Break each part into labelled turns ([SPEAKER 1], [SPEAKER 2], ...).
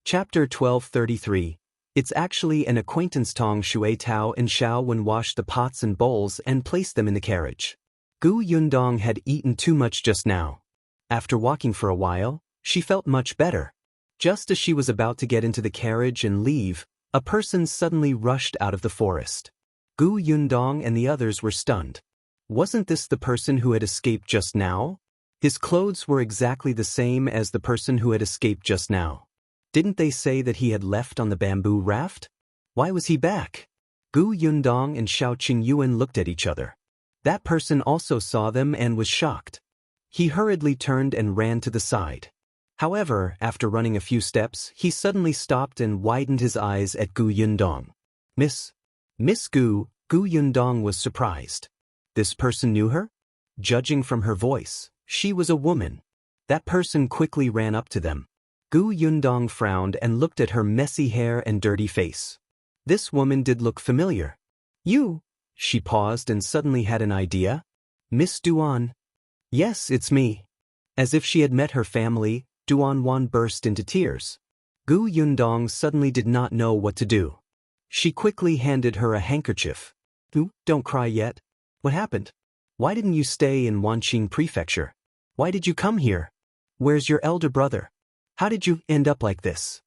[SPEAKER 1] Chapter 1233. It's actually an acquaintance. Tong Shui Tao and Shao Wen washed the pots and bowls and placed them in the carriage. Yundong had eaten too much just now. After walking for a while, she felt much better. Just as she was about to get into the carriage and leave, a person suddenly rushed out of the forest. Yundong and the others were stunned. Wasn't this the person who had escaped just now? His clothes were exactly the same as the person who had escaped just now. Didn't they say that he had left on the bamboo raft? Why was he back? Yundong and Qingyuan looked at each other. That person also saw them and was shocked. He hurriedly turned and ran to the side. However, after running a few steps, he suddenly stopped and widened his eyes at Yundong. Miss Yundong was surprised. This person knew her? Judging from her voice, she was a woman. That person quickly ran up to them. Yundong frowned and looked at her messy hair and dirty face. This woman did look familiar. You? She paused and suddenly had an idea. Miss Duan? Yes, it's me. As if she had met her family, Duan burst into tears. Yundong suddenly did not know what to do. She quickly handed her a handkerchief. Don't cry yet. What happened? Why didn't you stay in Wanqing Prefecture? Why did you come here? Where's your elder brother? How did you end up like this?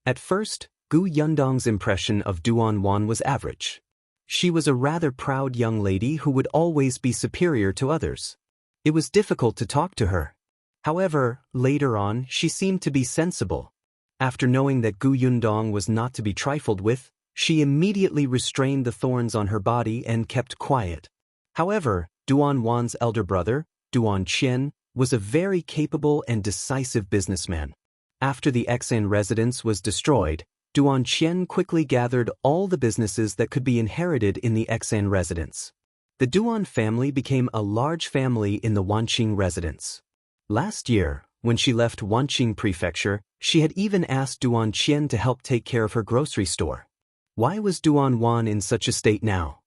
[SPEAKER 1] At first, Yundong's impression of Duan was average. She was a rather proud young lady who would always be superior to others. It was difficult to talk to her. However, later on, she seemed to be sensible. After knowing that Yundong was not to be trifled with, she immediately restrained the thorns on her body and kept quiet. However, Duan's elder brother, Duan Qian, was a very capable and decisive businessman. After the Qian residence was destroyed, Duan Qian quickly gathered all the businesses that could be inherited in the Qian residence. The Duan family became a large family in the Wanqing residence. Last year, when she left Wanqing Prefecture, she had even asked Duan Qian to help take care of her grocery store. Why was Duan in such a state now?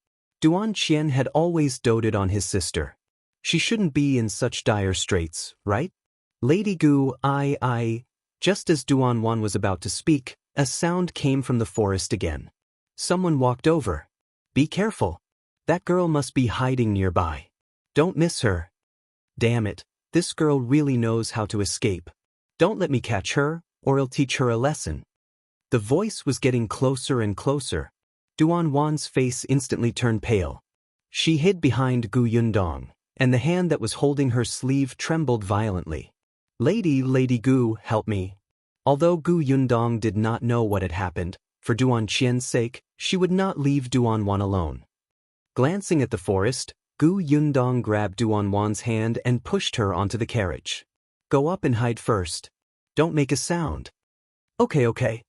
[SPEAKER 1] Duan Qian had always doted on his sister. She shouldn't be in such dire straits, right? Lady Gu, Just as Duan was about to speak, a sound came from the forest again. Someone walked over. Be careful. That girl must be hiding nearby. Don't miss her. Damn it, this girl really knows how to escape. Don't let me catch her, or I'll teach her a lesson. The voice was getting closer and closer. Duan's face instantly turned pale. She hid behind Yundong, and the hand that was holding her sleeve trembled violently. Lady Gu, help me. Although Yundong did not know what had happened, for Duan Qian's sake, she would not leave Duan alone. Glancing at the forest, Yundong grabbed Duan's hand and pushed her onto the carriage. Go up and hide first. Don't make a sound. Okay.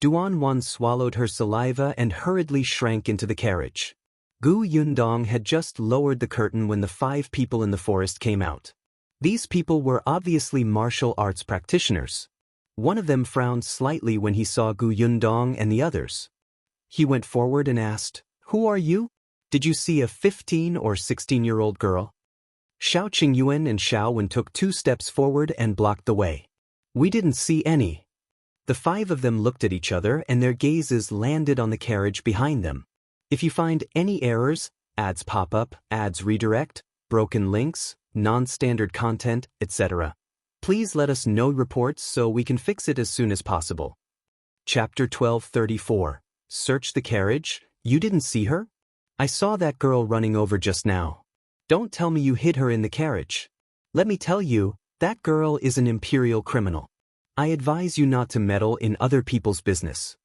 [SPEAKER 1] Duan swallowed her saliva and hurriedly shrank into the carriage. Yundong had just lowered the curtain when the 5 people in the forest came out. These people were obviously martial arts practitioners. One of them frowned slightly when he saw Yundong and the others. He went forward and asked, Who are you? Did you see a 15 or 16-year-old girl? Qingyuan and Shao Wen took 2 steps forward and blocked the way. We didn't see any. The 5 of them looked at each other and their gazes landed on the carriage behind them. If you find any errors, ads pop up, ads redirect, broken links, non-standard content, etc., please let us know reports so we can fix it as soon as possible. Chapter 1234. Search the carriage? You didn't see her? I saw that girl running over just now. Don't tell me you hid her in the carriage. Let me tell you, that girl is an imperial criminal. I advise you not to meddle in other people's business.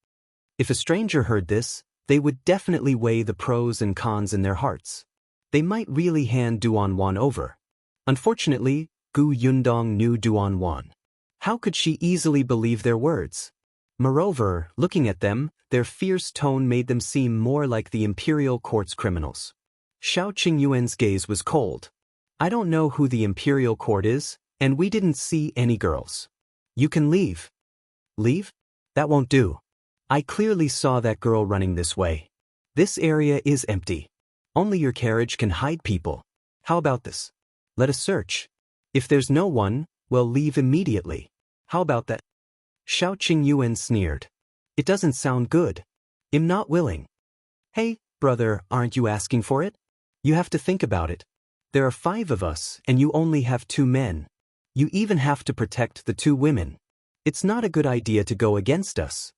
[SPEAKER 1] If a stranger heard this, they would definitely weigh the pros and cons in their hearts. They might really hand Duan over. Unfortunately, Yundong knew Duan. How could she easily believe their words? Moreover, looking at them, their fierce tone made them seem more like the imperial court's criminals. Qingyuan's gaze was cold. I don't know who the imperial court is, and we didn't see any girls. You can leave. Leave? That won't do. I clearly saw that girl running this way. This area is empty. Only your carriage can hide people. How about this? Let us search. If there's no one, we'll leave immediately. How about that? Shao Qingyuan sneered. It doesn't sound good. I'm not willing. Hey, brother, aren't you asking for it? You have to think about it. There are 5 of us, and you only have 2 men. You even have to protect the 2 women. It's not a good idea to go against us.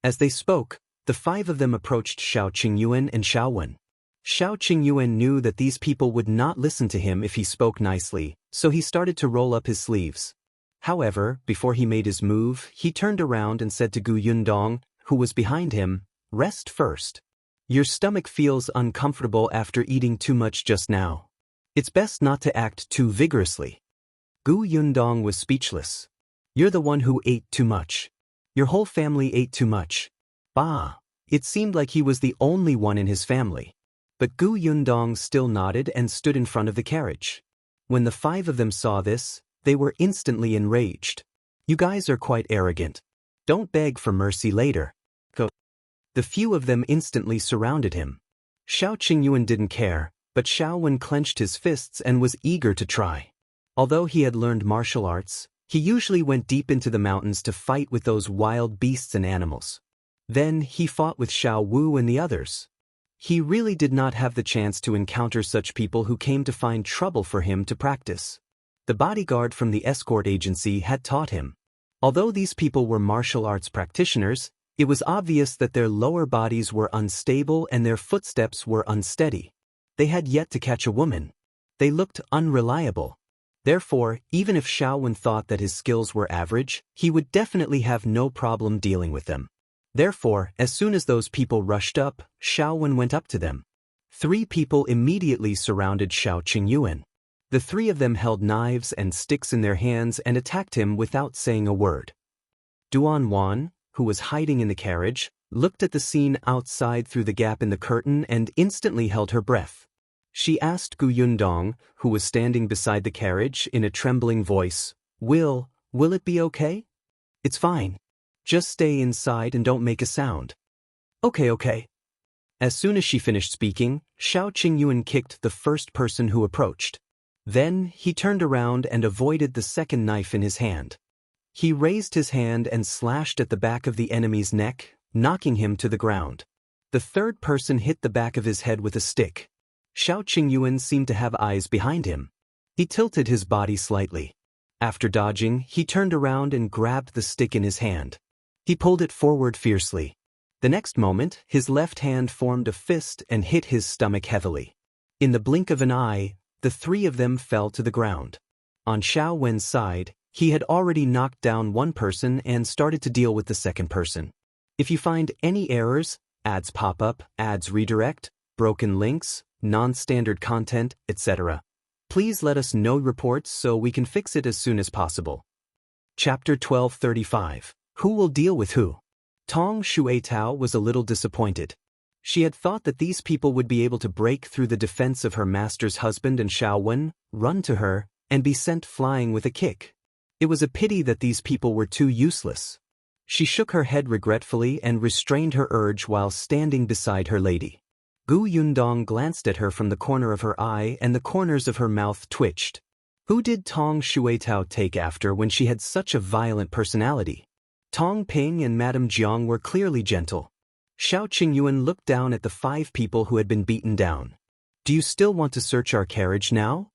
[SPEAKER 1] As they spoke, the 5 of them approached Shao Qingyuan and Shaowen. Shao Qingyuan knew that these people would not listen to him if he spoke nicely, so he started to roll up his sleeves. However, before he made his move, he turned around and said to Gu Yundong, who was behind him, "Rest first. Your stomach feels uncomfortable after eating too much just now. It's best not to act too vigorously." Gu Yundong was speechless. You're the one who ate too much. Your whole family ate too much. Bah! It seemed like he was the only one in his family. But Gu Yundong still nodded and stood in front of the carriage. When the 5 of them saw this, they were instantly enraged. You guys are quite arrogant. Don't beg for mercy later. Go. The few of them instantly surrounded him. Shao Qingyuan didn't care, but Shaowen clenched his fists and was eager to try. Although he had learned martial arts, he usually went deep into the mountains to fight with those wild beasts and animals. Then he fought with Shao Wu and the others. He really did not have the chance to encounter such people who came to find trouble for him to practice. The bodyguard from the escort agency had taught him. Although these people were martial arts practitioners, it was obvious that their lower bodies were unstable and their footsteps were unsteady. They had yet to catch a woman. They looked unreliable. Therefore, even if Shaowen thought that his skills were average, he would definitely have no problem dealing with them. Therefore, as soon as those people rushed up, Shaowen went up to them. 3 people immediately surrounded Shao Qingyuan. The 3 of them held knives and sticks in their hands and attacked him without saying a word. Duan, who was hiding in the carriage, looked at the scene outside through the gap in the curtain and instantly held her breath. She asked Gu Yundong, who was standing beside the carriage, in a trembling voice, Will it be okay? It's fine. Just stay inside and don't make a sound. Okay. As soon as she finished speaking, Shao Qingyuan kicked the first person who approached. Then, he turned around and avoided the second knife in his hand. He raised his hand and slashed at the back of the enemy's neck, knocking him to the ground. The third person hit the back of his head with a stick. Shao Qingyuan seemed to have eyes behind him. He tilted his body slightly. After dodging, he turned around and grabbed the stick in his hand. He pulled it forward fiercely. The next moment, his left hand formed a fist and hit his stomach heavily. In the blink of an eye, the 3 of them fell to the ground. On Shaowen's side, he had already knocked down one person and started to deal with the second person. If you find any errors, ads pop up, ads redirect, broken links, non-standard content, etc., please let us know reports so we can fix it as soon as possible. Chapter 1235. Who will deal with who? Tong Shuetao was a little disappointed. She had thought that these people would be able to break through the defense of her master's husband and Shaowen, run to her, and be sent flying with a kick. It was a pity that these people were too useless. She shook her head regretfully and restrained her urge while standing beside her lady. Gu Yundong glanced at her from the corner of her eye and the corners of her mouth twitched. Who did Tong Shuetao take after when she had such a violent personality? Tong Ping and Madame Jiang were clearly gentle. Shao Qingyuan looked down at the 5 people who had been beaten down. Do you still want to search our carriage now?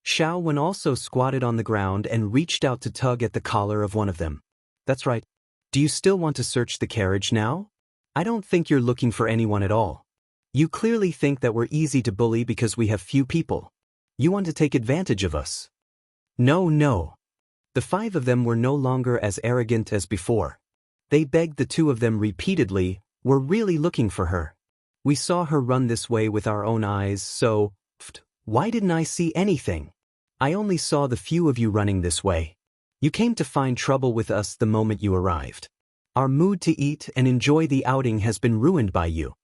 [SPEAKER 1] Shaowen also squatted on the ground and reached out to tug at the collar of one of them. That's right. Do you still want to search the carriage now? I don't think you're looking for anyone at all. You clearly think that we're easy to bully because we have few people. You want to take advantage of us. No. The 5 of them were no longer as arrogant as before. They begged the 2 of them repeatedly, we're really looking for her. We saw her run this way with our own eyes, so, why didn't I see anything? I only saw the few of you running this way. You came to find trouble with us the moment you arrived. Our mood to eat and enjoy the outing has been ruined by you.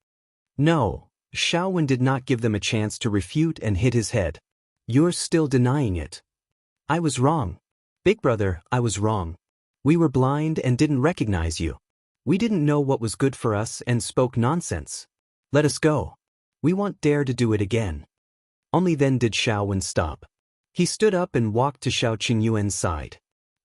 [SPEAKER 1] No, Shaowen did not give them a chance to refute and hit his head. You're still denying it. I was wrong. Big brother, I was wrong. We were blind and didn't recognize you. We didn't know what was good for us and spoke nonsense. Let us go. We won't dare to do it again. Only then did Shaowen stop. He stood up and walked to Shao Qingyuan's side.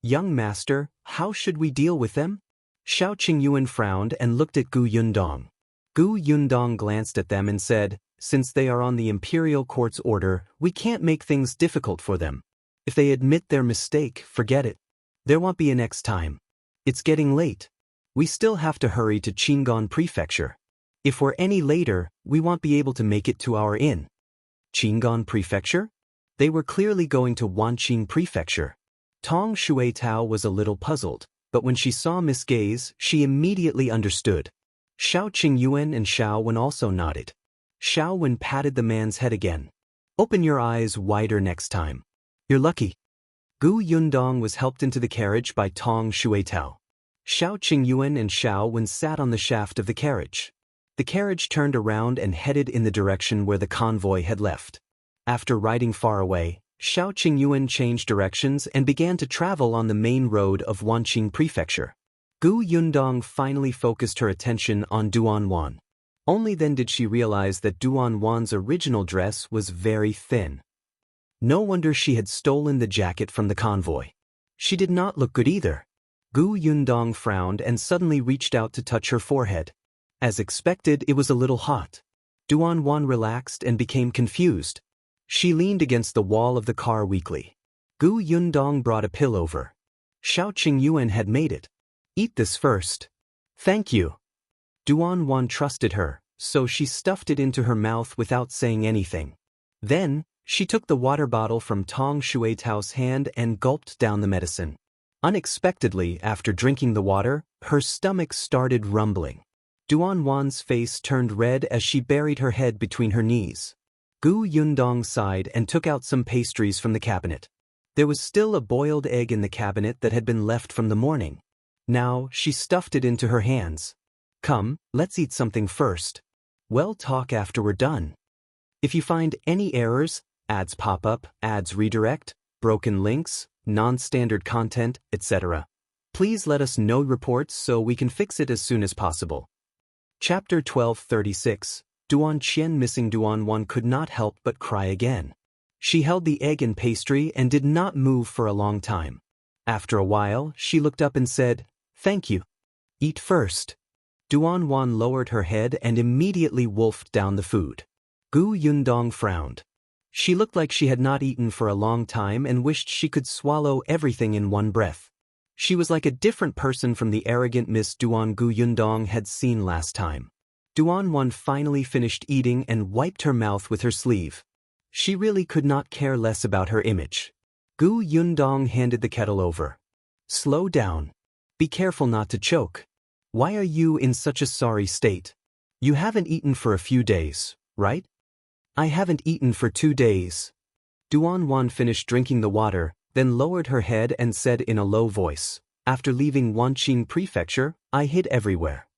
[SPEAKER 1] Young master, how should we deal with them? Shao Qingyuan frowned and looked at Gu Yundong. Gu Yundong glanced at them and said, since they are on the imperial court's order, we can't make things difficult for them. If they admit their mistake, forget it. There won't be a next time. It's getting late. We still have to hurry to Qingyuan Prefecture. If we're any later, we won't be able to make it to our inn. Qingyuan Prefecture? They were clearly going to Wanqing Prefecture. Tong Shuitao was a little puzzled, but when she saw Miss Gaze, she immediately understood. Shao Qingyuan and Shao Wen also nodded. Shao Wen patted the man's head again. Open your eyes wider next time. You're lucky. Gu Yundong was helped into the carriage by Tong Shuitao. Shao Qingyuan and Shao Wen sat on the shaft of the carriage. The carriage turned around and headed in the direction where the convoy had left. After riding far away, Shao Qingyuan changed directions and began to travel on the main road of Wanqing Prefecture. Gu Yundong finally focused her attention on Duan. Only then did she realize that Duan's original dress was very thin. No wonder she had stolen the jacket from the convoy. She did not look good either. Gu Yundong frowned and suddenly reached out to touch her forehead. As expected, it was a little hot. Duan relaxed and became confused. She leaned against the wall of the car weakly. Gu Yundong brought a pill over. Shao Qingyuan had made it. Eat this first. Thank you. Duan trusted her, so she stuffed it into her mouth without saying anything. Then, she took the water bottle from Tong Shuitao's hand and gulped down the medicine. Unexpectedly, after drinking the water, her stomach started rumbling. Duan's face turned red as she buried her head between her knees. Gu Yundong sighed and took out some pastries from the cabinet. There was still a boiled egg in the cabinet that had been left from the morning. Now, she stuffed it into her hands. Come, let's eat something first. We'll talk after we're done. If you find any errors, ads pop up, ads redirect, broken links, non-standard content, etc., please let us know reports so we can fix it as soon as possible. Chapter 1236. Qian missing Duan could not help but cry again. She held the egg and pastry and did not move for a long time. After a while, she looked up and said, "Thank you. Eat first." Duan lowered her head and immediately wolfed down the food. Gu Yundong frowned. She looked like she had not eaten for a long time and wished she could swallow everything in one breath. She was like a different person from the arrogant Miss Duan Gu Yundong had seen last time. Duan finally finished eating and wiped her mouth with her sleeve. She really could not care less about her image. Gu Yundong handed the kettle over. Slow down. Be careful not to choke. Why are you in such a sorry state? You haven't eaten for a few days, right? I haven't eaten for 2 days. Duan finished drinking the water, then lowered her head and said in a low voice, after leaving Wanqing Prefecture, I hid everywhere.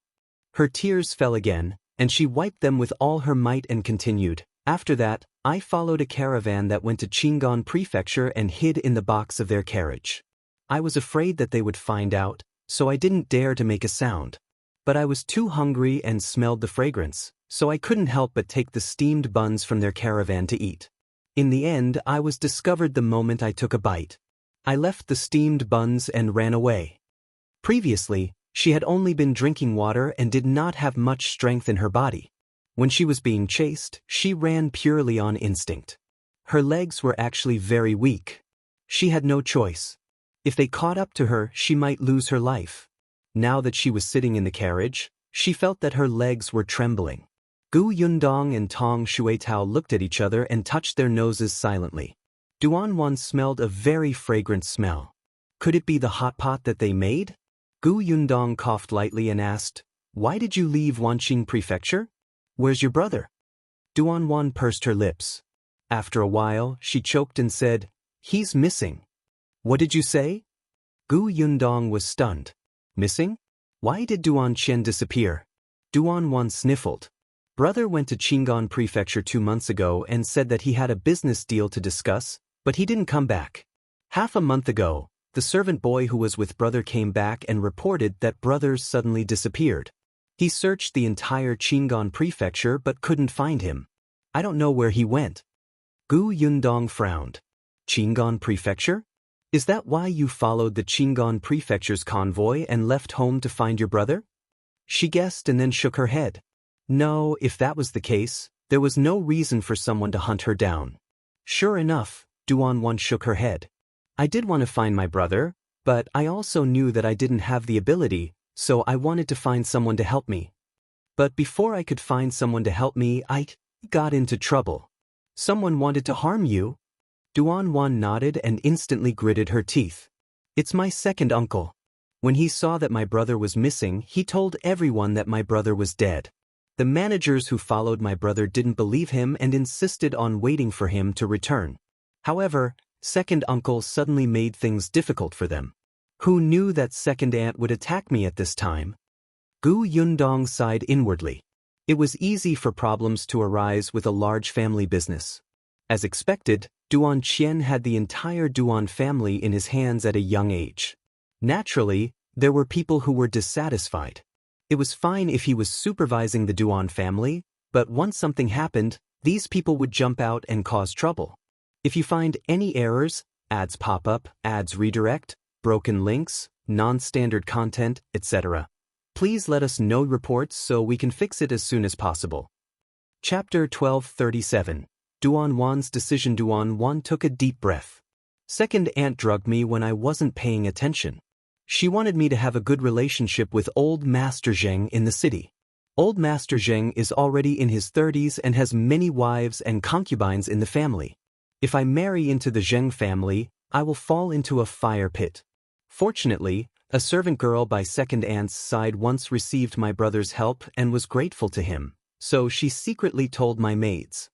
[SPEAKER 1] Her tears fell again, and she wiped them with all her might and continued, after that, I followed a caravan that went to Qingyuan Prefecture and hid in the box of their carriage. I was afraid that they would find out, so I didn't dare to make a sound. But I was too hungry and smelled the fragrance, so I couldn't help but take the steamed buns from their caravan to eat. In the end, I was discovered the moment I took a bite. I left the steamed buns and ran away. Previously, she had only been drinking water and did not have much strength in her body. When she was being chased, she ran purely on instinct. Her legs were actually very weak. She had no choice. If they caught up to her, she might lose her life. Now that she was sitting in the carriage, she felt that her legs were trembling. Gu Yundong and Tong Shuitao looked at each other and touched their noses silently. Duan smelled a very fragrant smell. Could it be the hot pot that they made? Gu Yundong coughed lightly and asked, Why did you leave Wanqing Prefecture? Where's your brother? Duan pursed her lips. After a while, she choked and said, He's missing. What did you say? Gu Yundong was stunned. Missing? Why did Qian disappear? Duan sniffled. Brother went to Qingyuan Prefecture 2 months ago and said that he had a business deal to discuss, but he didn't come back. Half a month ago, the servant boy who was with brother came back and reported that brother suddenly disappeared. He searched the entire Qingyuan Prefecture but couldn't find him. I don't know where he went. Gu Yundong frowned. Qingyuan Prefecture? Is that why you followed the Qingyuan Prefecture's convoy and left home to find your brother? She guessed and then shook her head. No, if that was the case, there was no reason for someone to hunt her down. Sure enough, Duan shook her head. I did want to find my brother, but I also knew that I didn't have the ability, so I wanted to find someone to help me. But before I could find someone to help me, I got into trouble. Someone wanted to harm you? Duan nodded and instantly gritted her teeth. It's my second uncle. When he saw that my brother was missing, he told everyone that my brother was dead. The managers who followed my brother didn't believe him and insisted on waiting for him to return. However, second uncle suddenly made things difficult for them. Who knew that second aunt would attack me at this time? Yundong sighed inwardly. It was easy for problems to arise with a large family business. As expected, Duan Qian had the entire Duan family in his hands at a young age. Naturally, there were people who were dissatisfied. It was fine if he was supervising the Duan family, but once something happened, these people would jump out and cause trouble. If you find any errors, ads pop up, ads redirect, broken links, non-standard content, etc., please let us know reports so we can fix it as soon as possible. Chapter 1237. Duan's decision. Duan took a deep breath. Second aunt drugged me when I wasn't paying attention. She wanted me to have a good relationship with old Master Zheng in the city. Old Master Zheng is already in his 30s and has many wives and concubines in the family. If I marry into the Zheng family, I will fall into a fire pit. Fortunately, a servant girl by second aunt's side once received my brother's help and was grateful to him, so she secretly told my maids.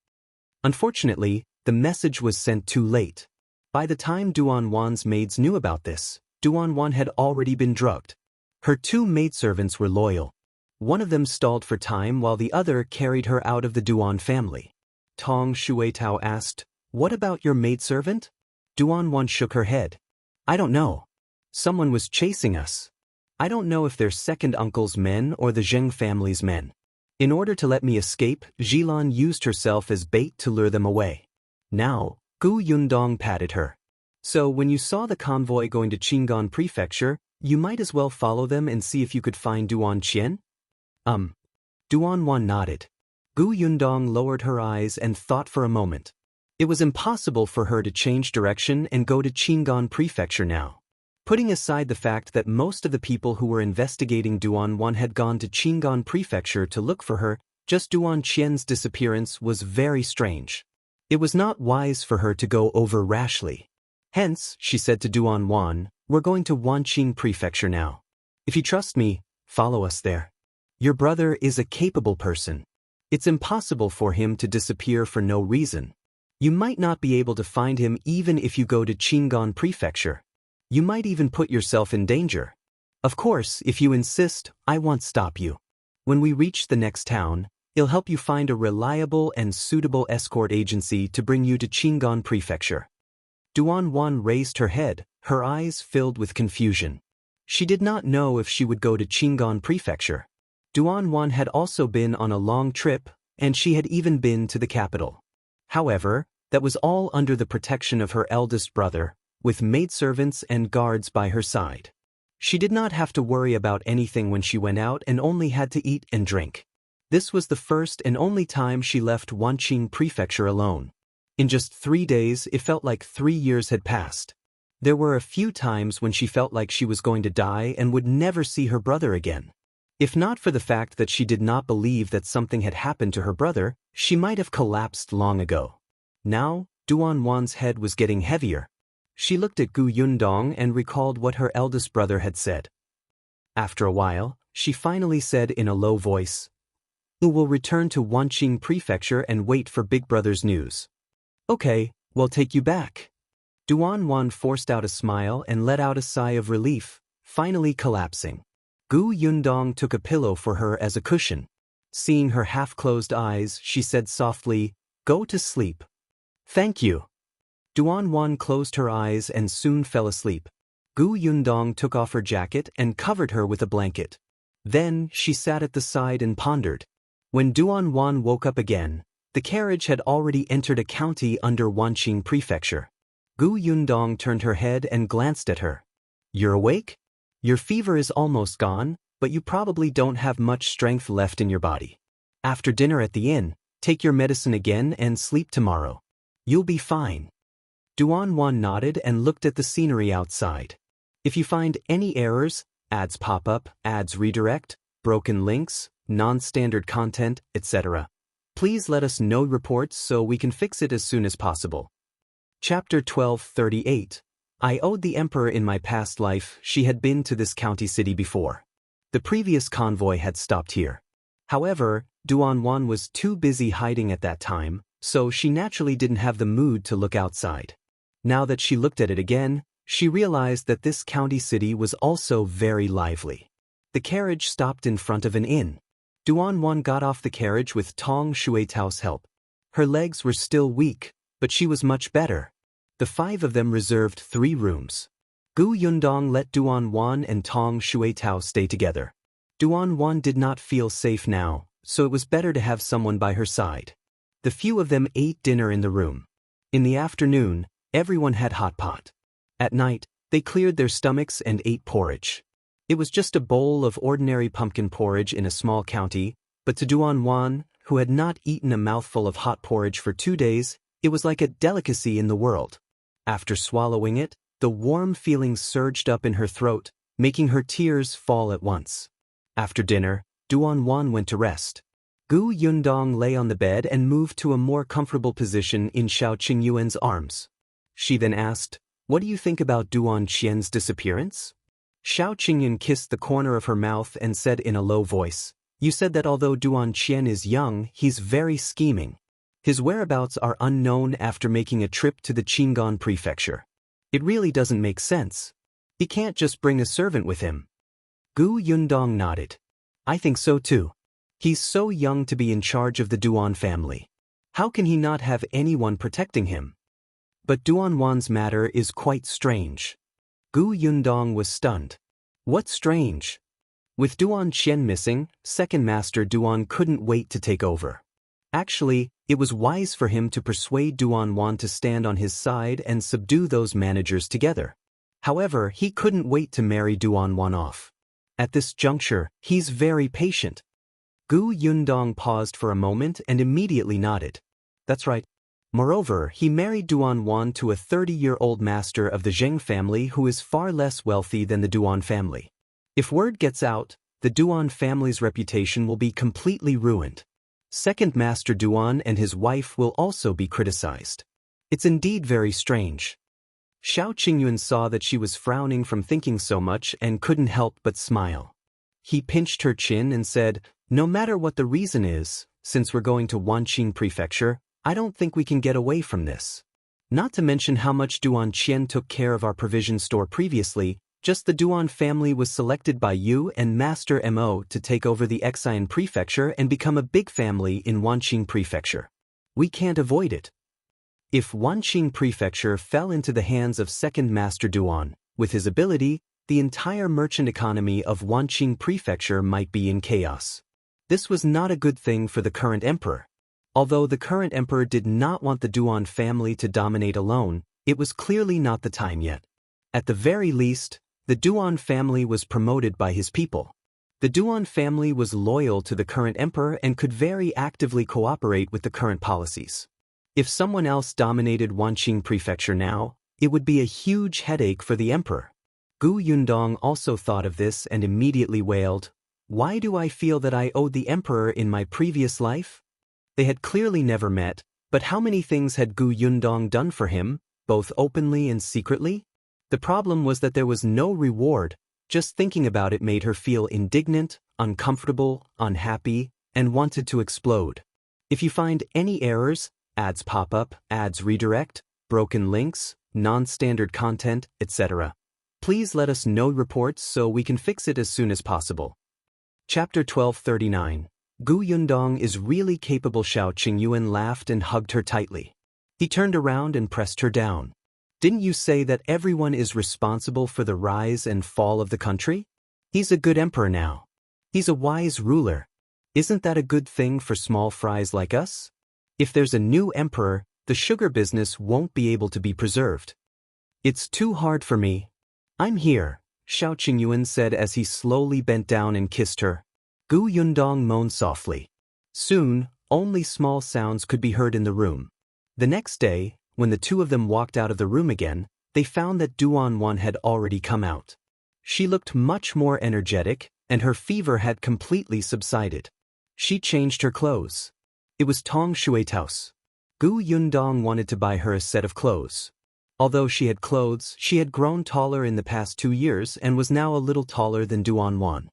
[SPEAKER 1] Unfortunately, the message was sent too late. By the time Duan's maids knew about this, Duan had already been drugged. Her two maidservants were loyal. One of them stalled for time while the other carried her out of the Duan family. Tong Shuitao asked, "What about your maidservant?" Duan shook her head. "I don't know. Someone was chasing us. I don't know if they're second uncle's men or the Zheng family's men. In order to let me escape, Jilan used herself as bait to lure them away." Now, Yundong patted her. "So when you saw the convoy going to Qingyuan Prefecture, you might as well follow them and see if you could find Duan Qian?" Duan nodded. Yundong lowered her eyes and thought for a moment. It was impossible for her to change direction and go to Qingyuan Prefecture now. Putting aside the fact that most of the people who were investigating Duan had gone to Qingyuan Prefecture to look for her, just Duan Qian's disappearance was very strange. It was not wise for her to go over rashly. Hence, she said to Duan, "We're going to Wanqing Prefecture now. If you trust me, follow us there. Your brother is a capable person. It's impossible for him to disappear for no reason. You might not be able to find him even if you go to Qingyuan Prefecture. You might even put yourself in danger. Of course, if you insist, I won't stop you. When we reach the next town, it'll help you find a reliable and suitable escort agency to bring you to Qingyuan Prefecture." Duan raised her head, her eyes filled with confusion. She did not know if she would go to Qingyuan Prefecture. Duan had also been on a long trip, and she had even been to the capital. However, that was all under the protection of her eldest brother, with maidservants and guards by her side. She did not have to worry about anything when she went out and only had to eat and drink. This was the first and only time she left Wanqing Prefecture alone. In just 3 days, it felt like 3 years had passed. There were a few times when she felt like she was going to die and would never see her brother again. If not for the fact that she did not believe that something had happened to her brother, she might have collapsed long ago. Now, Duan's head was getting heavier. She looked at Yundong and recalled what her eldest brother had said. After a while, she finally said in a low voice, "We will return to Wanqing Prefecture and wait for Big Brother's news." "Okay, we'll take you back." Duan forced out a smile and let out a sigh of relief, finally collapsing. Yundong took a pillow for her as a cushion. Seeing her half-closed eyes, she said softly, "Go to sleep." "Thank you." Duan closed her eyes and soon fell asleep. Yundong took off her jacket and covered her with a blanket. Then, she sat at the side and pondered. When Duan woke up again, the carriage had already entered a county under Wanqing Prefecture. Gu Yundong turned her head and glanced at her. You're awake? Your fever is almost gone, but you probably don't have much strength left in your body. After dinner at the inn, take your medicine again and sleep tomorrow. You'll be fine. Duan nodded and looked at the scenery outside. If you find any errors, ads pop up, ads redirect, broken links, non-standard content, etc., please let us know reports so we can fix it as soon as possible. Chapter 1238. I owed the emperor in my past life. She had been to this county city before. The previous convoy had stopped here. However, Duan was too busy hiding at that time, so she naturally didn't have the mood to look outside. Now that she looked at it again, she realized that this county city was also very lively. The carriage stopped in front of an inn. Duan got off the carriage with Tong Shuetao's help. Her legs were still weak, but she was much better. The 5 of them reserved 3 rooms. Gu Yundong let Duan and Tong Shuetao stay together. Duan did not feel safe now, so it was better to have someone by her side. The few of them ate dinner in the room. In the afternoon, everyone had hot pot. At night, they cleared their stomachs and ate porridge. It was just a bowl of ordinary pumpkin porridge in a small county, but to Duan, who had not eaten a mouthful of hot porridge for 2 days, it was like a delicacy in the world. After swallowing it, the warm feeling surged up in her throat, making her tears fall at once. After dinner, Duan went to rest. Gu Yundong lay on the bed and moved to a more comfortable position in Shao Qingyuan's arms. She then asked, "What do you think about Duan Qian's disappearance?" Shao Qingyuan kissed the corner of her mouth and said in a low voice, "You said that although Duan Qian is young, he's very scheming. His whereabouts are unknown after making a trip to the Qingyuan Prefecture. It really doesn't make sense. He can't just bring a servant with him." Gu Yundong nodded. "I think so too. He's so young to be in charge of the Duan family. How can he not have anyone protecting him?" But Duan's matter is quite strange. Gu Yundong was stunned. What strange? With Duan Qian missing, Second Master Duan couldn't wait to take over. Actually, it was wise for him to persuade Duan to stand on his side and subdue those managers together. However, he couldn't wait to marry Duan off. At this juncture, he's very patient. Gu Yundong paused for a moment and immediately nodded. That's right. Moreover, he married Duan to a 30-year-old master of the Zheng family who is far less wealthy than the Duan family. If word gets out, the Duan family's reputation will be completely ruined. Second Master Duan and his wife will also be criticized. It's indeed very strange. Shao Qingyuan saw that she was frowning from thinking so much and couldn't help but smile. He pinched her chin and said, "No matter what the reason is, since we're going to Wanqing Prefecture, I don't think we can get away from this. Not to mention how much Duan Qian took care of our provision store previously, just the Duan family was selected by you and Master Mo to take over the Qian Prefecture and become a big family in Wanqing Prefecture. We can't avoid it. If Wanqing Prefecture fell into the hands of Second Master Duan, with his ability, the entire merchant economy of Wanqing Prefecture might be in chaos. This was not a good thing for the current emperor. Although the current emperor did not want the Duan family to dominate alone, it was clearly not the time yet. At the very least, the Duan family was promoted by his people. The Duan family was loyal to the current emperor and could very actively cooperate with the current policies. If someone else dominated Wanqing Prefecture now, it would be a huge headache for the emperor. Gu Yundong also thought of this and immediately wailed, "Why do I feel that I owed the emperor in my previous life?" They had clearly never met, but how many things had Gu Yundong done for him, both openly and secretly? The problem was that there was no reward. Just thinking about it made her feel indignant, uncomfortable, unhappy, and wanted to explode. If you find any errors, ads pop up, ads redirect, broken links, non-standard content, etc., please let us know reports so we can fix it as soon as possible. Chapter 1239. Gu Yundong is really capable. Shao Qingyuan laughed and hugged her tightly. He turned around and pressed her down. Didn't you say that everyone is responsible for the rise and fall of the country? He's a good emperor now. He's a wise ruler. Isn't that a good thing for small fries like us? If there's a new emperor, the sugar business won't be able to be preserved. It's too hard for me. I'm here, Shao Qingyuan said as he slowly bent down and kissed her. Gu Yundong moaned softly. Soon, only small sounds could be heard in the room. The next day, when the two of them walked out of the room again, they found that Duan had already come out. She looked much more energetic, and her fever had completely subsided. She changed her clothes. It was Tong Shuetao's. Gu Yundong wanted to buy her a set of clothes. Although she had clothes, she had grown taller in the past 2 years and was now a little taller than Duan.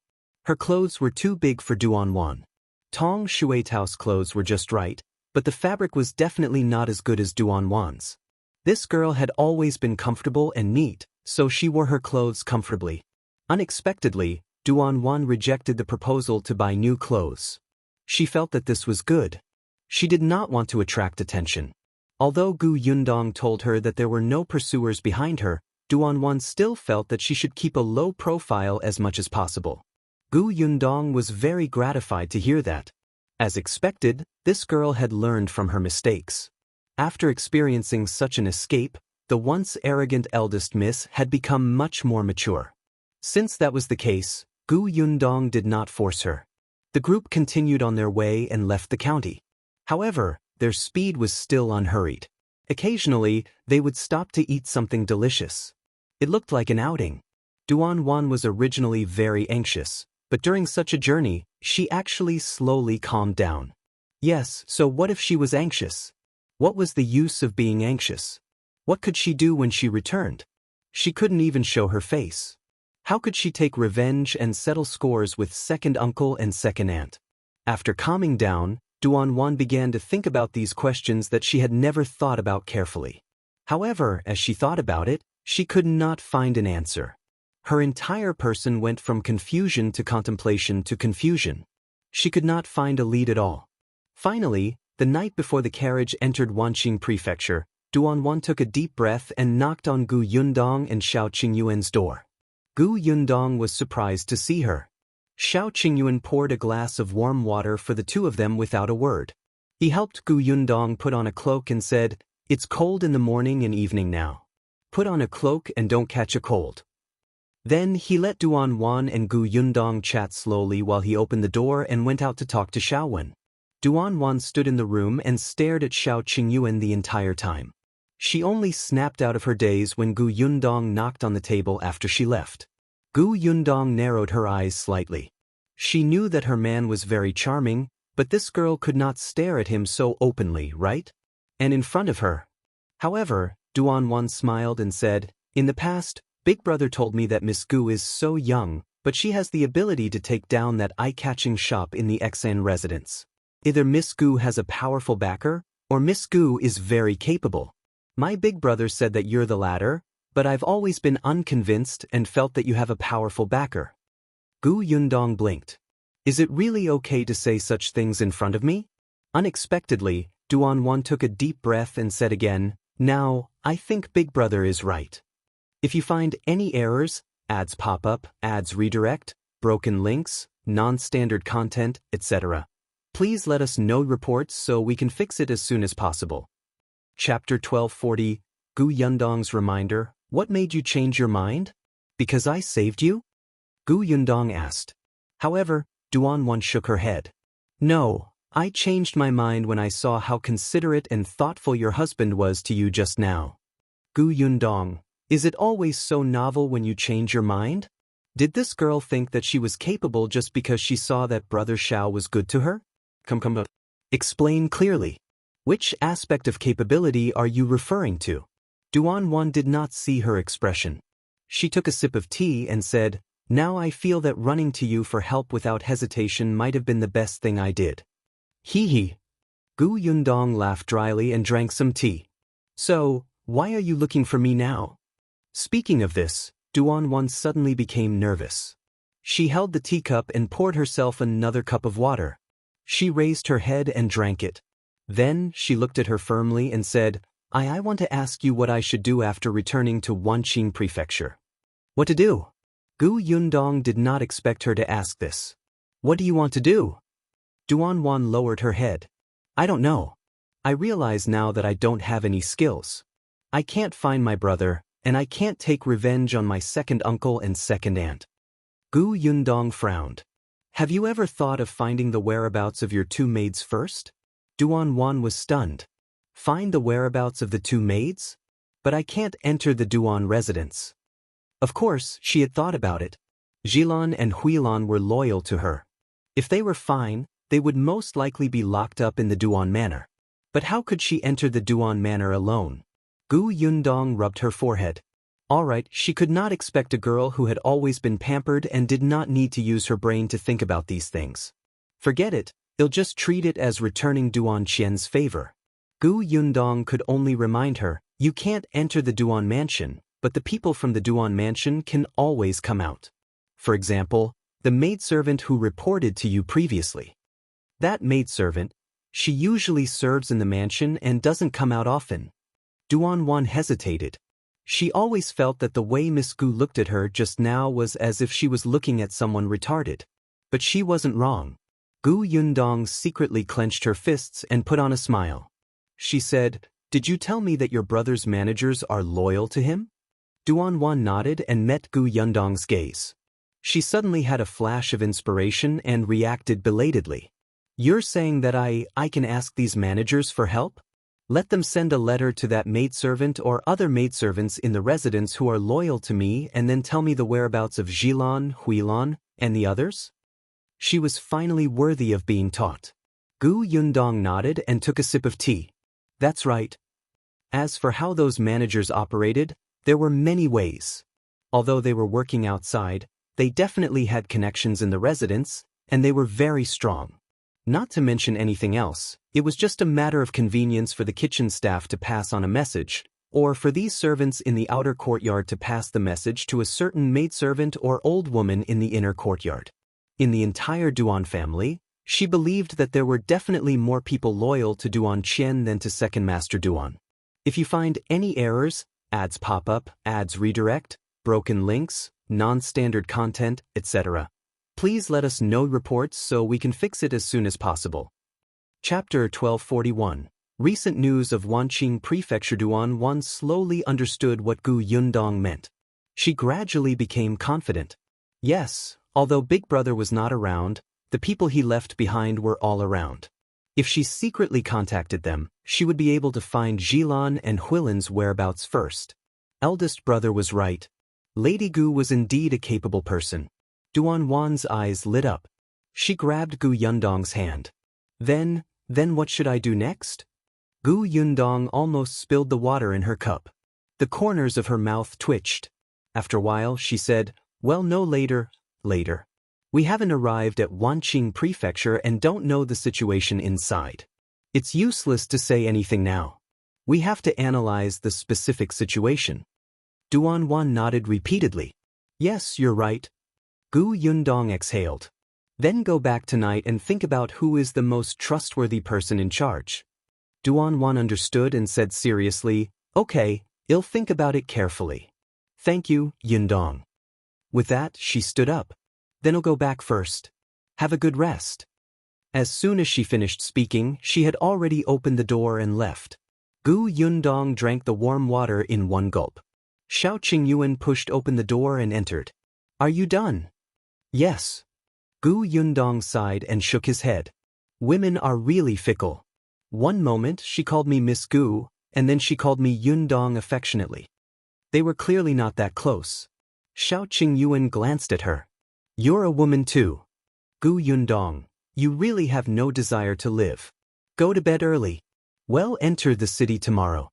[SPEAKER 1] Her clothes were too big for Duan. Tong Shuetao's clothes were just right, but the fabric was definitely not as good as Duan's. This girl had always been comfortable and neat, so she wore her clothes comfortably. Unexpectedly, Duan rejected the proposal to buy new clothes. She felt that this was good. She did not want to attract attention. Although Gu Yundong told her that there were no pursuers behind her, Duan still felt that she should keep a low profile as much as possible. Gu Yundong was very gratified to hear that. As expected, this girl had learned from her mistakes. After experiencing such an escape, the once arrogant eldest miss had become much more mature. Since that was the case, Gu Yundong did not force her. The group continued on their way and left the county. However, their speed was still unhurried. Occasionally, they would stop to eat something delicious. It looked like an outing. Duan was originally very anxious, but during such a journey, she actually slowly calmed down. Yes, so what if she was anxious? What was the use of being anxious? What could she do when she returned? She couldn't even show her face. How could she take revenge and settle scores with second uncle and second aunt? After calming down, Duan began to think about these questions that she had never thought about carefully. However, as she thought about it, she could not find an answer. Her entire person went from confusion to contemplation to confusion. She could not find a lead at all. Finally, the night before the carriage entered Wanqing Prefecture, Duan took a deep breath and knocked on Gu Yundong and Shao Qingyuan's door. Gu Yundong was surprised to see her. Shao Qingyuan poured a glass of warm water for the two of them without a word. He helped Gu Yundong put on a cloak and said, "It's cold in the morning and evening now. Put on a cloak and don't catch a cold." Then he let Duan and Gu Yundong chat slowly while he opened the door and went out to talk to Shao. Duan stood in the room and stared at Shao Qingyuan the entire time. She only snapped out of her daze when Gu Yundong knocked on the table after she left. Gu Yundong narrowed her eyes slightly. She knew that her man was very charming, but this girl could not stare at him so openly, right? And in front of her. However, Duan smiled and said, "In the past, Big Brother told me that Miss Gu is so young, but she has the ability to take down that eye-catching shop in the Qian residence. Either Miss Gu has a powerful backer, or Miss Gu is very capable. My big brother said that you're the latter, but I've always been unconvinced and felt that you have a powerful backer." Gu Yundong blinked. Is it really okay to say such things in front of me? Unexpectedly, Duan took a deep breath and said again, "Now, I think Big Brother is right. If you find any errors, ads pop up, ads redirect, broken links, non-standard content, etc., please let us know reports so we can fix it as soon as possible." Chapter 1240, Gu Yundong's reminder, "What made you change your mind? Because I saved you?" Gu Yundong asked. However, Duan shook her head. "No, I changed my mind when I saw how considerate and thoughtful your husband was to you just now." Gu Yundong, is it always so novel when you change your mind? Did this girl think that she was capable just because she saw that Brother Shao was good to her? Come. Explain clearly. Which aspect of capability are you referring to? Duan did not see her expression. She took a sip of tea and said, "Now I feel that running to you for help without hesitation might have been the best thing I did." Hee. Gu Yundong laughed dryly and drank some tea. "So, why are you looking for me now?" Speaking of this, Duan suddenly became nervous. She held the teacup and poured herself another cup of water. She raised her head and drank it. Then, she looked at her firmly and said, I want to ask you what I should do after returning to Wanqing Prefecture." "What to do?" Gu Yundong did not expect her to ask this. "What do you want to do?" Duan lowered her head. "I don't know. I realize now that I don't have any skills. I can't find my brother, and I can't take revenge on my second uncle and second aunt. Gu Yundong frowned. Have you ever thought of finding the whereabouts of your two maids first? Duan was stunned. Find the whereabouts of the two maids? But I can't enter the Duan residence. Of course, she had thought about it. Jilan and Huilan were loyal to her. If they were fine, they would most likely be locked up in the Duan manor. But how could she enter the Duan manor alone? Gu Yundong rubbed her forehead. All right, she could not expect a girl who had always been pampered and did not need to use her brain to think about these things. Forget it, they'll just treat it as returning Duan Qian's favor. Gu Yundong could only remind her, you can't enter the Duan mansion, but the people from the Duan mansion can always come out. For example, the maidservant who reported to you previously. That maidservant, she usually serves in the mansion and doesn't come out often. Duan hesitated. She always felt that the way Miss Gu looked at her just now was as if she was looking at someone retarded. But she wasn't wrong. Gu Yundong secretly clenched her fists and put on a smile. She said, "Did you tell me that your brother's managers are loyal to him?" Duan nodded and met Gu Yundong's gaze. She suddenly had a flash of inspiration and reacted belatedly. You're saying that I can ask these managers for help? Let them send a letter to that maidservant or other maidservants in the residence who are loyal to me and then tell me the whereabouts of Jilan, Huilan, and the others? She was finally worthy of being taught. Gu Yundong nodded and took a sip of tea. That's right. As for how those managers operated, there were many ways. Although they were working outside, they definitely had connections in the residence, and they were very strong. Not to mention anything else, it was just a matter of convenience for the kitchen staff to pass on a message, or for these servants in the outer courtyard to pass the message to a certain maidservant or old woman in the inner courtyard. In the entire Duan family, she believed that there were definitely more people loyal to Duan Qian than to Second Master Duan. If you find any errors, ads pop up, ads redirect, broken links, non-standard content, etc., please let us know reports so we can fix it as soon as possible. Chapter 1241. Recent news of Wanqing Prefecture. Duan slowly understood what Gu Yundong meant. She gradually became confident. Yes, although Big Brother was not around, the people he left behind were all around. If she secretly contacted them, she would be able to find Jilan and Huilan's whereabouts first. Eldest brother was right. Lady Gu was indeed a capable person. Duan's eyes lit up. She grabbed Gu Yundong's hand. Then what should I do next? Gu Yundong almost spilled the water in her cup. The corners of her mouth twitched. After a while, she said, well, no, later. We haven't arrived at Wanqing Prefecture and don't know the situation inside. It's useless to say anything now. We have to analyze the specific situation. Duan nodded repeatedly. Yes, you're right. Gu Yundong exhaled. Then go back tonight and think about who is the most trustworthy person in charge. Duan understood and said seriously, okay, I'll think about it carefully. Thank you, Yundong. With that, she stood up. Then I'll go back first. Have a good rest. As soon as she finished speaking, she had already opened the door and left. Gu Yundong drank the warm water in one gulp. Shao Qingyuan pushed open the door and entered. Are you done? Yes. Gu Yundong sighed and shook his head. Women are really fickle. One moment she called me Miss Gu, and then she called me Yundong affectionately. They were clearly not that close. Shao Qingyuan glanced at her. You're a woman too. Gu Yundong, you really have no desire to live. Go to bed early. Well, enter the city tomorrow.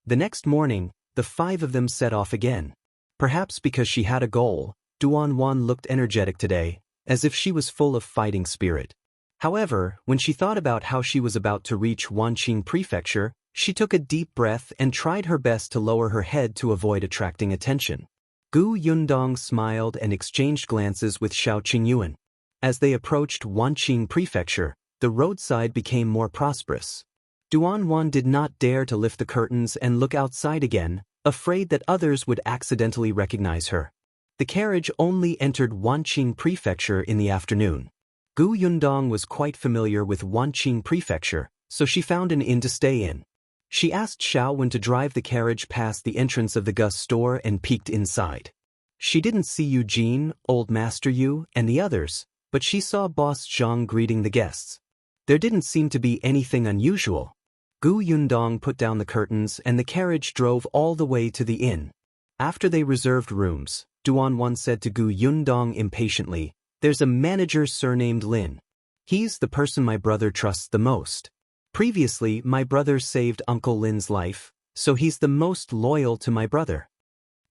[SPEAKER 1] The next morning, the five of them set off again. Perhaps because she had a goal, Duan looked energetic today, as if she was full of fighting spirit. However, when she thought about how she was about to reach Wanqing Prefecture, she took a deep breath and tried her best to lower her head to avoid attracting attention. Gu Yundong smiled and exchanged glances with Shao Qingyuan. As they approached Wanqing Prefecture, the roadside became more prosperous. Duan did not dare to lift the curtains and look outside again, afraid that others would accidentally recognize her. The carriage only entered Wanqing Prefecture in the afternoon. Gu Yundong was quite familiar with Wanqing Prefecture, so she found an inn to stay in. She asked Shao when to drive the carriage past the entrance of the Gus store and peeked inside. She didn't see Eugene, Old Master Yu, and the others, but she saw Boss Zhang greeting the guests. There didn't seem to be anything unusual. Gu Yundong put down the curtains and the carriage drove all the way to the inn. After they reserved rooms, Duan said to Gu Yundong impatiently, "There's a manager surnamed Lin. He's the person my brother trusts the most. Previously, my brother saved Uncle Lin's life, so he's the most loyal to my brother."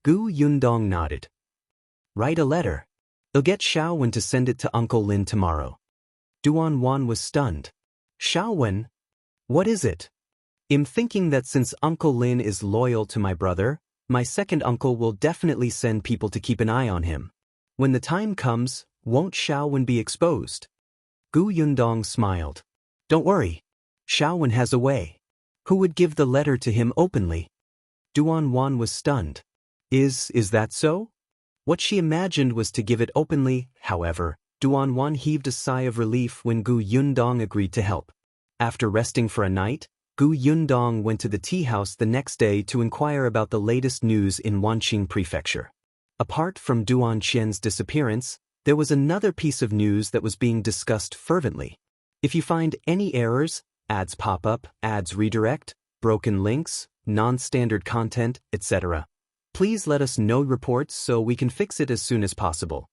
[SPEAKER 1] Gu Yundong nodded. "Write a letter. I'll get Shao Wen to send it to Uncle Lin tomorrow." Duan was stunned. "Shao Wen? What is it?" "I'm thinking that since Uncle Lin is loyal to my brother, my second uncle will definitely send people to keep an eye on him. When the time comes, won't Shao Wen be exposed?" Gu Yundong smiled. "Don't worry. Shao Wen has a way. Who would give the letter to him openly?" Duan was stunned. Is that so? What she imagined was to give it openly. However, Duan heaved a sigh of relief when Gu Yundong agreed to help. After resting for a night, Gu Yundong went to the tea house the next day to inquire about the latest news in Wanqing Prefecture. Apart from Duan Qian's disappearance, there was another piece of news that was being discussed fervently. If you find any errors, ads pop up, ads redirect, broken links, non-standard content, etc., please let us know reports so we can fix it as soon as possible.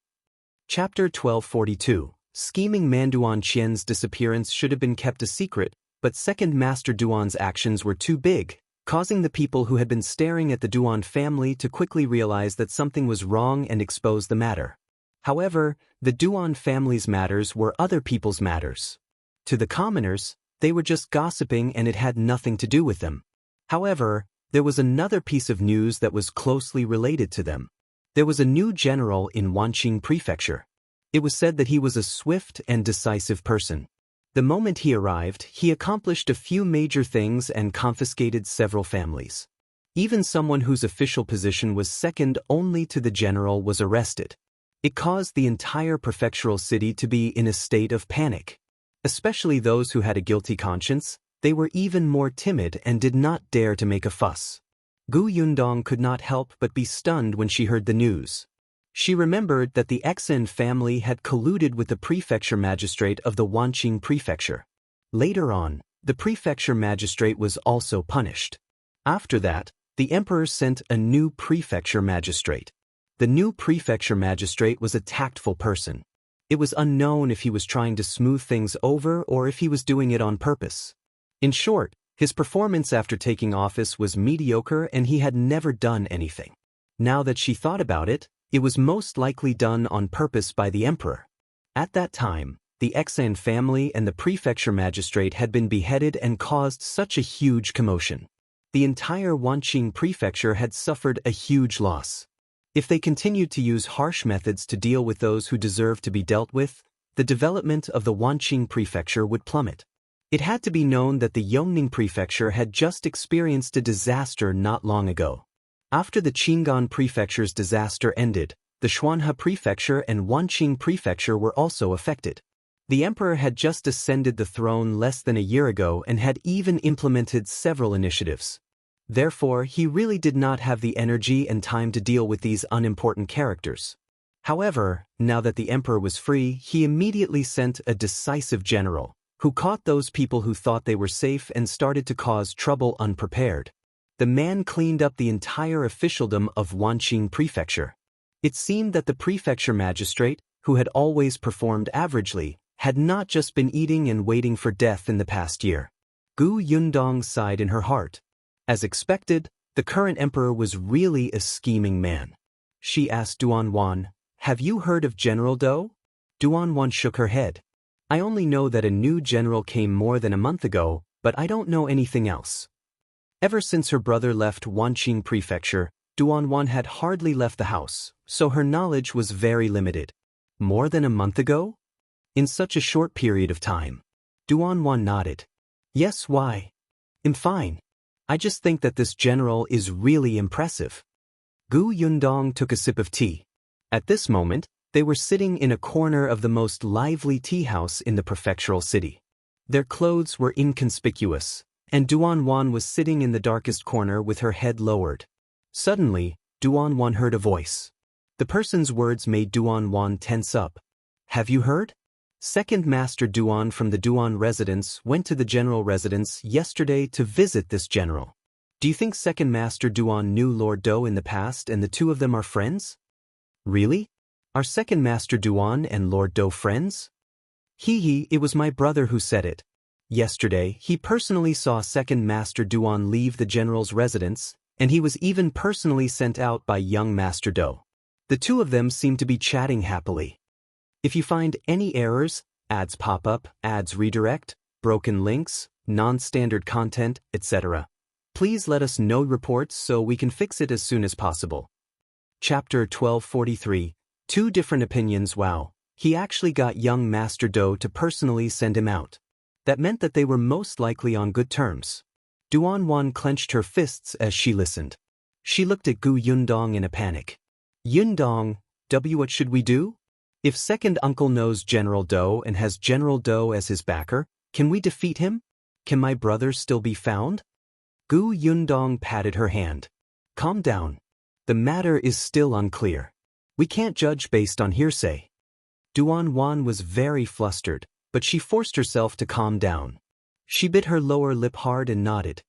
[SPEAKER 1] Chapter 1242. Scheming man. Duan Qian's disappearance should have been kept a secret, but Second Master Duan's actions were too big, causing the people who had been staring at the Duan family to quickly realize that something was wrong and expose the matter. However, the Duan family's matters were other people's matters. To the commoners, they were just gossiping and it had nothing to do with them. However, there was another piece of news that was closely related to them. There was a new general in Wanqing Prefecture. It was said that he was a swift and decisive person. The moment he arrived, he accomplished a few major things and confiscated several families. Even someone whose official position was second only to the general was arrested. It caused the entire prefectural city to be in a state of panic. Especially those who had a guilty conscience, they were even more timid and did not dare to make a fuss. Gu Yundong could not help but be stunned when she heard the news. She remembered that the Xen family had colluded with the prefecture magistrate of the Wanqing Prefecture. Later on, the prefecture magistrate was also punished. After that, the emperor sent a new prefecture magistrate. The new prefecture magistrate was a tactful person. It was unknown if he was trying to smooth things over or if he was doing it on purpose. In short, his performance after taking office was mediocre and he had never done anything. Now that she thought about it, it was most likely done on purpose by the emperor. At that time, the Xan family and the prefecture magistrate had been beheaded and caused such a huge commotion. The entire Wanqing Prefecture had suffered a huge loss. If they continued to use harsh methods to deal with those who deserved to be dealt with, the development of the Wanqing Prefecture would plummet. It had to be known that the Yongning Prefecture had just experienced a disaster not long ago. After the Qingyuan Prefecture's disaster ended, the Xuanhe Prefecture and Wanqing Prefecture were also affected. The emperor had just ascended the throne less than a year ago and had even implemented several initiatives. Therefore, he really did not have the energy and time to deal with these unimportant characters. However, now that the emperor was free, he immediately sent a decisive general, who caught those people who thought they were safe and started to cause trouble unprepared. The man cleaned up the entire officialdom of Wanqing Prefecture. It seemed that the prefecture magistrate, who had always performed averagely, had not just been eating and waiting for death in the past year. Gu Yundong sighed in her heart. As expected, the current emperor was really a scheming man. She asked Duan, "Have you heard of General Dou?" Duan shook her head. "I only know that a new general came more than a month ago, but I don't know anything else." Ever since her brother left Wanqing Prefecture, Duan had hardly left the house, so her knowledge was very limited. More than a month ago? In such a short period of time. Duan nodded. "Yes, why? I'm fine. I just think that this general is really impressive." Gu Yundong took a sip of tea. At this moment, they were sitting in a corner of the most lively tea house in the prefectural city. Their clothes were inconspicuous, And Duan was sitting in the darkest corner with her head lowered. Suddenly, Duan heard a voice. The person's words made Duan tense up. Have you heard? Second Master Duan from the Duan residence went to the general residence yesterday to visit this general. Do you think Second Master Duan knew Lord Do in the past and the two of them are friends? Really? Are Second Master Duan and Lord Do friends? It was my brother who said it. Yesterday, he personally saw Second Master Duan leave the general's residence, and he was even personally sent out by young Master Do. The two of them seem to be chatting happily. If you find any errors, ads pop up, ads redirect, broken links, non-standard content, etc., please let us know reports so we can fix it as soon as possible. Chapter 1243, Two Different Opinions. Wow, he actually got young Master Do to personally send him out. That meant that they were most likely on good terms. Duan clenched her fists as she listened. She looked at Yundong in a panic. Yundong, what should we do? If second uncle knows General Do and has General Do as his backer, can we defeat him? Can my brother still be found? Yundong patted her hand. Calm down. The matter is still unclear. We can't judge based on hearsay. Duan was very flustered, but she forced herself to calm down. She bit her lower lip hard and nodded.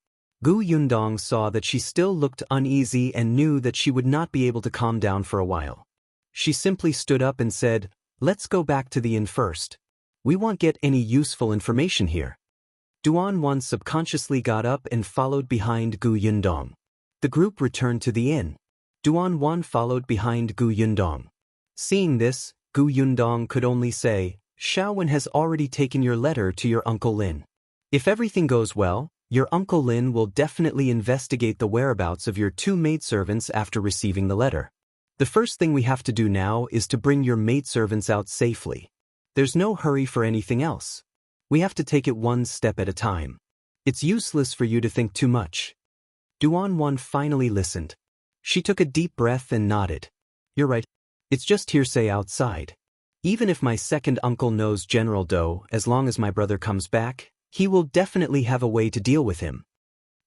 [SPEAKER 1] Yundong saw that she still looked uneasy and knew that she would not be able to calm down for a while. She simply stood up and said, "Let's go back to the inn first. We won't get any useful information here." Duan subconsciously got up and followed behind Yundong. The group returned to the inn. Duan followed behind Yundong. Seeing this, Yundong could only say, "Shao has already taken your letter to your Uncle Lin. If everything goes well, your Uncle Lin will definitely investigate the whereabouts of your two maidservants after receiving the letter. The first thing we have to do now is to bring your maidservants out safely. There's no hurry for anything else. We have to take it one step at a time. It's useless for you to think too much." Duan finally listened. She took a deep breath and nodded. "You're right. It's just hearsay outside. Even if my second uncle knows General Do, as long as my brother comes back, he will definitely have a way to deal with him."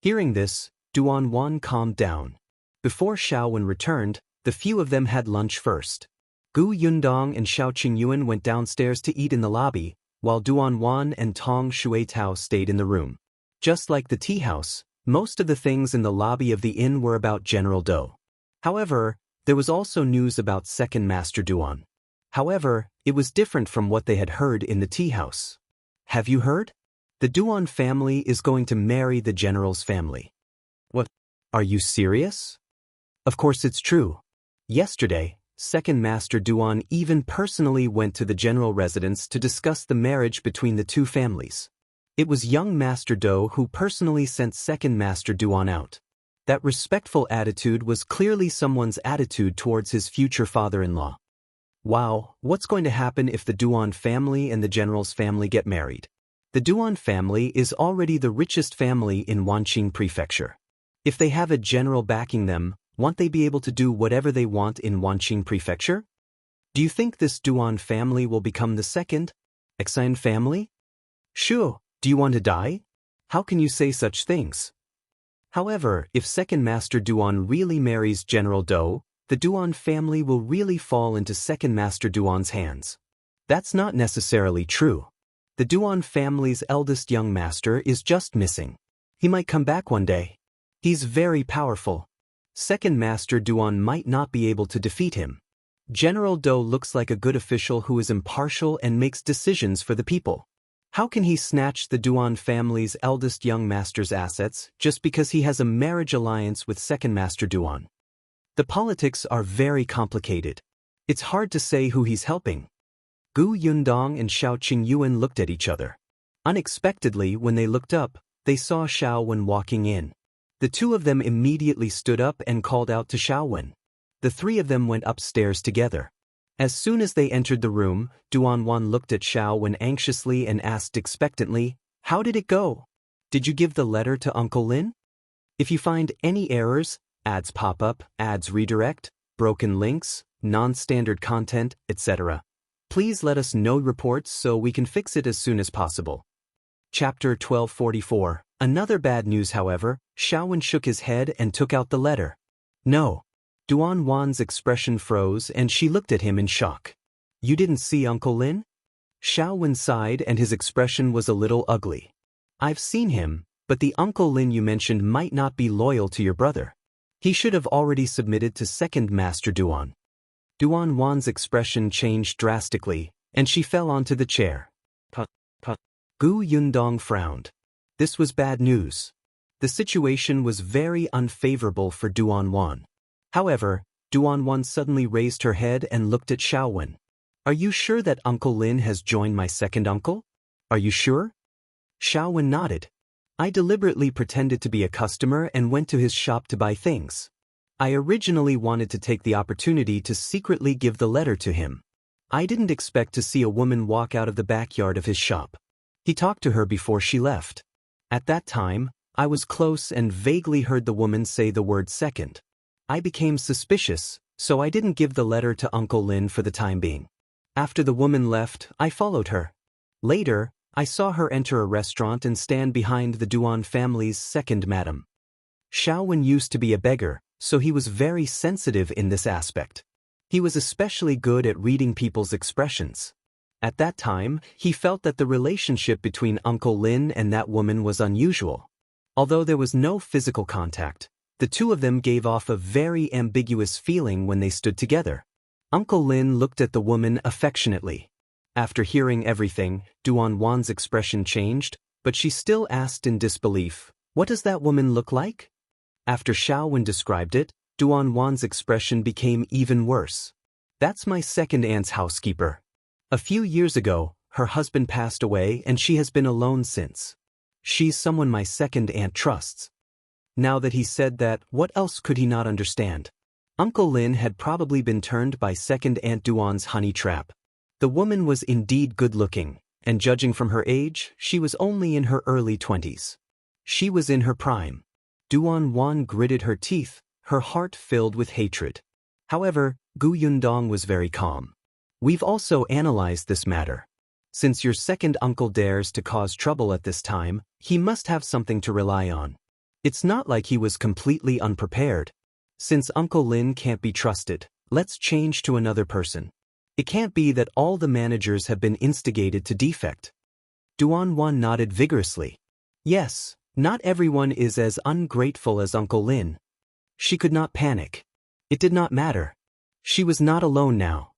[SPEAKER 1] Hearing this, Duan calmed down. Before Shao returned, the few of them had lunch first. Yundong and Shao Qingyuan went downstairs to eat in the lobby, while Duan and Tong Shuitao stayed in the room. Just like the tea house, most of the things in the lobby of the inn were about General Do. However, there was also news about Second Master Duan. However, it was different from what they had heard in the tea house. "Have you heard? The Duan family is going to marry the general's family." "What? Are you serious?" "Of course it's true. Yesterday, Second Master Duan even personally went to the general residence to discuss the marriage between the two families. It was young Master Do who personally sent Second Master Duan out. That respectful attitude was clearly someone's attitude towards his future father-in-law. Wow, what's going to happen if the Duan family and the general's family get married? The Duan family is already the richest family in Wanqing Prefecture. If they have a general backing them, won't they be able to do whatever they want in Wanqing Prefecture? Do you think this Duan family will become the second Qian family? Sure, do you want to die? How can you say such things? However, if Second Master Duan really marries General Do, the Duan family will really fall into Second Master Duan's hands. That's not necessarily true. The Duan family's eldest young master is just missing. He might come back one day. He's very powerful. Second Master Duan might not be able to defeat him. General Do looks like a good official who is impartial and makes decisions for the people. How can he snatch the Duan family's eldest young master's assets just because he has a marriage alliance with Second Master Duan? The politics are very complicated. It's hard to say who he's helping. Yundong and Shao Qingyuan looked at each other. Unexpectedly, when they looked up, they saw Shao walking in. The two of them immediately stood up and called out to Shao. The three of them went upstairs together. As soon as they entered the room, Duan looked at Shao anxiously and asked expectantly, "How did it go? Did you give the letter to Uncle Lin? If you find any errors, ads pop up, ads redirect, broken links, non-standard content, etc., please let us know reports so we can fix it as soon as possible." Chapter 1244. Another bad news, however. Shao shook his head and took out the letter. No. Duan Wan's expression froze and she looked at him in shock. You didn't see Uncle Lin? Shao sighed and his expression was a little ugly. I've seen him, but the Uncle Lin you mentioned might not be loyal to your brother. He should have already submitted to Second Master Duan. Duan Wan's expression changed drastically, and she fell onto the chair. Put. Gu Yundong frowned. This was bad news. The situation was very unfavorable for Duan Wan. However, Duan Wan suddenly raised her head and looked at Shao. Are you sure that Uncle Lin has joined my second uncle? Are you sure? Shao nodded. I deliberately pretended to be a customer and went to his shop to buy things. I originally wanted to take the opportunity to secretly give the letter to him. I didn't expect to see a woman walk out of the backyard of his shop. He talked to her before she left. At that time, I was close and vaguely heard the woman say the word second. I became suspicious, so I didn't give the letter to Uncle Lin for the time being. After the woman left, I followed her. Later, I saw her enter a restaurant and stand behind the Duan family's second madam. Shao used to be a beggar, so he was very sensitive in this aspect. He was especially good at reading people's expressions. At that time, he felt that the relationship between Uncle Lin and that woman was unusual. Although there was no physical contact, the two of them gave off a very ambiguous feeling when they stood together. Uncle Lin looked at the woman affectionately. After hearing everything, Duan Wan's expression changed, but she still asked in disbelief, "What does that woman look like?" After Shao described it, Duan Wan's expression became even worse. That's my second aunt's housekeeper. A few years ago, her husband passed away and she has been alone since. She's someone my second aunt trusts. Now that he said that, what else could he not understand? Uncle Lin had probably been turned by second Aunt Duan's honey trap. The woman was indeed good-looking, and judging from her age, she was only in her early 20s. She was in her prime. Duan Wan gritted her teeth, her heart filled with hatred. However, Gu Yundong was very calm. We've also analyzed this matter. Since your second uncle dares to cause trouble at this time, he must have something to rely on. It's not like he was completely unprepared. Since Uncle Lin can't be trusted, let's change to another person. It can't be that all the managers have been instigated to defect. Duan Wan nodded vigorously. Yes, not everyone is as ungrateful as Uncle Lin. She could not panic. It did not matter. She was not alone now.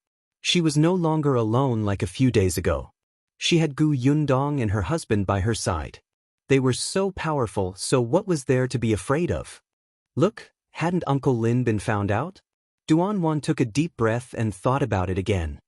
[SPEAKER 1] She was no longer alone like a few days ago. She had Gu Yundong and her husband by her side. They were so powerful, so what was there to be afraid of? Look, hadn't Uncle Lin been found out? Duan Wan took a deep breath and thought about it again.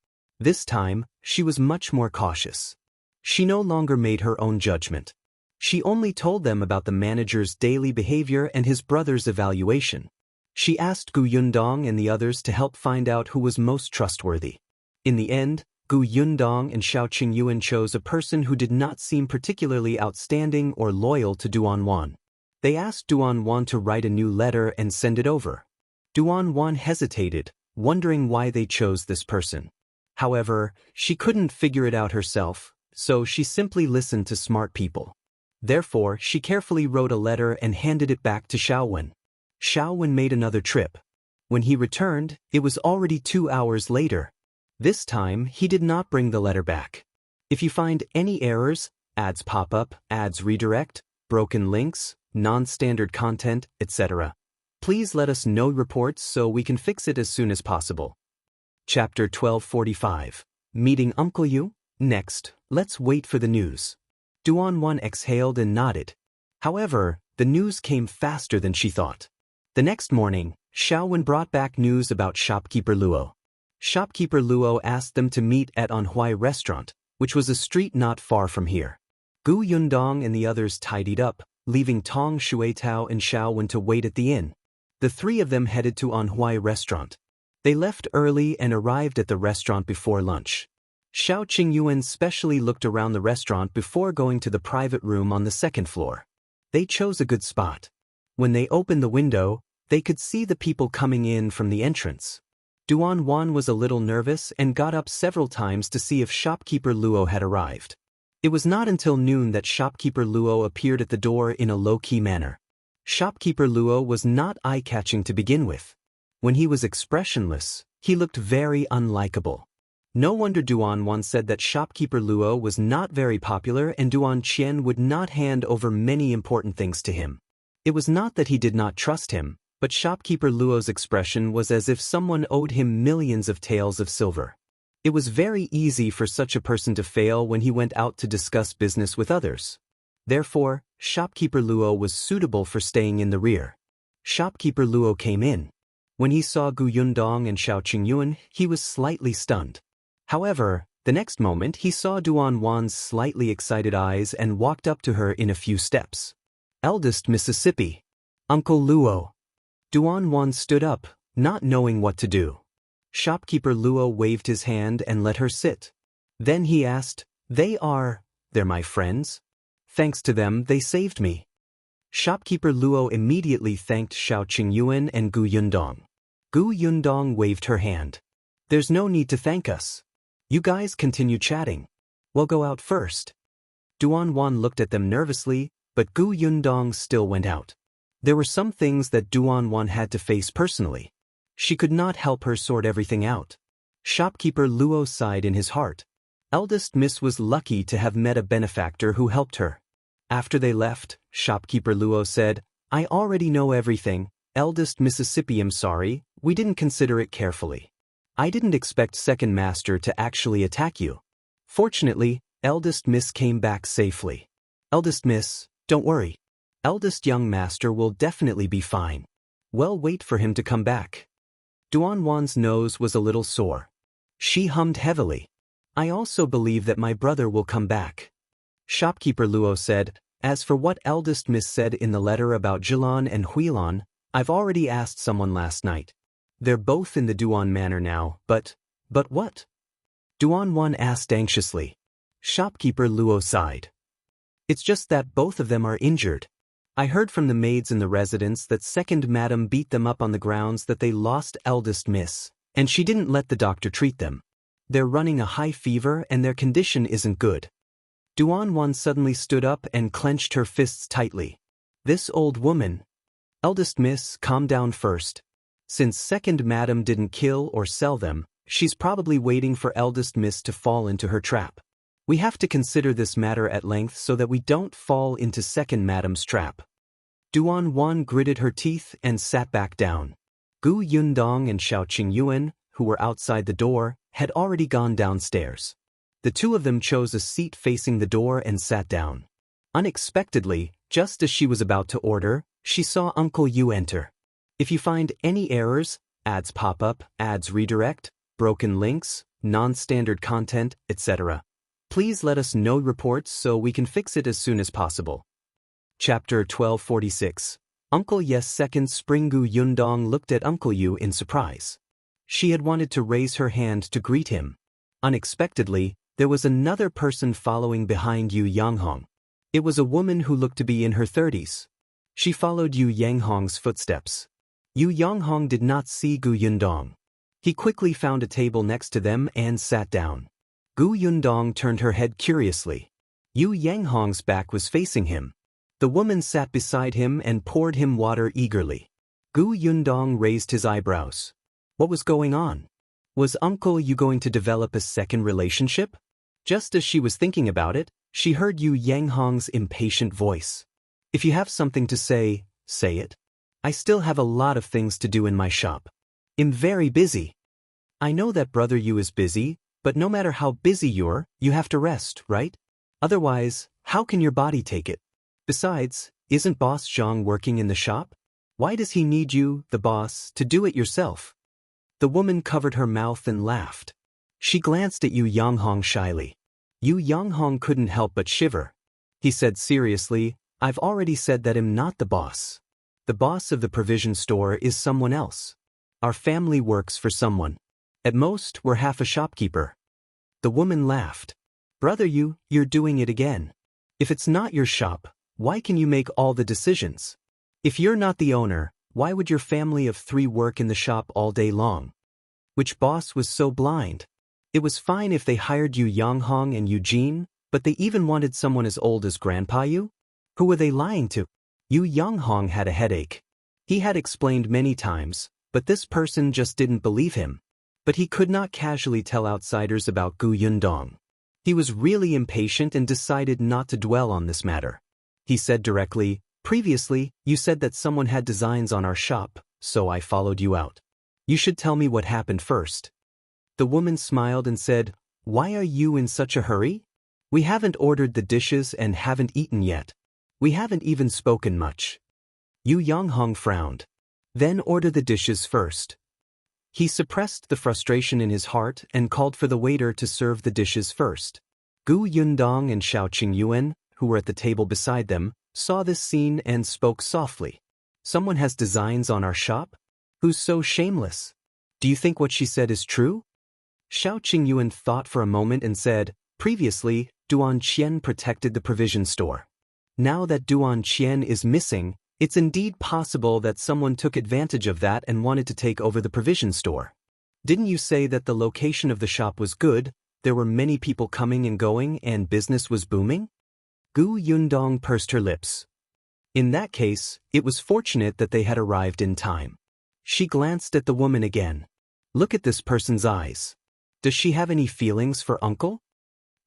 [SPEAKER 1] This time, she was much more cautious. She no longer made her own judgment. She only told them about the manager's daily behavior and his brother's evaluation. She asked Gu Yundong and the others to help find out who was most trustworthy. In the end, Gu Yundong and Shao Qingyuan chose a person who did not seem particularly outstanding or loyal to Duan Wan. They asked Duan Wan to write a new letter and send it over. Duan Wan hesitated, wondering why they chose this person. However, she couldn't figure it out herself, so she simply listened to smart people. Therefore, she carefully wrote a letter and handed it back to Shao. Shao made another trip. When he returned, it was already 2 hours later. This time, he did not bring the letter back. If you find any errors, ads pop up, ads redirect, broken links, non-standard content, etc., please let us know reports so we can fix it as soon as possible. Chapter 1245. Meeting Uncle Yu? Next, let's wait for the news. Duan Wan exhaled and nodded. However, the news came faster than she thought. The next morning, Shao brought back news about shopkeeper Luo. Shopkeeper Luo asked them to meet at Anhui Restaurant, which was a street not far from here. Gu Yundong and the others tidied up, leaving Tong Shuitao and Shao to wait at the inn. The three of them headed to Anhui Restaurant. They left early and arrived at the restaurant before lunch. Shao Qingyuan specially looked around the restaurant before going to the private room on the second floor. They chose a good spot. When they opened the window, they could see the people coming in from the entrance. Duan Wan was a little nervous and got up several times to see if shopkeeper Luo had arrived. It was not until noon that shopkeeper Luo appeared at the door in a low-key manner. Shopkeeper Luo was not eye-catching to begin with. When he was expressionless, he looked very unlikable. No wonder Duan once said that shopkeeper Luo was not very popular and Duan Qian would not hand over many important things to him. It was not that he did not trust him, but shopkeeper Luo's expression was as if someone owed him millions of taels of silver. It was very easy for such a person to fail when he went out to discuss business with others. Therefore, shopkeeper Luo was suitable for staying in the rear. Shopkeeper Luo came in. When he saw Gu Yundong and Shao Qingyuan, he was slightly stunned. However, the next moment he saw Duan Wan's slightly excited eyes and walked up to her in a few steps. Eldest Mississippi. Uncle Luo. Duan Wan stood up, not knowing what to do. Shopkeeper Luo waved his hand and let her sit. Then he asked, They're my friends? Thanks to them, they saved me. Shopkeeper Luo immediately thanked Shao Qingyuan and Gu Yundong. Gu Yundong waved her hand. There's no need to thank us. You guys continue chatting. We'll go out first. Duan Wan looked at them nervously, but Gu Yundong still went out. There were some things that Duan Wan had to face personally. She could not help her sort everything out. Shopkeeper Luo sighed in his heart. Eldest Miss was lucky to have met a benefactor who helped her. After they left, shopkeeper Luo said, I already know everything. Eldest Mississippi, I'm sorry, we didn't consider it carefully. I didn't expect second master to actually attack you. Fortunately, eldest Miss came back safely. Eldest Miss, don't worry. Eldest young master will definitely be fine. Well, wait for him to come back. Duan Wan's nose was a little sore. She hummed heavily. I also believe that my brother will come back. Shopkeeper Luo said, as for what eldest Miss said in the letter about Jilan and Huilan, I've already asked someone last night. They're both in the Duan manor now, but what? Duan Wan asked anxiously. Shopkeeper Luo sighed. It's just that both of them are injured. I heard from the maids in the residence that second madam beat them up on the grounds that they lost eldest Miss, and she didn't let the doctor treat them. They're running a high fever and their condition isn't good. Duan Wan suddenly stood up and clenched her fists tightly. This old woman. Eldest Miss, calm down first. Since second madam didn't kill or sell them, she's probably waiting for eldest Miss to fall into her trap. We have to consider this matter at length so that we don't fall into second madam's trap. Duan Wan gritted her teeth and sat back down. Gu Yundong and Shao Qingyuan, who were outside the door, had already gone downstairs. The two of them chose a seat facing the door and sat down. Unexpectedly, just as she was about to order, she saw Uncle Yu enter. If you find any errors, ads pop up, ads redirect, broken links, non-standard content, etc., please let us know reports so we can fix it as soon as possible. Chapter 1246. Uncle Yes. Second spring. Gu Yundong looked at Uncle Yu in surprise. She had wanted to raise her hand to greet him. Unexpectedly, there was another person following behind Yu Yanghong. It was a woman who looked to be in her 30s. She followed Yu Yanghong's footsteps. Yu Yanghong did not see Gu Yundong. He quickly found a table next to them and sat down. Gu Yundong turned her head curiously. Yu Yanghong's back was facing him. The woman sat beside him and poured him water eagerly. Gu Yundong raised his eyebrows. What was going on? Was Uncle Yu going to develop a second relationship? Just as she was thinking about it, she heard Yu Yanghong's impatient voice. If you have something to say, say it. I still have a lot of things to do in my shop. I'm very busy. I know that brother Yu is busy, but no matter how busy you have to rest, right? Otherwise, how can your body take it? Besides, isn't Boss Zhang working in the shop? Why does he need you, the boss, to do it yourself? The woman covered her mouth and laughed. She glanced at Yu Yanghong shyly. Yu Yanghong couldn't help but shiver. He said seriously, I've already said that I'm not the boss. The boss of the provision store is someone else. Our family works for someone. At most, we're half a shopkeeper. The woman laughed. Brother Yu, you're doing it again. If it's not your shop, why can you make all the decisions? If you're not the owner, why would your family of 3 work in the shop all day long? Which boss was so blind? It was fine if they hired Yu Yanghong and Eugene, But they even wanted someone as old as Grandpa Yu? Who were they lying to? Yu Yonghong had a headache. He had explained many times, but this person just didn't believe him. But he could not casually tell outsiders about Gu Yundong. He was really impatient and decided not to dwell on this matter. He said directly, "Previously, you said that someone had designs on our shop, so I followed you out. You should tell me what happened first." The woman smiled and said, "Why are you in such a hurry? We haven't ordered the dishes and haven't eaten yet. We haven't even spoken much." Yu Yonghong frowned. "Then order the dishes first." He suppressed the frustration in his heart and called for the waiter to serve the dishes first. Gu Yundong and Shao Qingyuan, who were at the table beside them, saw this scene and spoke softly. "Someone has designs on our shop? Who's so shameless? Do you think what she said is true?" Shao Qingyuan thought for a moment and said, "Previously, Duan Qian protected the provision store. Now that Duan Qian is missing, it's indeed possible that someone took advantage of that and wanted to take over the provision store. Didn't you say that the location of the shop was good, there were many people coming and going, and business was booming?" Gu Yundong pursed her lips. In that case, it was fortunate that they had arrived in time. She glanced at the woman again. "Look at this person's eyes. Does she have any feelings for uncle?"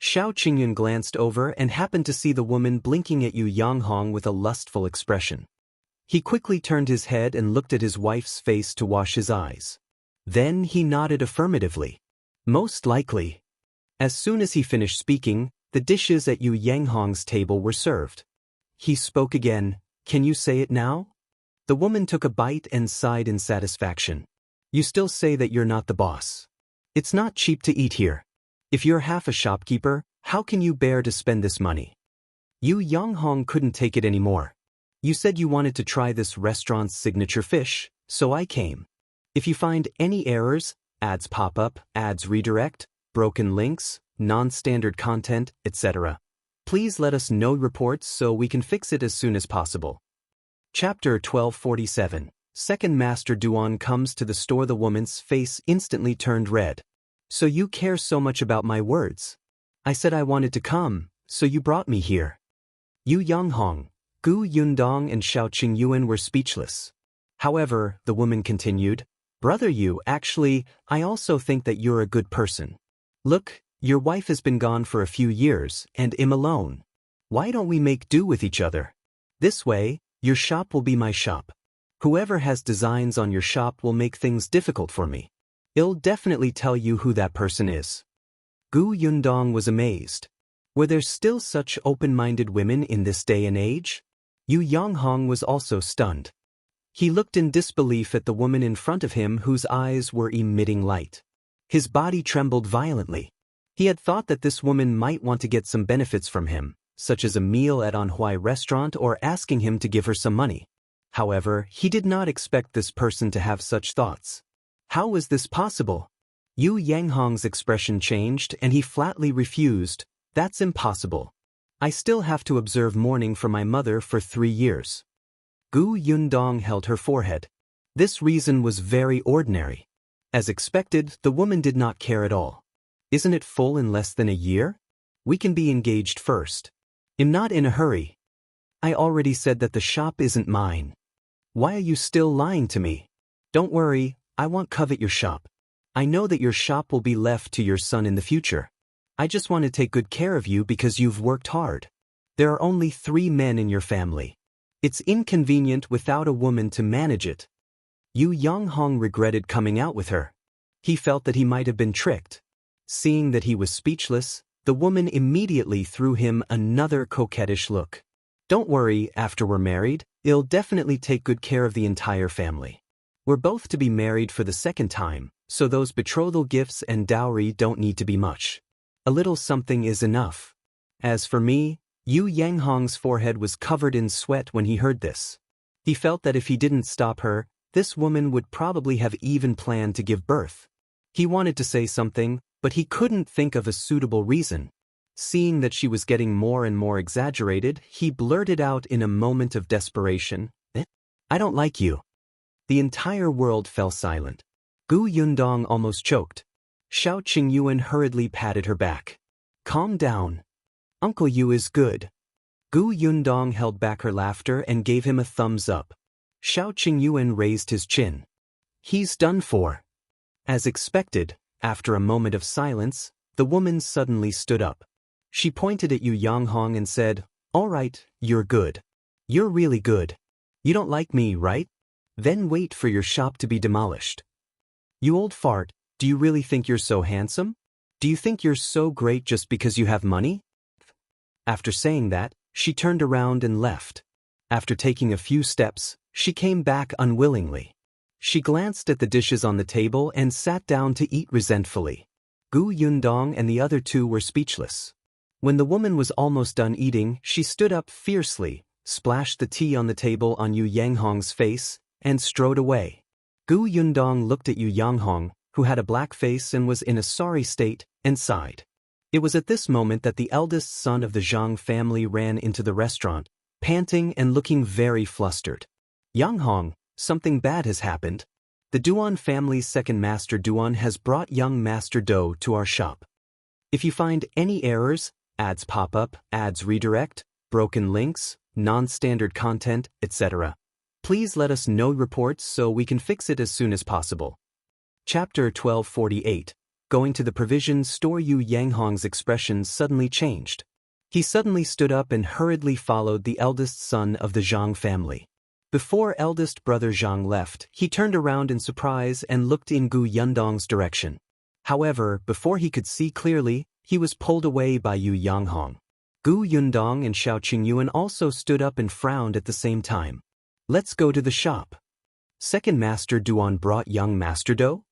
[SPEAKER 1] Shao Qingyuan glanced over and happened to see the woman blinking at Yu Yonghong with a lustful expression. He quickly turned his head and looked at his wife's face to wash his eyes. Then he nodded affirmatively. "Most likely." As soon as he finished speaking, the dishes at Yu Yonghong's table were served. He spoke again, "Can you say it now?" The woman took a bite and sighed in satisfaction. "You still say that you're not the boss. It's not cheap to eat here. If you're half a shopkeeper, how can you bear to spend this money?" Yu Yonghong couldn't take it anymore. "You said you wanted to try this restaurant's signature fish, so I came. If you find any errors, ads pop up, ads redirect, broken links, non-standard content, etc., please let us know reports so we can fix it as soon as possible." Chapter 1247. Second Master Duan comes to the store. The woman's face instantly turned red. "So you care so much about my words? I said I wanted to come, so you brought me here." Yu Yonghong, Gu Yundong and Shao Qingyuan were speechless. However, the woman continued, "Brother Yu, actually, I also think that you're a good person. Look, your wife has been gone for a few years and I'm alone. Why don't we make do with each other? This way, your shop will be my shop. Whoever has designs on your shop will make things difficult for me. I'll definitely tell you who that person is." Gu Yundong was amazed. Were there still such open-minded women in this day and age? Yu Yonghong was also stunned. He looked in disbelief at the woman in front of him whose eyes were emitting light. His body trembled violently. He had thought that this woman might want to get some benefits from him, such as a meal at Anhui restaurant or asking him to give her some money. However, he did not expect this person to have such thoughts. How was this possible? Yu Yonghong's expression changed and he flatly refused. "That's impossible. I still have to observe mourning for my mother for 3 years." Gu Yundong held her forehead. This reason was very ordinary. As expected, the woman did not care at all. "Isn't it full in less than a year? We can be engaged first. I'm not in a hurry. I already said that the shop isn't mine. Why are you still lying to me? Don't worry, I won't covet your shop. I know that your shop will be left to your son in the future. I just want to take good care of you because you've worked hard. There are only 3 men in your family. It's inconvenient without a woman to manage it." Yu Yonghong regretted coming out with her. He felt that he might have been tricked. Seeing that he was speechless, the woman immediately threw him another coquettish look. "Don't worry, after we're married, I'll definitely take good care of the entire family. We're both to be married for the second time, so those betrothal gifts and dowry don't need to be much. A little something is enough." As for me, Yu Yonghong's forehead was covered in sweat when he heard this. He felt that if he didn't stop her, this woman would probably have even planned to give birth. He wanted to say something, but he couldn't think of a suitable reason. Seeing that she was getting more and more exaggerated, he blurted out in a moment of desperation, "I don't like you." The entire world fell silent. Gu Yundong almost choked. Shao Qingyuan hurriedly patted her back. "Calm down. Uncle Yu is good. Gu Yundong held back her laughter and gave him a thumbs up. Shao Qingyuan raised his chin. He's done for. As expected, after a moment of silence, the woman suddenly stood up. She pointed at Yu Yanghong and said, "All right, you're good. You're really good. You don't like me, right? Then wait for your shop to be demolished. You old fart, do you really think you're so handsome? Do you think you're so great just because you have money?" After saying that, she turned around and left. After taking a few steps, she came back unwillingly. She glanced at the dishes on the table and sat down to eat resentfully. Gu Yundong and the other two were speechless. When the woman was almost done eating, she stood up fiercely, splashed the tea on the table on Yu Yanghong's face, and strode away. Gu Yundong looked at Yu Yanghong, who had a black face and was in a sorry state, and sighed. It was at this moment that the eldest son of the Zhang family ran into the restaurant, panting and looking very flustered. "Yanghong, something bad has happened. The Duan family's second master Duan has brought young Master Do to our shop. If you find any errors, ads pop up, ads redirect, broken links, non-standard content, etc., please let us know reports so we can fix it as soon as possible." Chapter 1248. Going to the provision store. Yu Yanghong's expression suddenly changed. He suddenly stood up and hurriedly followed the eldest son of the Zhang family. Before eldest brother Zhang left, he turned around in surprise and looked in Gu Yundong's direction. However, before he could see clearly, he was pulled away by Yu Yanghong. Gu Yundong and Shao Qingyuan also stood up and frowned at the same time. "Let's go to the shop." Second Master Duan brought young Master Do?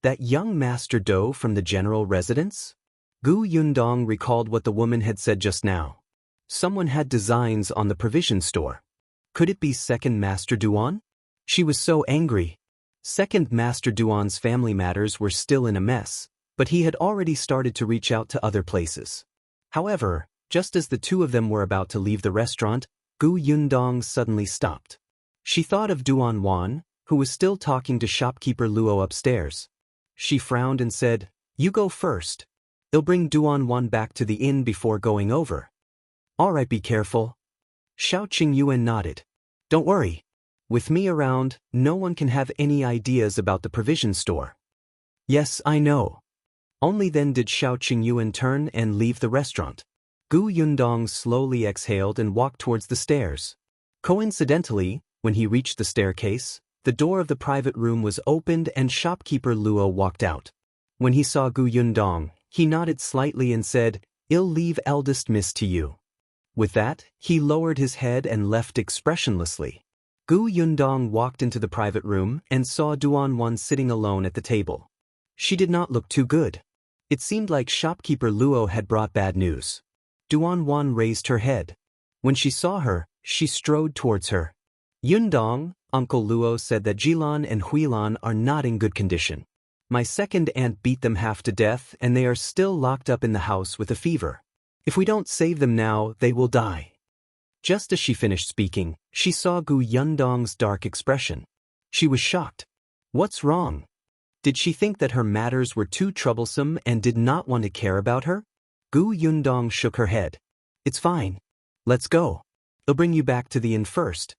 [SPEAKER 1] That young Master Do from the general residence? Gu Yundong recalled what the woman had said just now. Someone had designs on the provision store. Could it be Second Master Duan? She was so angry. Second Master Duan's family matters were still in a mess, but he had already started to reach out to other places. However, just as the two of them were about to leave the restaurant, Gu Yundong suddenly stopped. She thought of Duan Wan, who was still talking to shopkeeper Luo upstairs. She frowned and said, "You go first. They'll bring Duan Wan back to the inn before going over." "All right, be careful." Shao Qingyuan nodded. "Don't worry. With me around, no one can have any ideas about the provision store." "Yes, I know." Only then did Shao Qingyuan turn and leave the restaurant. Gu Yundong slowly exhaled and walked towards the stairs. Coincidentally, when he reached the staircase, the door of the private room was opened and shopkeeper Luo walked out. When he saw Gu Yundong, he nodded slightly and said, "I'll leave eldest miss to you." With that, he lowered his head and left expressionlessly. Gu Yundong walked into the private room and saw Duan Wan sitting alone at the table. She did not look too good. It seemed like shopkeeper Luo had brought bad news. Duan Wan raised her head. When she saw her, she strode towards her. "Yundong, Uncle Luo said that Jilan and Huilan are not in good condition. My second aunt beat them half to death and they are still locked up in the house with a fever. If we don't save them now, they will die." Just as she finished speaking, she saw Gu Yundong's dark expression. She was shocked. What's wrong? Did she think that her matters were too troublesome and did not want to care about her? Gu Yundong shook her head. "It's fine. Let's go. They'll bring you back to the inn first."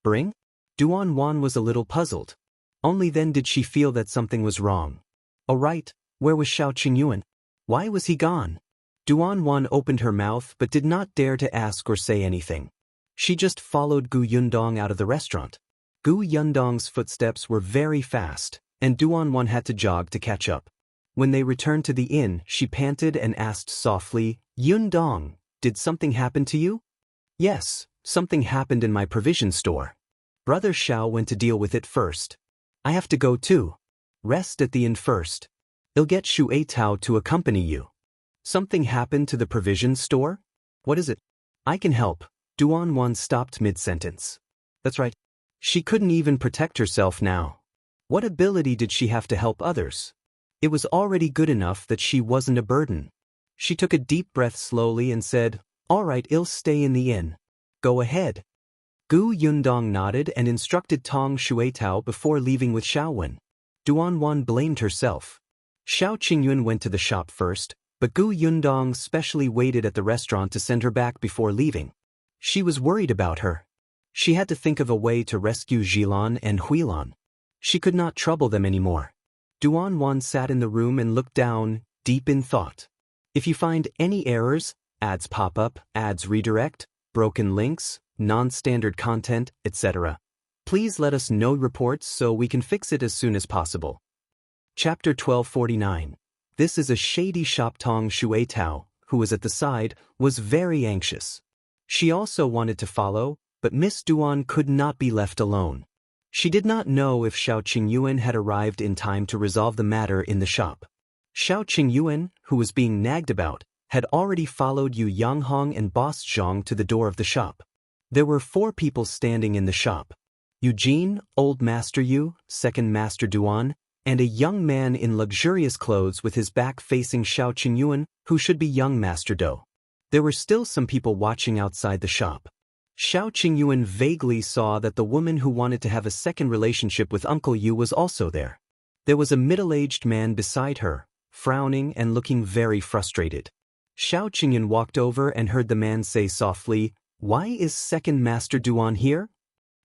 [SPEAKER 1] "Bring?" Duan Wan was a little puzzled. Only then did she feel that something was wrong. Oh right, where was Shao Qingyuan? Why was he gone? Duan Wan opened her mouth but did not dare to ask or say anything. She just followed Gu Yundong out of the restaurant. Gu Yundong's footsteps were very fast, and Duan Wan had to jog to catch up. When they returned to the inn, she panted and asked softly, "Yundong, did something happen to you?" "Yes, something happened in my provision store. Brother Shao went to deal with it first. I have to go too. Rest at the inn first. I'll get Shu Tao to accompany you." "Something happened to the provision store? What is it?" "I can help." Duan Wan stopped mid-sentence. That's right. She couldn't even protect herself now. What ability did she have to help others? It was already good enough that she wasn't a burden. She took a deep breath slowly and said, "All right, I'll stay in the inn. Go ahead." Gu Yundong nodded and instructed Tong Shuetao before leaving with Shaowen. Duan Wan blamed herself. Shao Qingyuan went to the shop first, but Gu Yundong specially waited at the restaurant to send her back before leaving. She was worried about her. She had to think of a way to rescue Jilan and Huilan. She could not trouble them anymore. Duan sat in the room and looked down, deep in thought. If you find any errors, ads pop up, ads redirect, broken links, non-standard content, etc., please let us know reports so we can fix it as soon as possible. Chapter 1249. This is a shady shop. Tong Shuetao, who was at the side, was very anxious. She also wanted to follow, but Miss Duan could not be left alone. She did not know if Shao Qingyuan had arrived in time to resolve the matter in the shop. Shao Qingyuan, who was being nagged about, had already followed Yu Yanghong and Boss Zhang to the door of the shop. There were 4 people standing in the shop. Eugene, Old Master Yu, Second Master Duan, and a young man in luxurious clothes with his back facing Shao Qingyuan, who should be young Master Do. There were still some people watching outside the shop. Shao Qingyuan vaguely saw that the woman who wanted to have a second relationship with Uncle Yu was also there. There was a middle-aged man beside her, frowning and looking very frustrated. Shao Qingyuan walked over and heard the man say softly, "Why is Second Master Duan here?"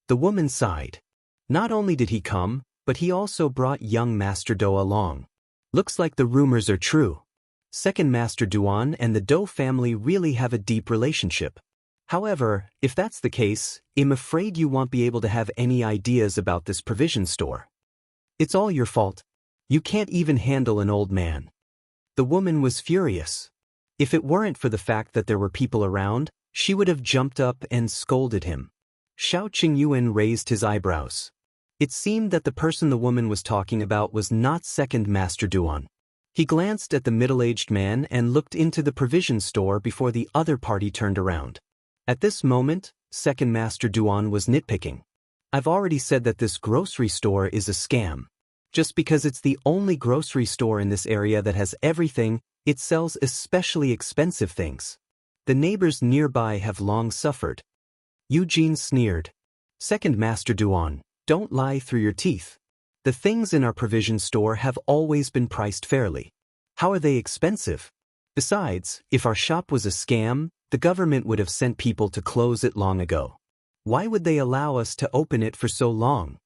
[SPEAKER 1] The woman sighed. Not only did he come, but he also brought young Master Do along. Looks like the rumors are true. Second Master Duan and the Do family really have a deep relationship. However, if that's the case, I'm afraid you won't be able to have any ideas about this provision store. It's all your fault. You can't even handle an old man. The woman was furious. If it weren't for the fact that there were people around, she would have jumped up and scolded him. Shao Qingyuan raised his eyebrows. It seemed that the person the woman was talking about was not Second Master Duan. He glanced at the middle-aged man and looked into the provision store before the other party turned around. At this moment, Second Master Duan was nitpicking. I've already said that this grocery store is a scam. Just because it's the only grocery store in this area that has everything, it sells especially expensive things. The neighbors nearby have long suffered. Eugene sneered. Second Master Duan, don't lie through your teeth. The things in our provision store have always been priced fairly. How are they expensive? Besides, if our shop was a scam, the government would have sent people to close it long ago. Why would they allow us to open it for so long?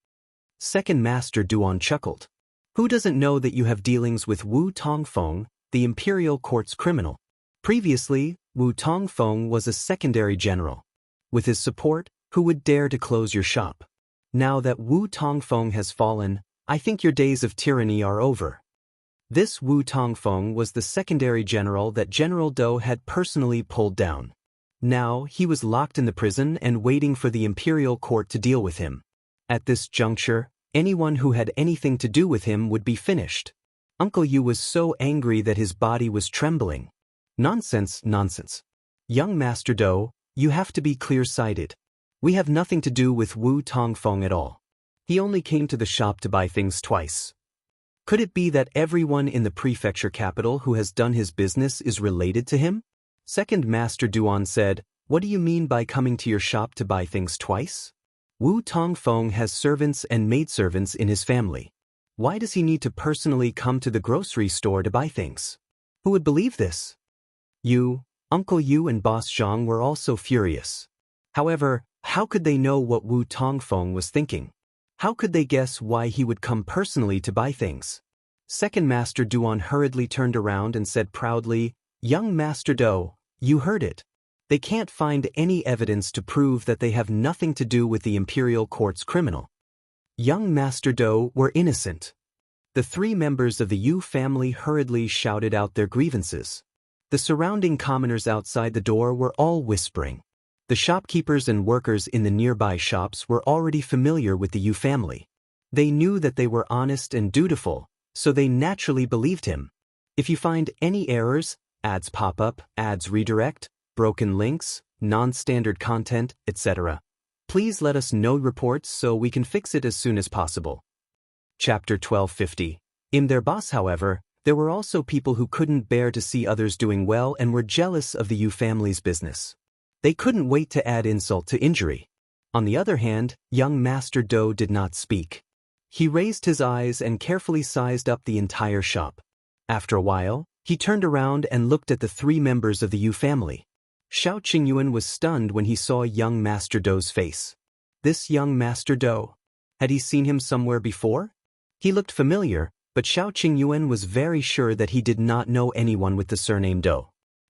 [SPEAKER 1] Second Master Duan chuckled. Who doesn't know that you have dealings with Wu Tongfeng, the Imperial Court's criminal? Previously, Wu Tongfeng was a secondary general. With his support, who would dare to close your shop? Now that Wu Tongfeng has fallen, I think your days of tyranny are over. This Wu Tongfeng was the secondary general that General Do had personally pulled down. Now he was locked in the prison and waiting for the Imperial Court to deal with him. At this juncture, anyone who had anything to do with him would be finished. Uncle Yu was so angry that his body was trembling. Nonsense, nonsense. Young Master Do, you have to be clear-sighted. We have nothing to do with Wu Tongfeng at all. He only came to the shop to buy things twice. Could it be that everyone in the prefecture capital who has done his business is related to him? Second Master Duan said, what do you mean by coming to your shop to buy things twice? Wu Tongfeng has servants and maidservants in his family. Why does he need to personally come to the grocery store to buy things? Who would believe this? You, Uncle Yu and Boss Zhang were also furious. However, how could they know what Wu Tongfeng was thinking? How could they guess why he would come personally to buy things? Second Master Duan hurriedly turned around and said proudly, Young Master Do, you heard it. They can't find any evidence to prove that they have nothing to do with the Imperial Court's criminal. Young Master Do were innocent. The 3 members of the Yu family hurriedly shouted out their grievances. The surrounding commoners outside the door were all whispering. The shopkeepers and workers in the nearby shops were already familiar with the Yu family. They knew that they were honest and dutiful, so they naturally believed him. If you find any errors, ads pop up, ads redirect, broken links, non-standard content, etc., please let us know reports so we can fix it as soon as possible. Chapter 1250. In their boss, however, there were also people who couldn't bear to see others doing well and were jealous of the Yu family's business. They couldn't wait to add insult to injury. On the other hand, young Master Do did not speak. He raised his eyes and carefully sized up the entire shop. After a while, He turned around and looked at the three members of the Yu family. Shao Qingyuan was stunned when he saw young Master Dou's face. This young Master Dou. Had he seen him somewhere before? He looked familiar, but Shao Qingyuan was very sure that he did not know anyone with the surname Dou.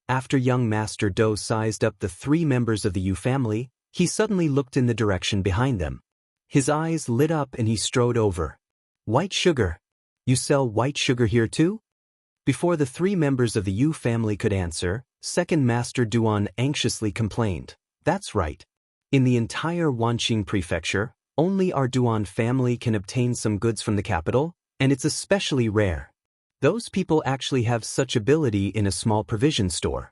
[SPEAKER 1] After young Master Dou sized up the three members of the Yu family, he suddenly looked in the direction behind them. His eyes lit up and he strode over. White sugar. You sell white sugar here too? Before the three members of the Yu family could answer, Second Master Duan anxiously complained. That's right. In the entire Wanqing Prefecture, only our Duan family can obtain some goods from the capital, and it's especially rare. Those people actually have such ability in a small provision store.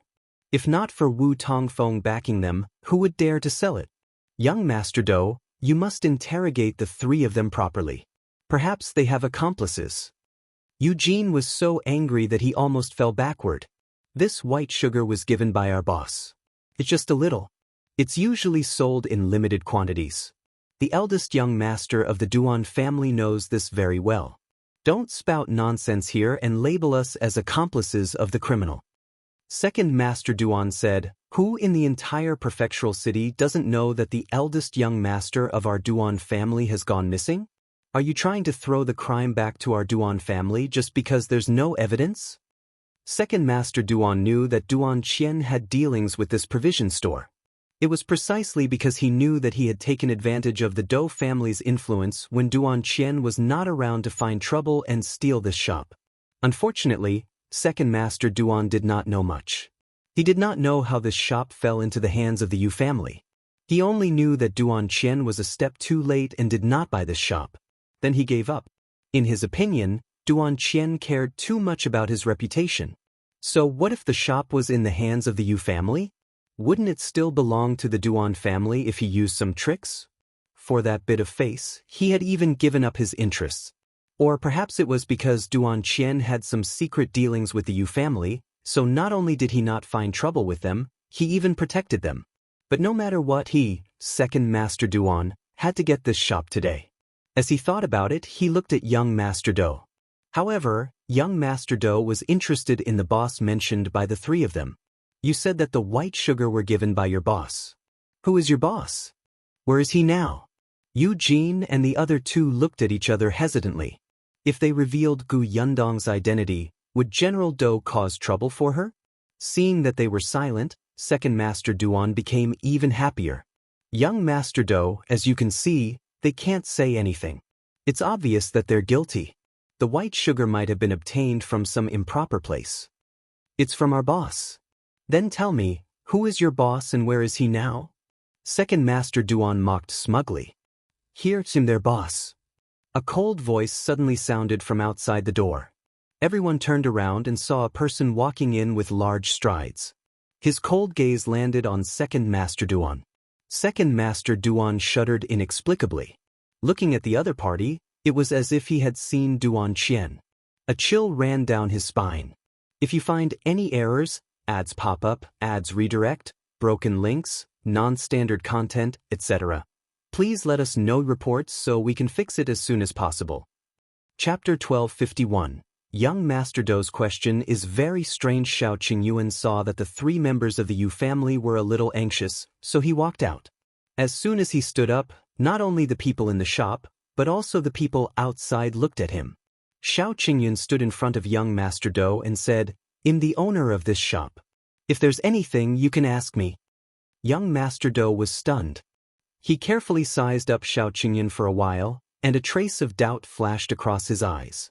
[SPEAKER 1] If not for Wu Tongfeng backing them, who would dare to sell it? Young Master Dou, you must interrogate the three of them properly. Perhaps they have accomplices. Eugene was so angry that he almost fell backward. This white sugar was given by our boss. It's just a little. It's usually sold in limited quantities. The eldest young master of the Duan family knows this very well. Don't spout nonsense here and label us as accomplices of the criminal. Second Master Duan said, who in the entire prefectural city doesn't know that the eldest young master of our Duan family has gone missing? Are you trying to throw the crime back to our Duan family just because there's no evidence? Second Master Duan knew that Duan Qian had dealings with this provision store. It was precisely because he knew that he had taken advantage of the Dou family's influence when Duan Qian was not around to find trouble and steal this shop. Unfortunately, Second Master Duan did not know much. He did not know how this shop fell into the hands of the Yu family. He only knew that Duan Qian was a step too late and did not buy this shop. Then he gave up. In his opinion, Duan Qian cared too much about his reputation. So what if the shop was in the hands of the Yu family? Wouldn't it still belong to the Duan family if he used some tricks? For that bit of face, he had even given up his interests. Or perhaps it was because Duan Qian had some secret dealings with the Yu family, so not only did he not find trouble with them, he even protected them. But no matter what, he, Second Master Duan, had to get this shop today. As he thought about it, he looked at young Master Dou. However, young Master Dou was interested in the boss mentioned by the three of them. You said that the white sugar were given by your boss. Who is your boss? Where is he now? Eugene and the other two looked at each other hesitantly. If they revealed Gu Yundong's identity, would General Dou cause trouble for her? Seeing that they were silent, Second Master Duan became even happier. Young Master Dou, as you can see, they can't say anything. It's obvious that they're guilty. The white sugar might have been obtained from some improper place. It's from our boss. Then tell me, who is your boss and where is he now? Second Master Duan mocked smugly. Here's him, their boss. A cold voice suddenly sounded from outside the door. Everyone turned around and saw a person walking in with large strides. His cold gaze landed on Second Master Duan. Second Master Duan shuddered inexplicably. Looking at the other party, it was as if he had seen Duan Qian. A chill ran down his spine. If you find any errors, ads pop up, ads redirect, broken links, non-standard content, etc., please let us know reports so we can fix it as soon as possible. Chapter 1251. Young Master Dou's question is very strange. Shao Qingyuan saw that the three members of the Yu family were a little anxious, so he walked out. As soon as he stood up, not only the people in the shop, but also the people outside looked at him. Shao Qingyuan stood in front of young Master Dou and said, I'm the owner of this shop. If there's anything, you can ask me. Young Master Dou was stunned. He carefully sized up Shao Qingyuan for a while, and a trace of doubt flashed across his eyes.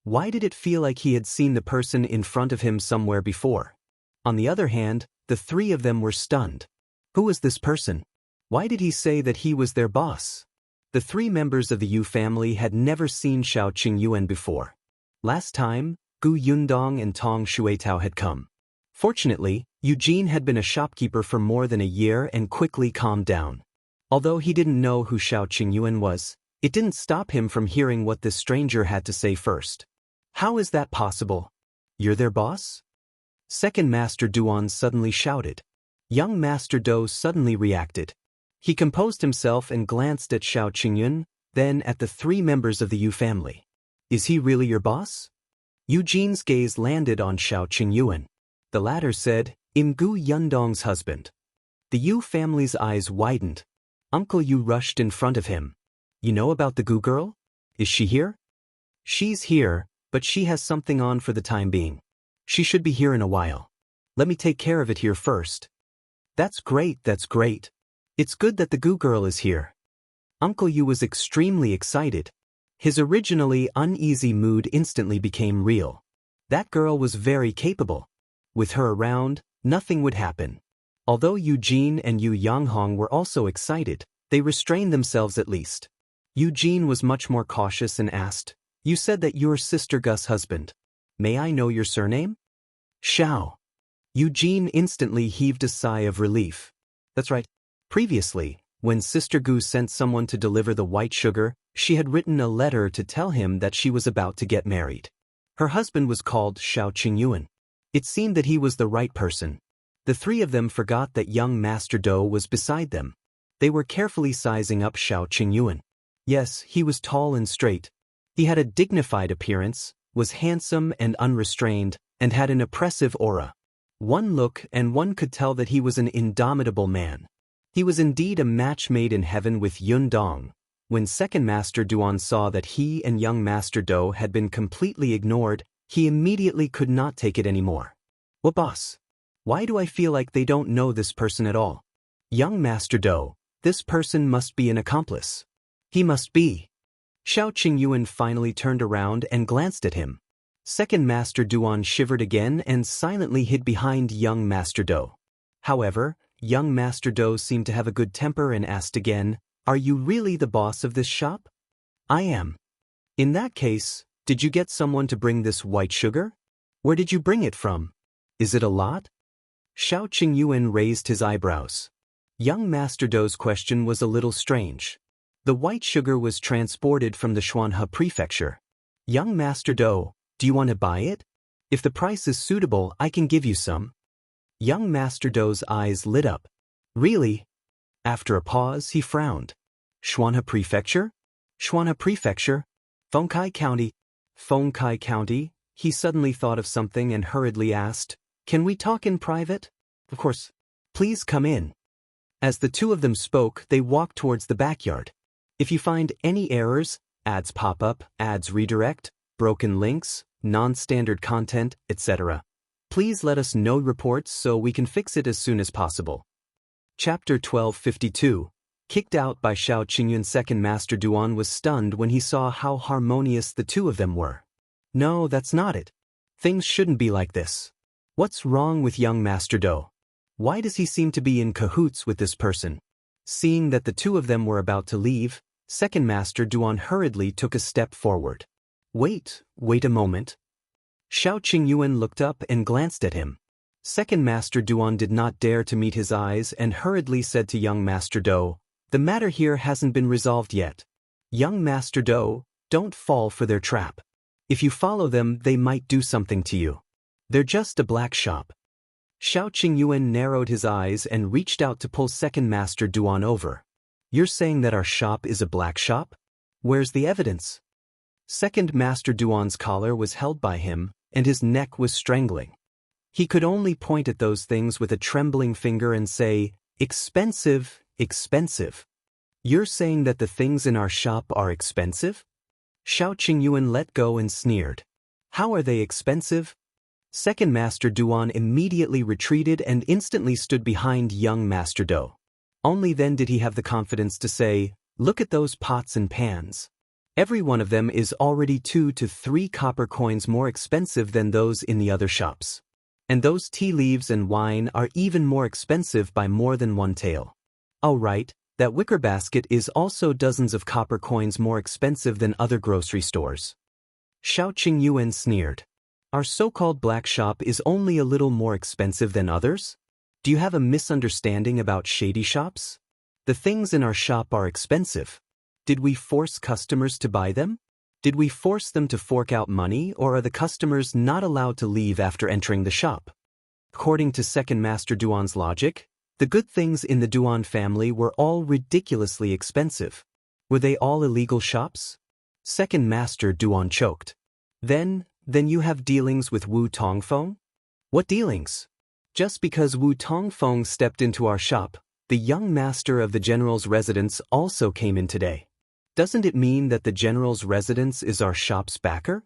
[SPEAKER 1] Why did it feel like he had seen the person in front of him somewhere before? On the other hand, the three of them were stunned. Who was this person? Why did he say that he was their boss? The three members of the Yu family had never seen Shao Qingyuan before. Last time, Gu Yundong and Tong Shuitao had come. Fortunately, Eugene had been a shopkeeper for more than a year and quickly calmed down. Although he didn't know who Shao Qingyuan was, it didn't stop him from hearing what this stranger had to say first. How is that possible? You're their boss? Second Master Duan suddenly shouted. Young Master Dou suddenly reacted. He composed himself and glanced at Shao Qingyuan, then at the three members of the Yu family. Is he really your boss? Eugene's gaze landed on Shao Qingyuan. The latter said, "I'm Gu Yundong's husband." The Yu family's eyes widened. Uncle Yu rushed in front of him. "You know about the Gu girl? Is she here?" "She's here, but she has something on for the time being. She should be here in a while. Let me take care of it here first." That's great, that's great. It's good that the Gu girl is here." Uncle Yu was extremely excited. His originally uneasy mood instantly became real. That girl was very capable. With her around, nothing would happen. Although Eugene and Yu Yanghong were also excited, they restrained themselves at least. Eugene was much more cautious and asked, "You said that you're Sister Gus' husband. May I know your surname?" "Shao." Eugene instantly heaved a sigh of relief. That's right. Previously, when Sister Gu sent someone to deliver the white sugar, she had written a letter to tell him that she was about to get married. Her husband was called Shao Qingyuan. It seemed that he was the right person. The three of them forgot that young Master Do was beside them. They were carefully sizing up Shao Qingyuan. Yes, he was tall and straight. He had a dignified appearance, was handsome and unrestrained, and had an oppressive aura. One look and one could tell that he was an indomitable man. He was indeed a match made in heaven with Yundong. When second Master Duan saw that he and young Master Do had been completely ignored, he immediately could not take it anymore. "What boss? Why do I feel like they don't know this person at all? Young Master Do, this person must be an accomplice. He must be." Shao Qingyuan finally turned around and glanced at him. Second Master Duan shivered again and silently hid behind young Master Do. However, young Master Do seemed to have a good temper and asked again, "Are you really the boss of this shop?" "I am." "In that case, did you get someone to bring this white sugar? Where did you bring it from? Is it a lot?" Shao Qingyuan raised his eyebrows. Young Master Do's question was a little strange. The white sugar was transported from the Xuanhe Prefecture. "Young Master Do, do you want to buy it? If the price is suitable, I can give you some." Young Master Do's eyes lit up. "Really?" After a pause, he frowned. "Xuanhe Prefecture? Xuanhe Prefecture? Fengkai County?" Fengkai County? He suddenly thought of something and hurriedly asked, "Can we talk in private?" "Of course. Please come in." As the two of them spoke, they walked towards the backyard. If you find any errors, ads pop up, ads redirect, broken links, non-standard content, etc., please let us know reports so we can fix it as soon as possible. Chapter 1252. Kicked out by Shao Qingyuan. Second Master Duan was stunned when he saw how harmonious the two of them were. "No, that's not it. Things shouldn't be like this. What's wrong with young Master Do? Why does he seem to be in cahoots with this person?" Seeing that the two of them were about to leave, Second Master Duan hurriedly took a step forward. Wait a moment." Shao Qingyuan looked up and glanced at him. Second Master Duan did not dare to meet his eyes and hurriedly said to young Master Do, "The matter here hasn't been resolved yet. Young Master Do, don't fall for their trap. If you follow them, they might do something to you. They're just a black shop." Shao Qingyuan narrowed his eyes and reached out to pull Second Master Duan over. "You're saying that our shop is a black shop? Where's the evidence?" Second Master Duan's collar was held by him, and his neck was strangling. He could only point at those things with a trembling finger and say, "Expensive, expensive. You're saying that the things in our shop are expensive?" Shao Qingyuan let go and sneered. "How are they expensive?" Second Master Duan immediately retreated and instantly stood behind young Master Do. Only then did he have the confidence to say, "Look at those pots and pans. Every one of them is already 2 to 3 copper coins more expensive than those in the other shops. And those tea leaves and wine are even more expensive by more than 1 tael. Oh right, that wicker basket is also dozens of copper coins more expensive than other grocery stores." Shao Qingyuan sneered. "Our so-called black shop is only a little more expensive than others? Do you have a misunderstanding about shady shops? The things in our shop are expensive. Did we force customers to buy them? Did we force them to fork out money, or are the customers not allowed to leave after entering the shop?" According to Second Master Duan's logic, the good things in the Duan family were all ridiculously expensive. Were they all illegal shops? Second Master Duan choked. Then, Then you have dealings with Wu Tongfeng? What dealings? Just because Wu Tongfeng stepped into our shop, the young master of the general's residence also came in today. Doesn't it mean that the general's residence is our shop's backer?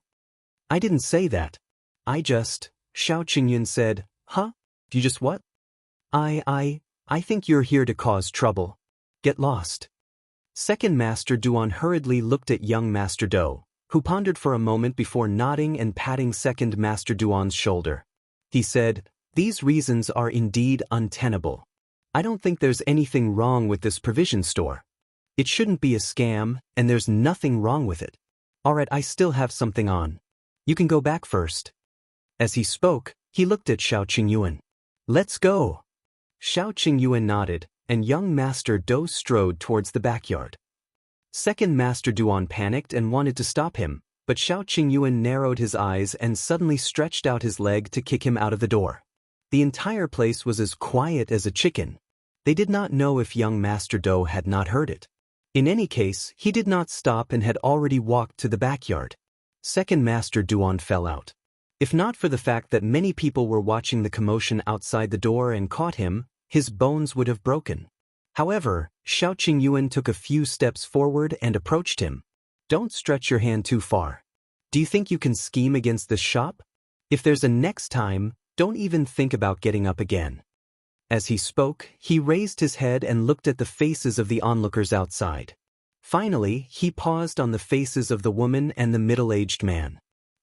[SPEAKER 1] I didn't say that. Shao Qingyuan said, huh? You just what? I think you're here to cause trouble. Get lost. Second Master Duan hurriedly looked at young Master Do, who pondered for a moment before nodding and patting Second Master Duan's shoulder. He said, these reasons are indeed untenable. I don't think there's anything wrong with this provision store. It shouldn't be a scam, and there's nothing wrong with it. Alright, I still have something on. You can go back first. As he spoke, he looked at Shao Qingyuan. Let's go. Shao Qingyuan nodded, and young Master Do strode towards the backyard. Second Master Duan panicked and wanted to stop him, but Shao Qingyuan narrowed his eyes and suddenly stretched out his leg to kick him out of the door. The entire place was as quiet as a chicken. They did not know if young Master Do had not heard it. In any case, he did not stop and had already walked to the backyard. Second Master Duan fell out. If not for the fact that many people were watching the commotion outside the door and caught him, his bones would have broken. However, Shao Qingyuan took a few steps forward and approached him. Don't stretch your hand too far. Do you think you can scheme against this shop? If there's a next time, don't even think about getting up again. As he spoke, he raised his head and looked at the faces of the onlookers outside. Finally, he paused on the faces of the woman and the middle-aged man.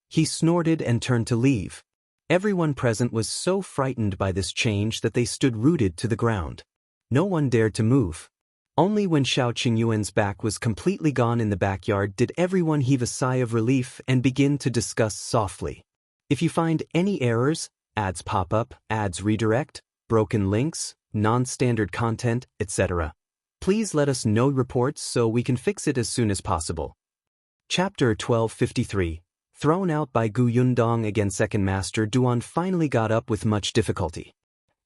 [SPEAKER 1] He snorted and turned to leave. Everyone present was so frightened by this change that they stood rooted to the ground. No one dared to move. Only when Shao Qingyuan's back was completely gone in the backyard did everyone heave a sigh of relief and begin to discuss softly. If you find any errors, ads pop up, ads redirect, broken links, non-standard content, etc., please let us know reports so we can fix it as soon as possible. Chapter 1253. Thrown out by Gu Yundong again. Second Master Duan finally got up with much difficulty.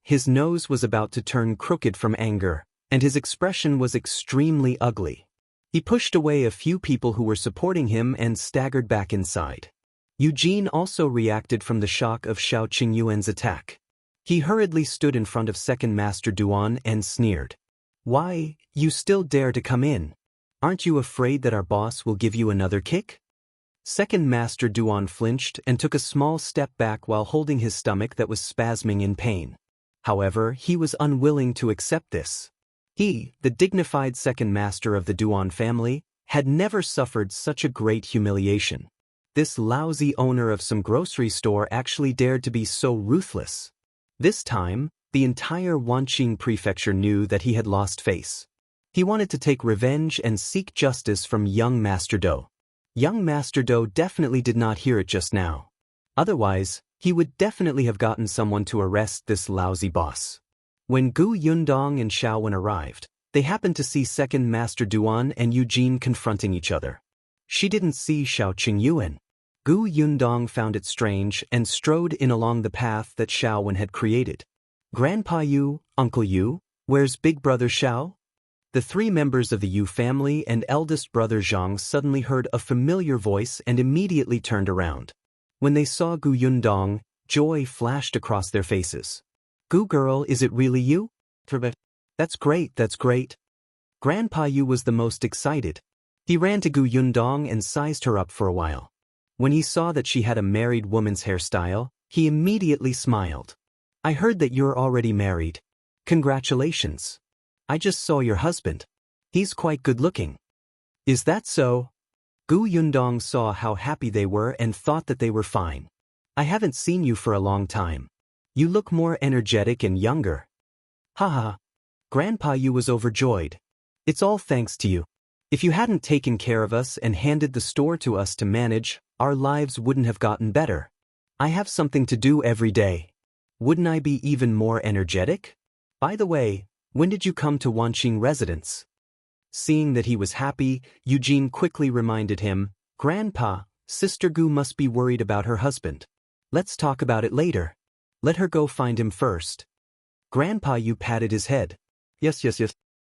[SPEAKER 1] His nose was about to turn crooked from anger, and his expression was extremely ugly. He pushed away a few people who were supporting him and staggered back inside. Eugene also reacted from the shock of Shao Qingyuan's attack. He hurriedly stood in front of Second Master Duan and sneered. Why, you still dare to come in? Aren't you afraid that our boss will give you another kick? Second Master Duan flinched and took a small step back while holding his stomach that was spasming in pain. However, he was unwilling to accept this. He, the dignified second master of the Duan family, had never suffered such a great humiliation. This lousy owner of some grocery store actually dared to be so ruthless. This time, the entire Wanqing Prefecture knew that he had lost face. He wanted to take revenge and seek justice from young Master Do. Young Master Do definitely did not hear it just now. Otherwise, he would definitely have gotten someone to arrest this lousy boss. When Gu Yundong and Shao arrived, they happened to see Second Master Duan and Eugene confronting each other. She didn't see Shao Qingyuan. Gu Yundong found it strange and strode in along the path that Shao had created. Grandpa Yu, Uncle Yu, where's Big Brother Shao? The three members of the Yu family and eldest brother Zhang suddenly heard a familiar voice and immediately turned around. When they saw Gu Yundong, joy flashed across their faces. Gu girl, is it really you? That's great, that's great. Grandpa Yu was the most excited. He ran to Gu Yundong and sized her up for a while. When he saw that she had a married woman's hairstyle, he immediately smiled. I heard that you're already married. Congratulations. I just saw your husband. He's quite good-looking. Is that so? Gu Yundong saw how happy they were and thought that they were fine. I haven't seen you for a long time. You look more energetic and younger. Haha. Grandpa Yu was overjoyed. It's all thanks to you. If you hadn't taken care of us and handed the store to us to manage, our lives wouldn't have gotten better. I have something to do every day. Wouldn't I be even more energetic? By the way, when did you come to Wanqing residence? Seeing that he was happy, Eugene quickly reminded him, Grandpa, Sister Gu must be worried about her husband. Let's talk about it later. Let her go find him first. Grandpa Yu patted his head. Yes.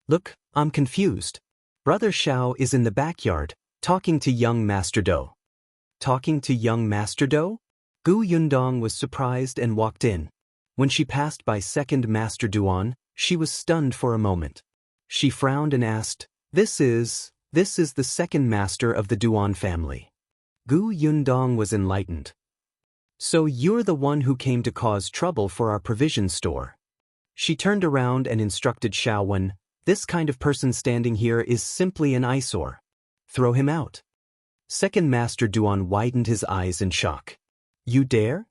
[SPEAKER 1] Look, I'm confused. Brother Shao is in the backyard, talking to young Master Do. Talking to young Master Do? Gu Yundong was surprised and walked in. When she passed by second Master Duan, she was stunned for a moment. She frowned and asked, This is the second master of the Duan family. Gu Yundong was enlightened. So you're the one who came to cause trouble for our provision store. She turned around and instructed Shao, this kind of person standing here is simply an eyesore. Throw him out. Second Master Duan widened his eyes in shock. You dare?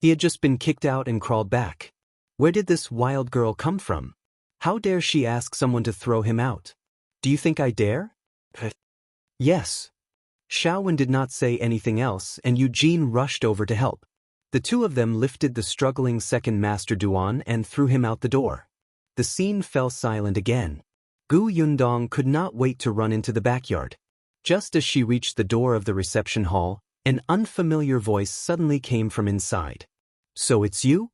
[SPEAKER 1] He had just been kicked out and crawled back. Where did this wild girl come from? How dare she ask someone to throw him out? Do you think I dare? Yes. Shaowen did not say anything else, and Eugene rushed over to help. The two of them lifted the struggling second Master Duan and threw him out the door. The scene fell silent again. Gu Yundong could not wait to run into the backyard. Just as she reached the door of the reception hall, an unfamiliar voice suddenly came from inside. So it's you?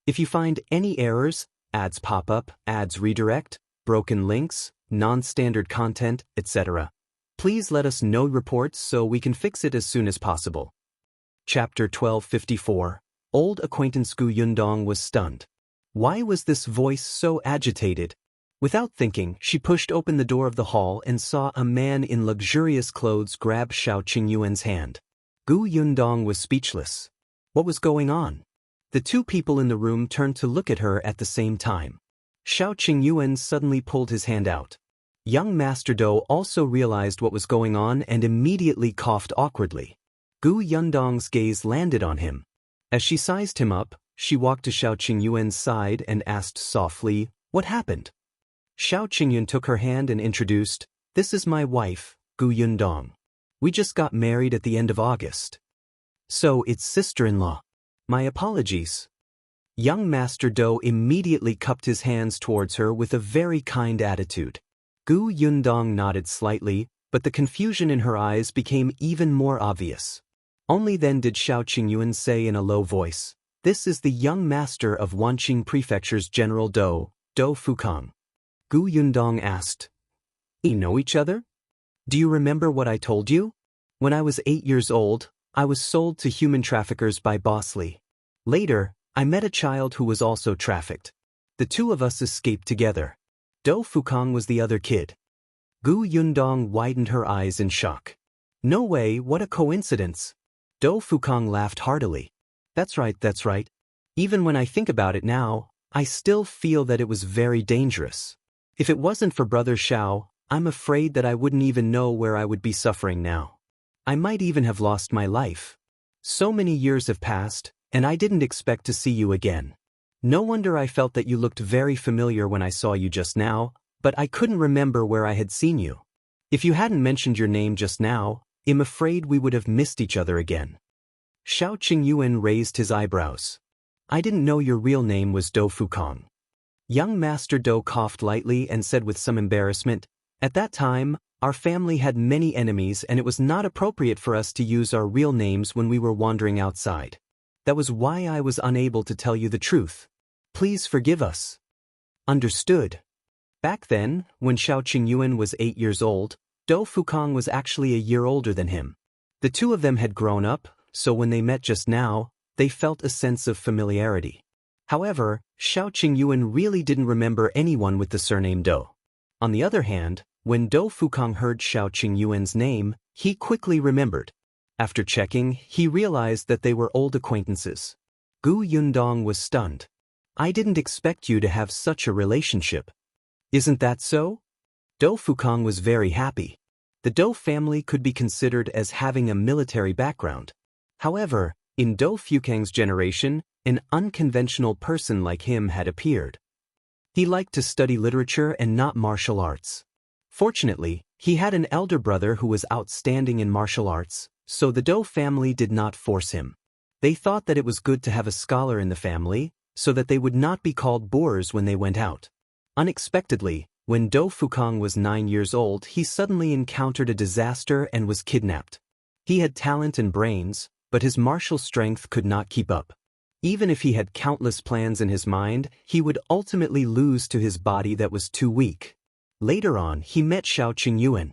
[SPEAKER 1] If you find any errors, ads pop up, ads redirect, broken links, non-standard content, etc., please let us know reports so we can fix it as soon as possible. Chapter 1254. Old Acquaintance. Gu Yundong was stunned. Why was this voice so agitated? Without thinking, she pushed open the door of the hall and saw a man in luxurious clothes grab Shao Qingyuan's hand. Gu Yundong was speechless. What was going on? The two people in the room turned to look at her at the same time. Shao Qingyuan suddenly pulled his hand out. Young Master Do also realized what was going on and immediately coughed awkwardly. Gu Yundong's gaze landed on him. As she sized him up, she walked to Shao Qingyuan's side and asked softly, What happened? Shao Qingyuan took her hand and introduced, This is my wife, Gu Yundong. We just got married at the end of August. So it's sister-in-law. My apologies. Young Master Do immediately cupped his hands towards her with a very kind attitude. Gu Yundong nodded slightly, but the confusion in her eyes became even more obvious. Only then did Shao Qingyuan say in a low voice, This is the young master of Wanqing Prefecture's General Do Fukang. Gu Yundong asked, You know each other? Do you remember what I told you? When I was 8 years old, I was sold to human traffickers by Boss Li. Later, I met a child who was also trafficked. The two of us escaped together. Do Fukang was the other kid. Gu Yundong widened her eyes in shock. No way, what a coincidence. Do Fukang laughed heartily. That's right. Even when I think about it now, I still feel that it was very dangerous. If it wasn't for Brother Shao, I'm afraid that I wouldn't even know where I would be suffering now. I might even have lost my life. So many years have passed, and I didn't expect to see you again. No wonder I felt that you looked very familiar when I saw you just now, but I couldn't remember where I had seen you. If you hadn't mentioned your name just now, I'm afraid we would have missed each other again. Shao Qingyuan raised his eyebrows. I didn't know your real name was Do Fukang. Young Master Do coughed lightly and said with some embarrassment, At that time, our family had many enemies and it was not appropriate for us to use our real names when we were wandering outside. That was why I was unable to tell you the truth. Please forgive us. Understood. Back then, when Shao Qingyuan was 8 years old, Do Fukang was actually a year older than him. The two of them had grown up, so when they met just now, they felt a sense of familiarity. However, Shao Qingyuan really didn't remember anyone with the surname Do. On the other hand, when Do Fukang heard Shao Qingyuan's name, he quickly remembered. After checking, he realized that they were old acquaintances. Gu Yundong was stunned. I didn't expect you to have such a relationship. Isn't that so? Do Fukang was very happy. The Do family could be considered as having a military background. However, in Do Fukang's generation, an unconventional person like him had appeared. He liked to study literature and not martial arts. Fortunately, he had an elder brother who was outstanding in martial arts, so the Do family did not force him. They thought that it was good to have a scholar in the family, so that they would not be called boors when they went out. Unexpectedly, when Do Fukang was 9 years old, he suddenly encountered a disaster and was kidnapped. He had talent and brains, but his martial strength could not keep up. Even if he had countless plans in his mind, he would ultimately lose to his body that was too weak. Later on, he met Shao Qingyuan.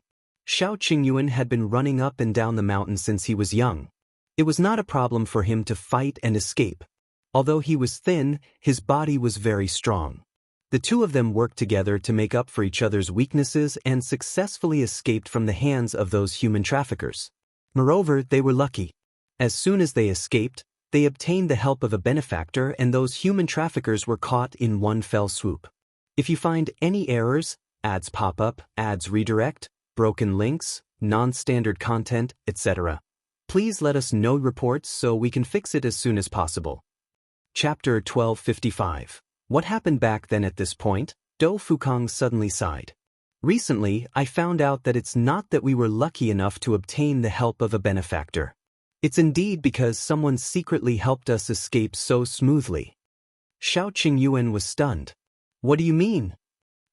[SPEAKER 1] Shao Qingyuan had been running up and down the mountain since he was young. It was not a problem for him to fight and escape. Although he was thin, his body was very strong. The two of them worked together to make up for each other's weaknesses and successfully escaped from the hands of those human traffickers. Moreover, they were lucky. As soon as they escaped, they obtained the help of a benefactor, and those human traffickers were caught in one fell swoop. If you find any errors, ads pop up, ads redirect, broken links, non-standard content, etc., please let us know reports so we can fix it as soon as possible. Chapter 1255. What happened back then? At this point, Dou Fukang suddenly sighed. Recently, I found out that it's not that we were lucky enough to obtain the help of a benefactor. It's indeed because someone secretly helped us escape so smoothly. Shao Qingyuan was stunned. What do you mean?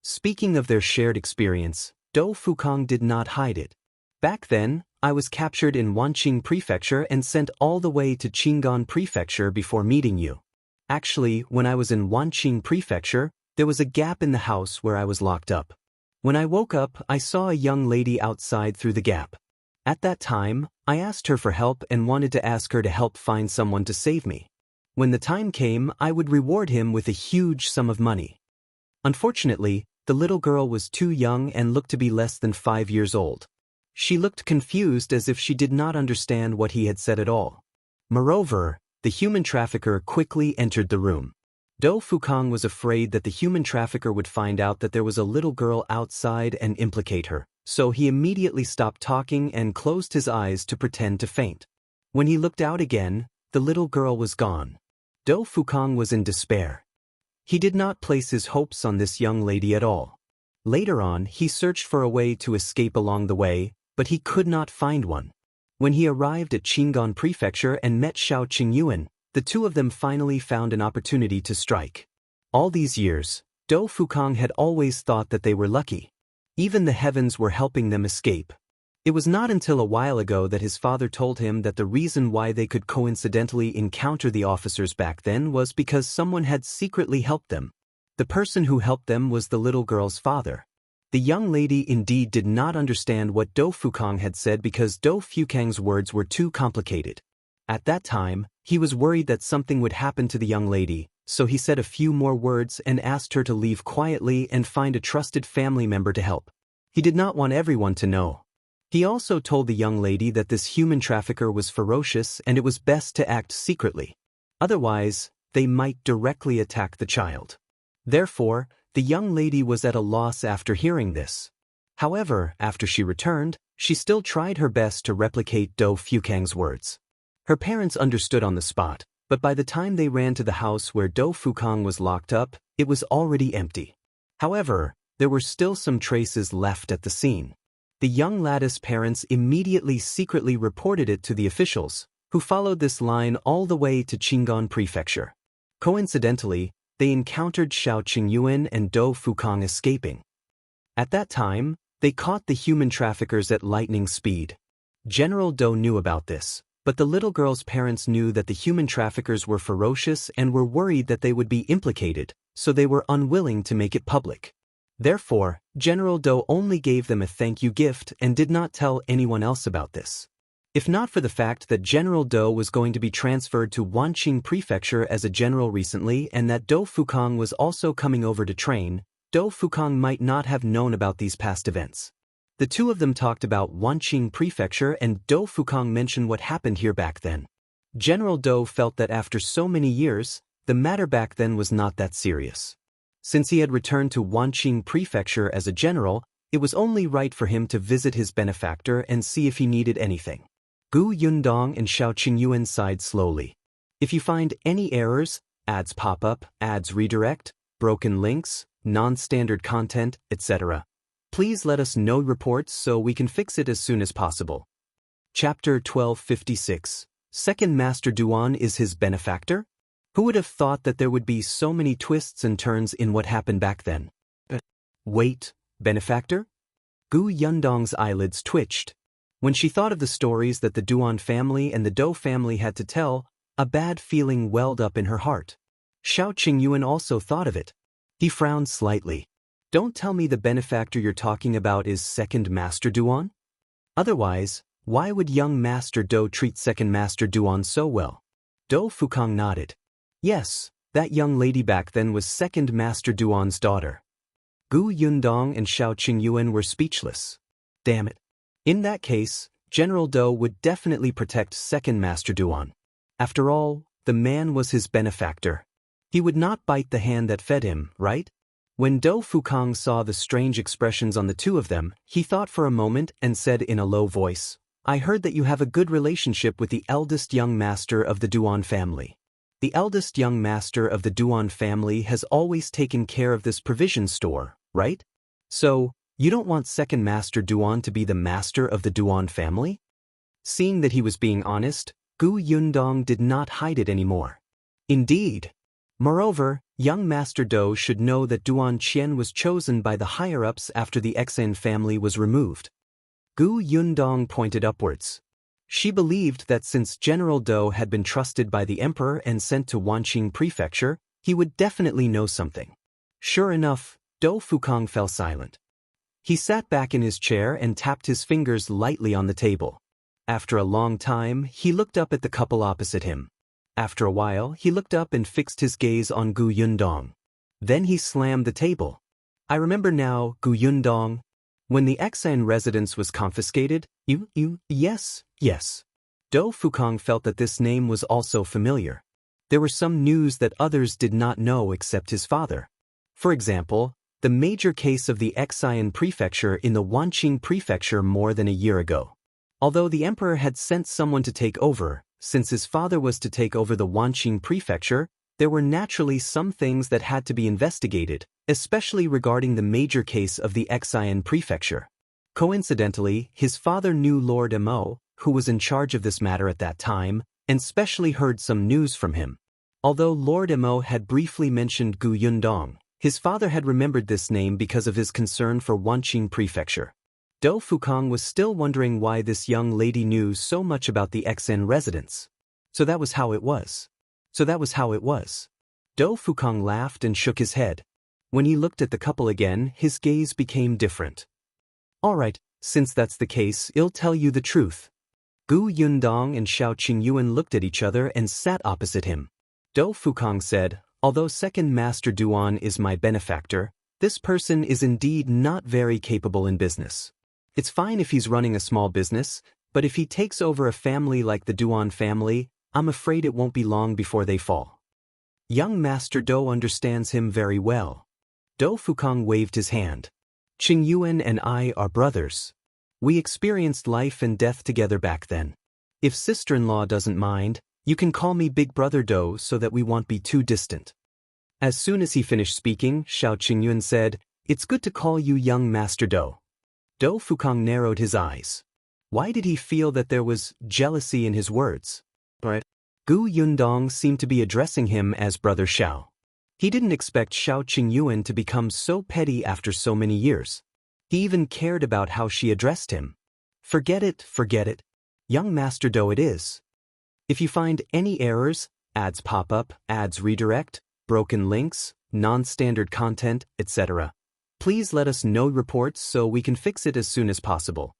[SPEAKER 1] Speaking of their shared experience, Dou Fukang did not hide it. Back then, I was captured in Wanqing Prefecture and sent all the way to Qingyuan Prefecture before meeting you. Actually, when I was in Wanqing Prefecture, there was a gap in the house where I was locked up. When I woke up, I saw a young lady outside through the gap. At that time, I asked her for help and wanted to ask her to help find someone to save me. When the time came, I would reward him with a huge sum of money. Unfortunately, the little girl was too young and looked to be less than 5 years old. She looked confused, as if she did not understand what he had said at all. Moreover, the human trafficker quickly entered the room. Dou Fukang was afraid that the human trafficker would find out that there was a little girl outside and implicate her, so he immediately stopped talking and closed his eyes to pretend to faint. When he looked out again, the little girl was gone. Dou Fukang was in despair. He did not place his hopes on this young lady at all. Later on, he searched for a way to escape along the way, but he could not find one. When he arrived at Qingyuan Prefecture and met Shao Qingyuan, the two of them finally found an opportunity to strike. All these years, Dou Fukang had always thought that they were lucky. Even the heavens were helping them escape. It was not until a while ago that his father told him that the reason why they could coincidentally encounter the officers back then was because someone had secretly helped them. The person who helped them was the little girl's father. The young lady indeed did not understand what Dou Fukang had said because Dou Fukang's words were too complicated. At that time, he was worried that something would happen to the young lady, so he said a few more words and asked her to leave quietly and find a trusted family member to help. He did not want everyone to know. He also told the young lady that this human trafficker was ferocious and it was best to act secretly. Otherwise, they might directly attack the child. Therefore, the young lady was at a loss after hearing this. However, after she returned, she still tried her best to replicate Dou Fukang's words. Her parents understood on the spot, but by the time they ran to the house where Dou Fukang was locked up, it was already empty. However, there were still some traces left at the scene. The young lad's parents immediately secretly reported it to the officials, who followed this line all the way to Qingyuan Prefecture. Coincidentally, they encountered Shao Qingyuan and Dou Fukang escaping. At that time, they caught the human traffickers at lightning speed. General Dou knew about this, but the little girl's parents knew that the human traffickers were ferocious and were worried that they would be implicated, so they were unwilling to make it public. Therefore, General Dou only gave them a thank you gift and did not tell anyone else about this. If not for the fact that General Dou was going to be transferred to Wanqing Prefecture as a general recently and that Dou Fukang was also coming over to train, Dou Fukang might not have known about these past events. The two of them talked about Wanqing Prefecture and Dou Fukang mentioned what happened here back then. General Dou felt that after so many years, the matter back then was not that serious. Since he had returned to Wanqing Prefecture as a general, it was only right for him to visit his benefactor and see if he needed anything. Yundong and Shao Qingyuan sighed slowly. If you find any errors, ads pop up, ads redirect, broken links, non-standard content, etc., please let us know reports so we can fix it as soon as possible. Chapter 1256. Second Master Duan is his benefactor? Who would have thought that there would be so many twists and turns in what happened back then? Wait, benefactor? Yundong's eyelids twitched. When she thought of the stories that the Duan family and the Dou family had to tell, a bad feeling welled up in her heart. Shao Qingyuan also thought of it. He frowned slightly. Don't tell me the benefactor you're talking about is Second Master Duan? Otherwise, why would young Master Do treat second Master Duan so well? Do Fukang nodded. Yes, that young lady back then was second Master Duan's daughter. Gu Yundong and Shao Qingyuan were speechless. Damn it. In that case, General Do would definitely protect second Master Duan. After all, the man was his benefactor. He would not bite the hand that fed him, right? When Do Fukang saw the strange expressions on the two of them, he thought for a moment and said in a low voice, I heard that you have a good relationship with the eldest young master of the Duan family. The eldest young master of the Duan family has always taken care of this provision store, right? So, you don't want second Master Duan to be the master of the Duan family? Seeing that he was being honest, Gu Yundong did not hide it anymore. Indeed. Moreover, young Master Do should know that Duan Qian was chosen by the higher-ups after the Qian family was removed. Gu Yundong pointed upwards. She believed that since General Do had been trusted by the emperor and sent to Wanqing Prefecture, he would definitely know something. Sure enough, Do Fukang fell silent. He sat back in his chair and tapped his fingers lightly on the table. After a long time, he looked up at the couple opposite him. After a while, he looked up and fixed his gaze on Gu Yundong. Then he slammed the table. I remember now, Gu Yundong. When the Qian residence was confiscated, yes. Do Fukang felt that this name was also familiar. There were some news that others did not know except his father. For example, the major case of the Qian Prefecture in the Wanqing Prefecture more than a year ago. Although the emperor had sent someone to take over, since his father was to take over the Wanqing Prefecture, there were naturally some things that had to be investigated, especially regarding the major case of the Qian Prefecture. Coincidentally, his father knew Lord Mo, who was in charge of this matter at that time, and specially heard some news from him. Although Lord Mo had briefly mentioned Gu Yundong, his father had remembered this name because of his concern for Wanqing Prefecture. Do Fukang was still wondering why this young lady knew so much about the Qian residence. So that was how it was. Do Fukang laughed and shook his head. When he looked at the couple again, his gaze became different. All right, since that's the case, I'll tell you the truth. Gu Yundong and Shao Qingyuan looked at each other and sat opposite him. Do Fukang said, although second Master Duan is my benefactor, this person is indeed not very capable in business. It's fine if he's running a small business, but if he takes over a family like the Duan family, I'm afraid it won't be long before they fall. Young Master Do understands him very well. Do Fukang waved his hand. Qingyuan and I are brothers. We experienced life and death together back then. If sister-in-law doesn't mind, you can call me Big Brother Do so that we won't be too distant. As soon as he finished speaking, Shao Qingyuan said, It's good to call you young Master Do. Do Fukang narrowed his eyes. Why did he feel that there was jealousy in his words? But Gu Yundong seemed to be addressing him as Brother Shao. He didn't expect Shao Qingyuan to become so petty after so many years. He even cared about how she addressed him. Forget it. Young Master Do it is. If you find any errors, ads pop up, ads redirect, broken links, non-standard content, etc., please let us know reports so we can fix it as soon as possible.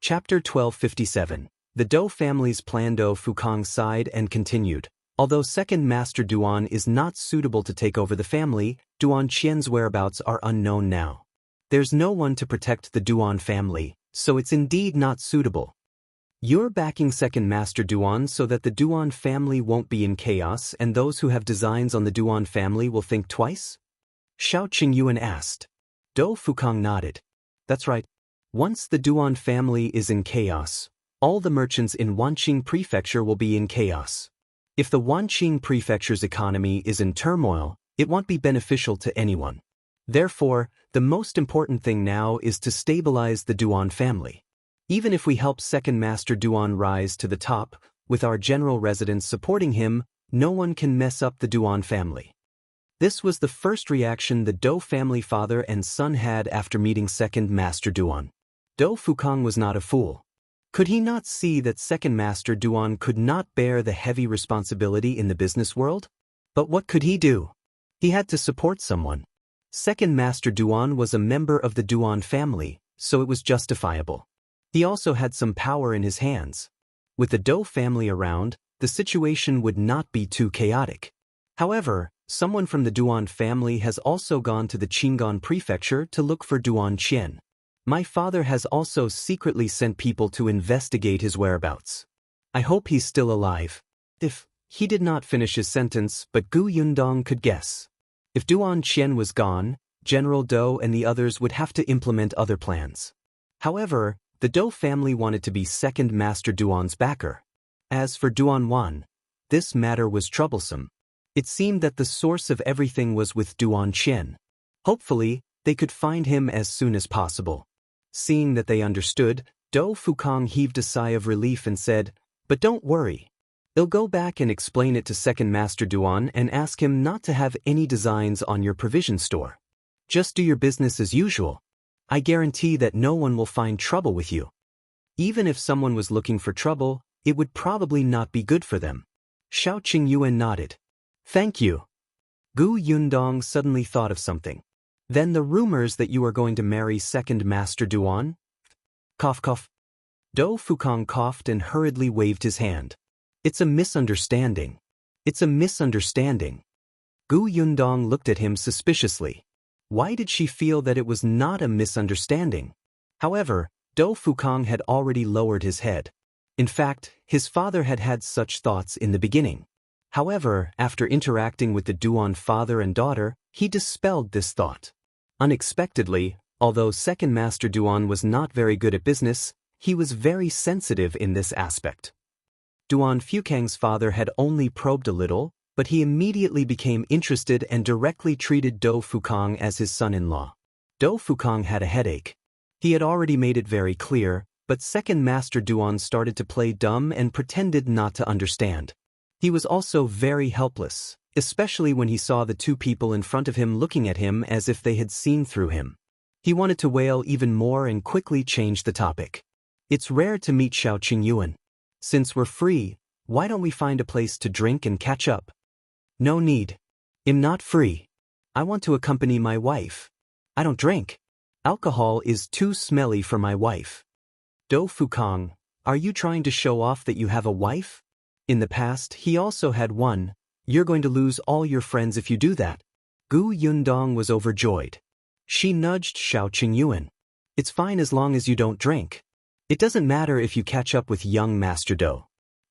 [SPEAKER 1] Chapter 1257. The Do family's plan. Do Fukang sighed and continued. Although second Master Duan is not suitable to take over the family, Duan Qian's whereabouts are unknown now. There's no one to protect the Duan family, so it's indeed not suitable. You're backing second Master Duan so that the Duan family won't be in chaos and those who have designs on the Duan family will think twice? Shao Qingyuan asked. Do Fukang nodded. That's right. Once the Duan family is in chaos, all the merchants in Wanqing Prefecture will be in chaos. If the Wanqing Prefecture's economy is in turmoil, it won't be beneficial to anyone. Therefore, the most important thing now is to stabilize the Duan family. Even if we help second Master Duan rise to the top, with our general residents supporting him, no one can mess up the Duan family. This was the first reaction the Do family father and son had after meeting second Master Duan. Do Fukang was not a fool. Could he not see that second Master Duan could not bear the heavy responsibility in the business world? But what could he do? He had to support someone. Second Master Duan was a member of the Duan family, so it was justifiable. He also had some power in his hands. With the Dou family around, the situation would not be too chaotic. However, someone from the Duan family has also gone to the Qingyuan Prefecture to look for Duan Qian. My father has also secretly sent people to investigate his whereabouts. I hope he's still alive. If he did not finish his sentence, but Gu Yundong could guess. If Duan Qian was gone, General Dou and the others would have to implement other plans. However, the Dou family wanted to be second Master Duan's backer. As for Duan Wan, this matter was troublesome. It seemed that the source of everything was with Duan Qian. Hopefully, they could find him as soon as possible. Seeing that they understood, Dou Fukong heaved a sigh of relief and said, "But don't worry. I'll go back and explain it to Second Master Duan and ask him not to have any designs on your provision store. Just do your business as usual. I guarantee that no one will find trouble with you." Even if someone was looking for trouble, it would probably not be good for them. Shao Qingyuan nodded. "Thank you." Gu Yundong suddenly thought of something. "Then the rumors that you are going to marry Second Master Duan?" Cough cough. Dou Fukong coughed and hurriedly waved his hand. "It's a misunderstanding. It's a misunderstanding." Gu Yundong looked at him suspiciously. Why did she feel that it was not a misunderstanding? However, Dou Fukong had already lowered his head. In fact, his father had had such thoughts in the beginning. However, after interacting with the Duan father and daughter, he dispelled this thought. Unexpectedly, although Second Master Duan was not very good at business, he was very sensitive in this aspect. Duan Fukang's father had only probed a little, but he immediately became interested and directly treated Dou Fukong as his son-in-law. Dou Fukong had a headache. He had already made it very clear, but Second Master Duan started to play dumb and pretended not to understand. He was also very helpless, especially when he saw the two people in front of him looking at him as if they had seen through him. He wanted to wail even more and quickly changed the topic. "It's rare to meet Shao Qingyuan. Since we're free, why don't we find a place to drink and catch up?" "No need. I'm not free. I want to accompany my wife. I don't drink. Alcohol is too smelly for my wife." "Dou Fukong, are you trying to show off that you have a wife? In the past, he also had one. You're going to lose all your friends if you do that." Gu Yundong was overjoyed. She nudged Shao Qingyuan. "It's fine as long as you don't drink. It doesn't matter if you catch up with young Master Dou.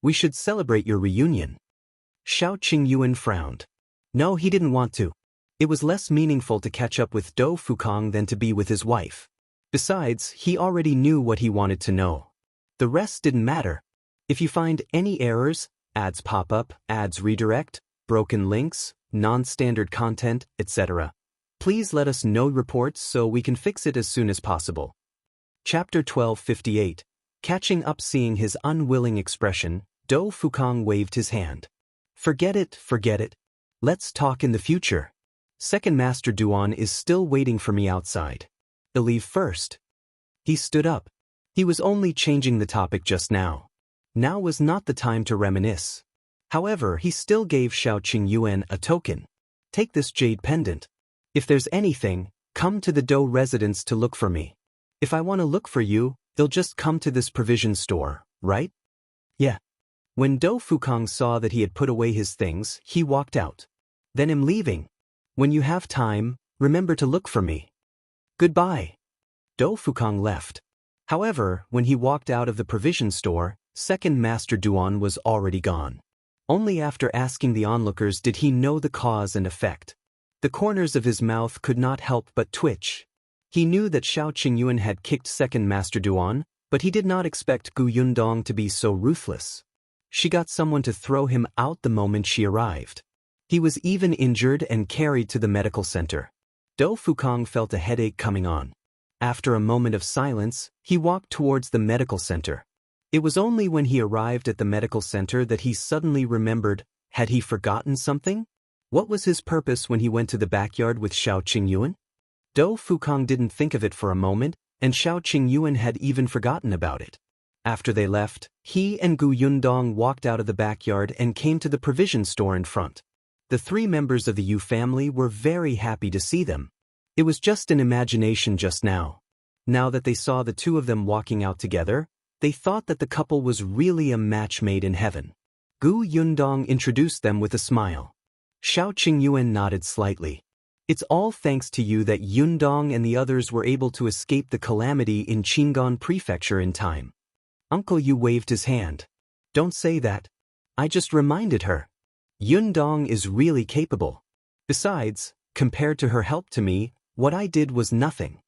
[SPEAKER 1] We should celebrate your reunion." Shao Qingyuan frowned. No, he didn't want to. It was less meaningful to catch up with Dou Fukong than to be with his wife. Besides, he already knew what he wanted to know. The rest didn't matter. If you find any errors, ads pop up, ads redirect, broken links, non-standard content, etc., please let us know reports so we can fix it as soon as possible. Chapter 1258. Catching up. Seeing his unwilling expression, Dou Fukong waved his hand. Forget it, forget it. Let's talk in the future. Second Master Duan is still waiting for me outside. I'll leave first." He stood up. He was only changing the topic just now. Now was not the time to reminisce. However, he still gave Shao Qingyuan a token. "Take this jade pendant. If there's anything, come to the Dou residence to look for me. If I want to look for you, they'll just come to this provision store, right?" "Yeah." When Dou Fukong saw that he had put away his things, he walked out. "Then I'm leaving. When you have time, remember to look for me. Goodbye." Dou Fukong left. However, when he walked out of the provision store, Second Master Duan was already gone. Only after asking the onlookers did he know the cause and effect. The corners of his mouth could not help but twitch. He knew that Shao Qingyuan had kicked Second Master Duan, but he did not expect Gu Yundong to be so ruthless. She got someone to throw him out the moment she arrived. He was even injured and carried to the medical center. Dou Fukong felt a headache coming on. After a moment of silence, he walked towards the medical center. It was only when he arrived at the medical center that he suddenly remembered, had he forgotten something? What was his purpose when he went to the backyard with Shao Qingyuan? Dou Fukong didn't think of it for a moment, and Shao Qingyuan had even forgotten about it. After they left, he and Gu Yundong walked out of the backyard and came to the provision store in front. The three members of the Yu family were very happy to see them. It was just an imagination just now. Now that they saw the two of them walking out together, they thought that the couple was really a match made in heaven. Gu Yundong introduced them with a smile. Shao Qingyuan nodded slightly. It's all thanks to you that Yundong and the others were able to escape the calamity in Qingyuan Prefecture in time. Uncle Yu waved his hand. Don't say that. I just reminded her. Yundong is really capable. Besides, compared to her help to me, what I did was nothing.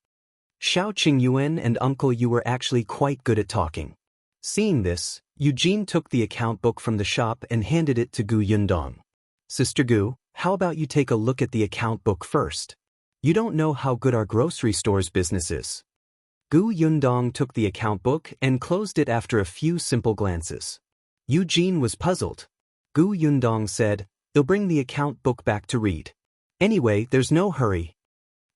[SPEAKER 1] Shao Qingyuan and Uncle Yu were actually quite good at talking. Seeing this, Eugene took the account book from the shop and handed it to Gu Yundong. Sister Gu, how about you take a look at the account book first? You don't know how good our grocery store's business is. Gu Yundong took the account book and closed it after a few simple glances. Eugene was puzzled. Gu Yundong said, they'll bring the account book back to read. Anyway, there's no hurry.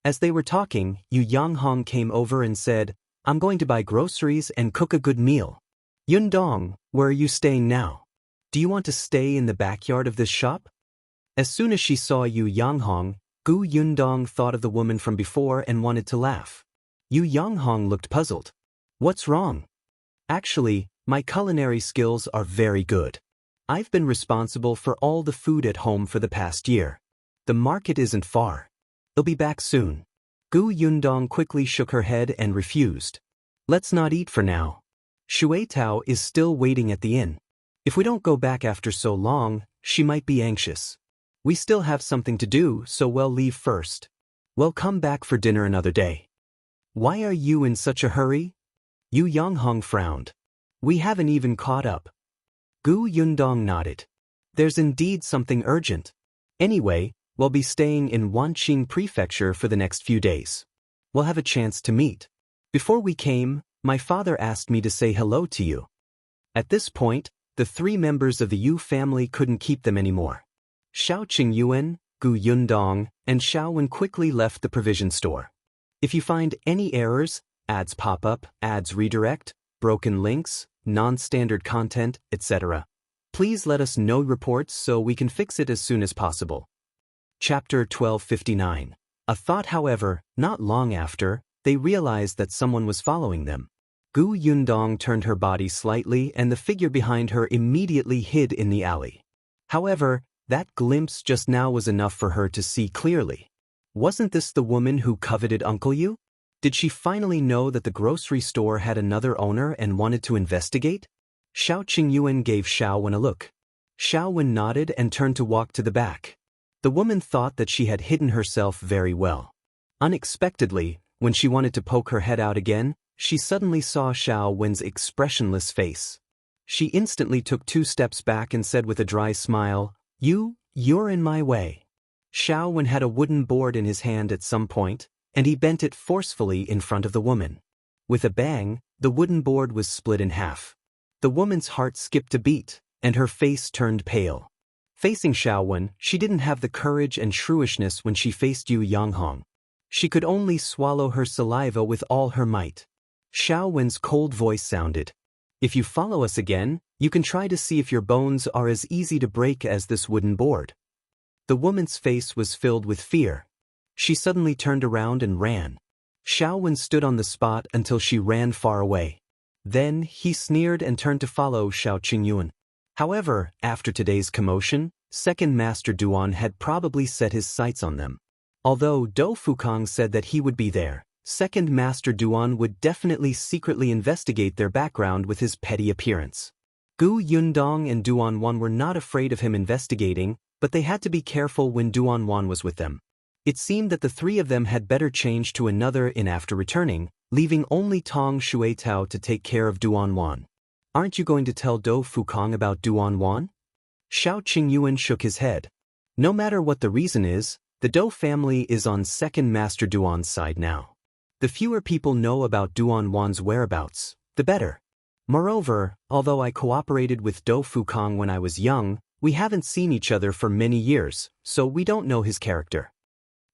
[SPEAKER 1] As they were talking, Yu Yanghong came over and said, I'm going to buy groceries and cook a good meal. Yundong, where are you staying now? Do you want to stay in the backyard of this shop? As soon as she saw Yu Yanghong, Gu Yundong thought of the woman from before and wanted to laugh. Yu Yanghong looked puzzled. What's wrong? Actually, my culinary skills are very good. I've been responsible for all the food at home for the past year. The market isn't far. They'll be back soon. Gu Yundong quickly shook her head and refused. Let's not eat for now. Shui Tao is still waiting at the inn. If we don't go back after so long, she might be anxious. We still have something to do, so we'll leave first. We'll come back for dinner another day. Why are you in such a hurry? Yu Yanghong frowned. We haven't even caught up. Gu Yundong nodded. There's indeed something urgent. Anyway, we'll be staying in Wanqing Prefecture for the next few days. We'll have a chance to meet. Before we came, my father asked me to say hello to you. At this point, the three members of the Yu family couldn't keep them anymore. Shao Qingyuan, Gu Yundong, and Shao Wen quickly left the provision store. If you find any errors, ads pop up, ads redirect, broken links, non-standard content, etc., please let us know reports so we can fix it as soon as possible. Chapter 1259. A thought, however, not long after, they realized that someone was following them. Gu Yundong turned her body slightly and the figure behind her immediately hid in the alley. However, that glimpse just now was enough for her to see clearly. Wasn't this the woman who coveted Uncle Yu? Did she finally know that the grocery store had another owner and wanted to investigate? Shao Qingyuan gave Shao Wen a look. Shao Wen nodded and turned to walk to the back. The woman thought that she had hidden herself very well. Unexpectedly, when she wanted to poke her head out again, she suddenly saw Shao Wen's expressionless face. She instantly took 2 steps back and said with a dry smile, You're in my way. Shao Wen had a wooden board in his hand at some point, and he bent it forcefully in front of the woman. With a bang, the wooden board was split in half. The woman's heart skipped a beat, and her face turned pale. Facing Shao Wen, she didn't have the courage and shrewishness when she faced Yu Yanghong. She could only swallow her saliva with all her might. Shao Wen's cold voice sounded. If you follow us again, you can try to see if your bones are as easy to break as this wooden board. The woman's face was filled with fear. She suddenly turned around and ran. Shao Wen stood on the spot until she ran far away. Then he sneered and turned to follow Shao Qingyuan. However, after today's commotion, Second Master Duan had probably set his sights on them. Although Do Fukong said that he would be there, Second Master Duan would definitely secretly investigate their background with his petty appearance. Gu Yundong and Duan Wan were not afraid of him investigating, but they had to be careful when Duan Wan was with them. It seemed that the three of them had better change to another inn after returning, leaving only Tong Shui Tao to take care of Duan Wan. Aren't you going to tell Do Fukong about Duan Wan? Shao Qingyuan shook his head. No matter what the reason is, the Do family is on Second Master Duan's side now. The fewer people know about Duan Wan's whereabouts, the better. Moreover, although I cooperated with Do Fukong when I was young, we haven't seen each other for many years, so we don't know his character.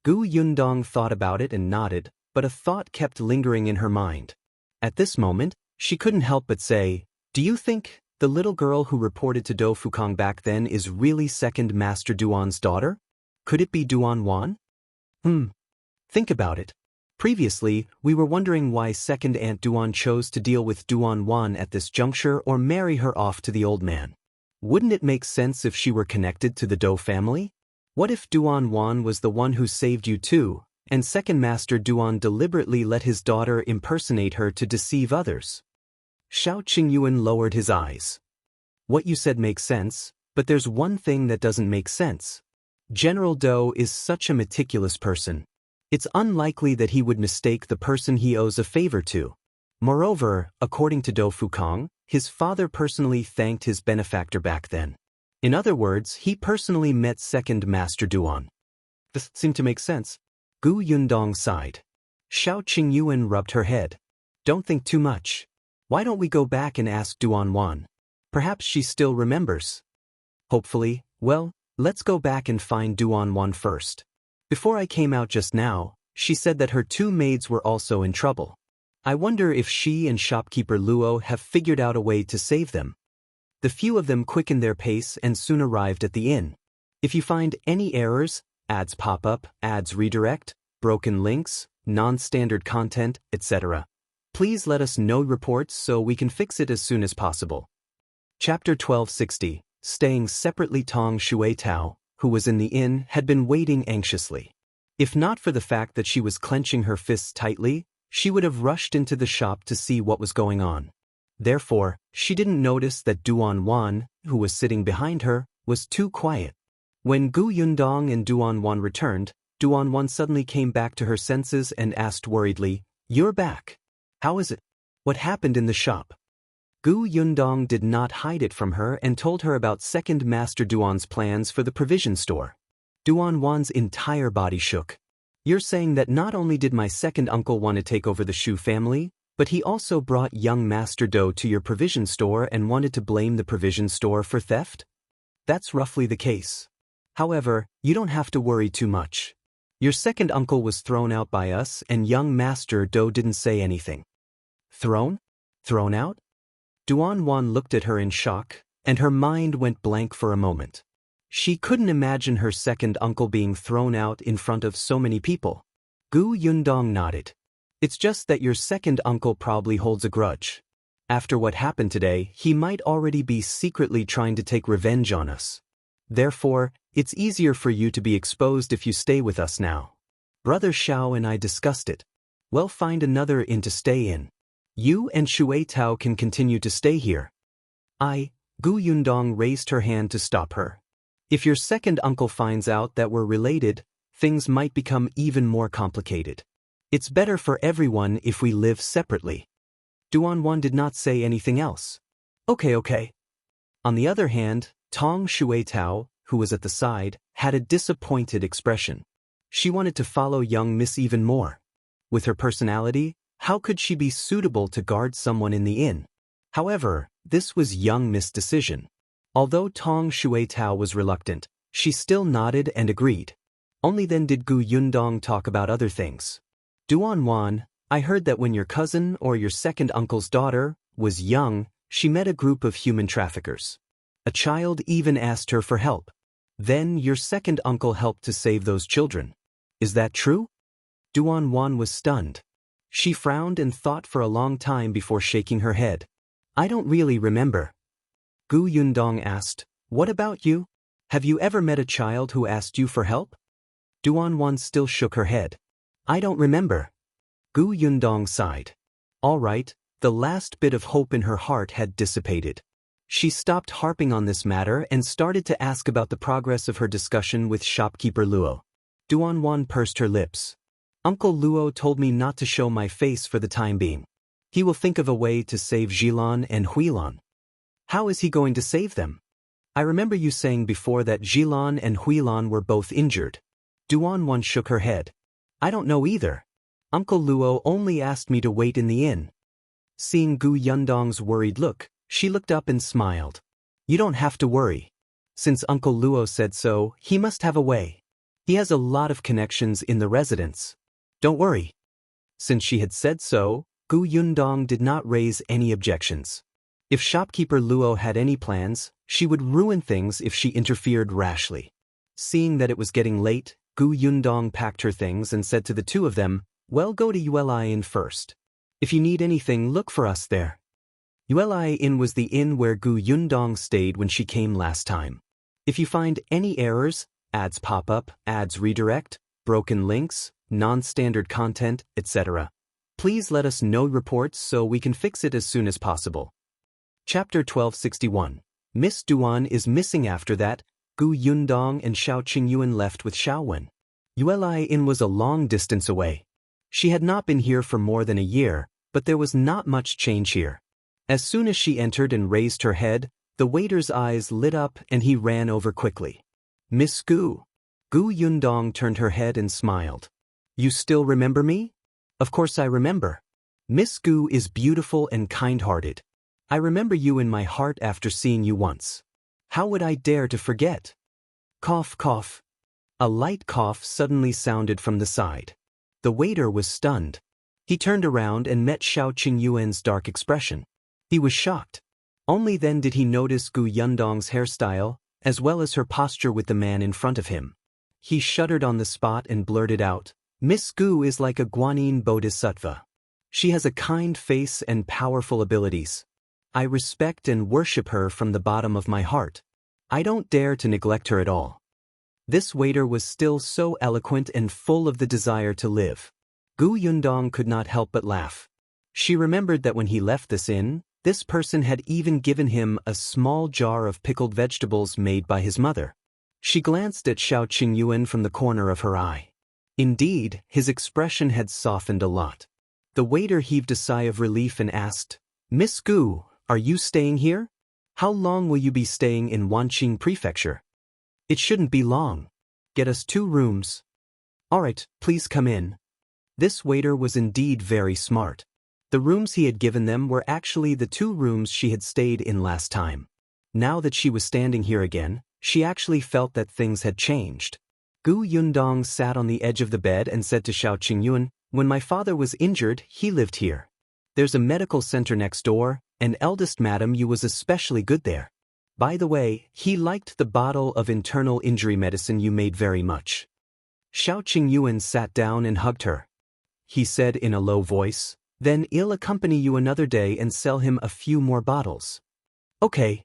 [SPEAKER 1] Gu Yundong thought about it and nodded, but a thought kept lingering in her mind. At this moment, she couldn't help but say, Do you think the little girl who reported to Do Fukong back then is really Second Master Duan's daughter? Could it be Duan Wan? Think about it. Previously, we were wondering why second Aunt Duan chose to deal with Duan at this juncture or marry her off to the old man. Wouldn't it make sense if she were connected to the Dou family? What if Duan was the one who saved you too, and second Master Duan deliberately let his daughter impersonate her to deceive others? Shao Qingyuan lowered his eyes. What you said makes sense, but there's one thing that doesn't make sense. General Dou is such a meticulous person. It's unlikely that he would mistake the person he owes a favor to. Moreover, according to Dou Fukong, his father personally thanked his benefactor back then. In other words, he personally met second Master Duan. This seemed to make sense. Gu Yundong sighed. Shao Qingyuan rubbed her head. Don't think too much. Why don't we go back and ask Duan? Perhaps she still remembers. Hopefully. Well, let's go back and find Duan first. Before I came out just now, she said that her two maids were also in trouble. I wonder if she and shopkeeper Luo have figured out a way to save them. The few of them quickened their pace and soon arrived at the inn. If you find any errors, ads pop up, ads redirect, broken links, non-standard content, etc., please let us know reports so we can fix it as soon as possible. Chapter 1260. Staying separately. Tong Shuetao, who was in the inn, had been waiting anxiously. If not for the fact that she was clenching her fists tightly, she would have rushed into the shop to see what was going on. Therefore, she didn't notice that Duan, who was sitting behind her, was too quiet. When Gu Yundong and Duan returned, Duan suddenly came back to her senses and asked worriedly, "You're back. How is it? What happened in the shop?" Gu Yundong did not hide it from her and told her about second Master Duan's plans for the provision store. Duan's entire body shook. "You're saying that not only did my second uncle want to take over the Shu family, but he also brought young Master Dou to your provision store and wanted to blame the provision store for theft?" "That's roughly the case. However, you don't have to worry too much. Your second uncle was thrown out by us and young Master Dou didn't say anything." "Thrown? Thrown out?" Duan looked at her in shock, and her mind went blank for a moment. She couldn't imagine her second uncle being thrown out in front of so many people. Gu Yundong nodded. "It's just that your second uncle probably holds a grudge. After what happened today, he might already be secretly trying to take revenge on us. Therefore, it's easier for you to be exposed if you stay with us now. Brother Shao and I discussed it. We'll find another inn to stay in. You and Shuetao can continue to stay here." Gu Yundong raised her hand to stop her. "If your second uncle finds out that we're related, things might become even more complicated. It's better for everyone if we live separately." Duan did not say anything else. Okay. On the other hand, Tong Shuetao, who was at the side, had a disappointed expression. She wanted to follow young Miss even more. With her personality, how could she be suitable to guard someone in the inn? However, this was young Miss' decision. Although Tong Shuetao was reluctant, she still nodded and agreed. Only then did Gu Yundong talk about other things. "Duan, I heard that when your cousin or your second uncle's daughter was young, she met a group of human traffickers. A child even asked her for help. Then your second uncle helped to save those children. Is that true?" Duan was stunned. She frowned and thought for a long time before shaking her head. "I don't really remember." Gu Yundong asked, "What about you? Have you ever met a child who asked you for help?" Duan still shook her head. "I don't remember." Gu Yundong sighed. All right, the last bit of hope in her heart had dissipated. She stopped harping on this matter and started to ask about the progress of her discussion with shopkeeper Luo. Duan pursed her lips. "Uncle Luo told me not to show my face for the time being. He will think of a way to save Jilan and Huilan." "How is he going to save them? I remember you saying before that Jilan and Huilan were both injured." Duan shook her head. "I don't know either. Uncle Luo only asked me to wait in the inn." Seeing Gu Yundong's worried look, she looked up and smiled. "You don't have to worry. Since Uncle Luo said so, he must have a way. He has a lot of connections in the residence. Don't worry." Since she had said so, Gu Yundong did not raise any objections. If shopkeeper Luo had any plans, she would ruin things if she interfered rashly. Seeing that it was getting late, Gu Yundong packed her things and said to the two of them, Well, go to Uli Inn first. If you need anything, look for us there. Uli Inn was the inn where Gu Yundong stayed when she came last time. If you find any errors, ads pop up, ads redirect, broken links, non-standard content, etc., please let us know reports so we can fix it as soon as possible. Chapter 1261. Miss Duan is missing. After that, Gu Yundong and Shao Qingyuan left with Shaowen. Uli Inn was a long distance away. She had not been here for more than a year, but there was not much change here. As soon as she entered and raised her head, the waiter's eyes lit up and he ran over quickly. Miss Gu. Gu Yundong turned her head and smiled. You still remember me? Of course I remember. Miss Gu is beautiful and kind-hearted. I remember you in my heart after seeing you once. How would I dare to forget? Cough, cough. A light cough suddenly sounded from the side. The waiter was stunned. He turned around and met Shao Qingyuan's dark expression. He was shocked. Only then did he notice Gu Yundong's hairstyle, as well as her posture with the man in front of him. He shuddered on the spot and blurted out, Miss Gu is like a Guanyin bodhisattva. She has a kind face and powerful abilities. I respect and worship her from the bottom of my heart. I don't dare to neglect her at all. This waiter was still so eloquent and full of the desire to live. Gu Yundong could not help but laugh. She remembered that when he left this inn, this person had even given him a small jar of pickled vegetables made by his mother. She glanced at Shao Qingyuan from the corner of her eye. Indeed, his expression had softened a lot. The waiter heaved a sigh of relief and asked, Miss Gu, are you staying here? How long will you be staying in Wanqing Prefecture? It shouldn't be long. Get us 2 rooms. All right, please come in. This waiter was indeed very smart. The rooms he had given them were actually the 2 rooms she had stayed in last time. Now that she was standing here again, she actually felt that things had changed. Gu Yundong sat on the edge of the bed and said to Shao Qingyuan, when my father was injured, he lived here. There's a medical center next door, and Eldest madam you was especially good there. By the way, he liked the bottle of internal injury medicine you made very much. Shao Qingyuan sat down and hugged her. He said in a low voice, then I'll accompany you another day and sell him a few more bottles. Okay.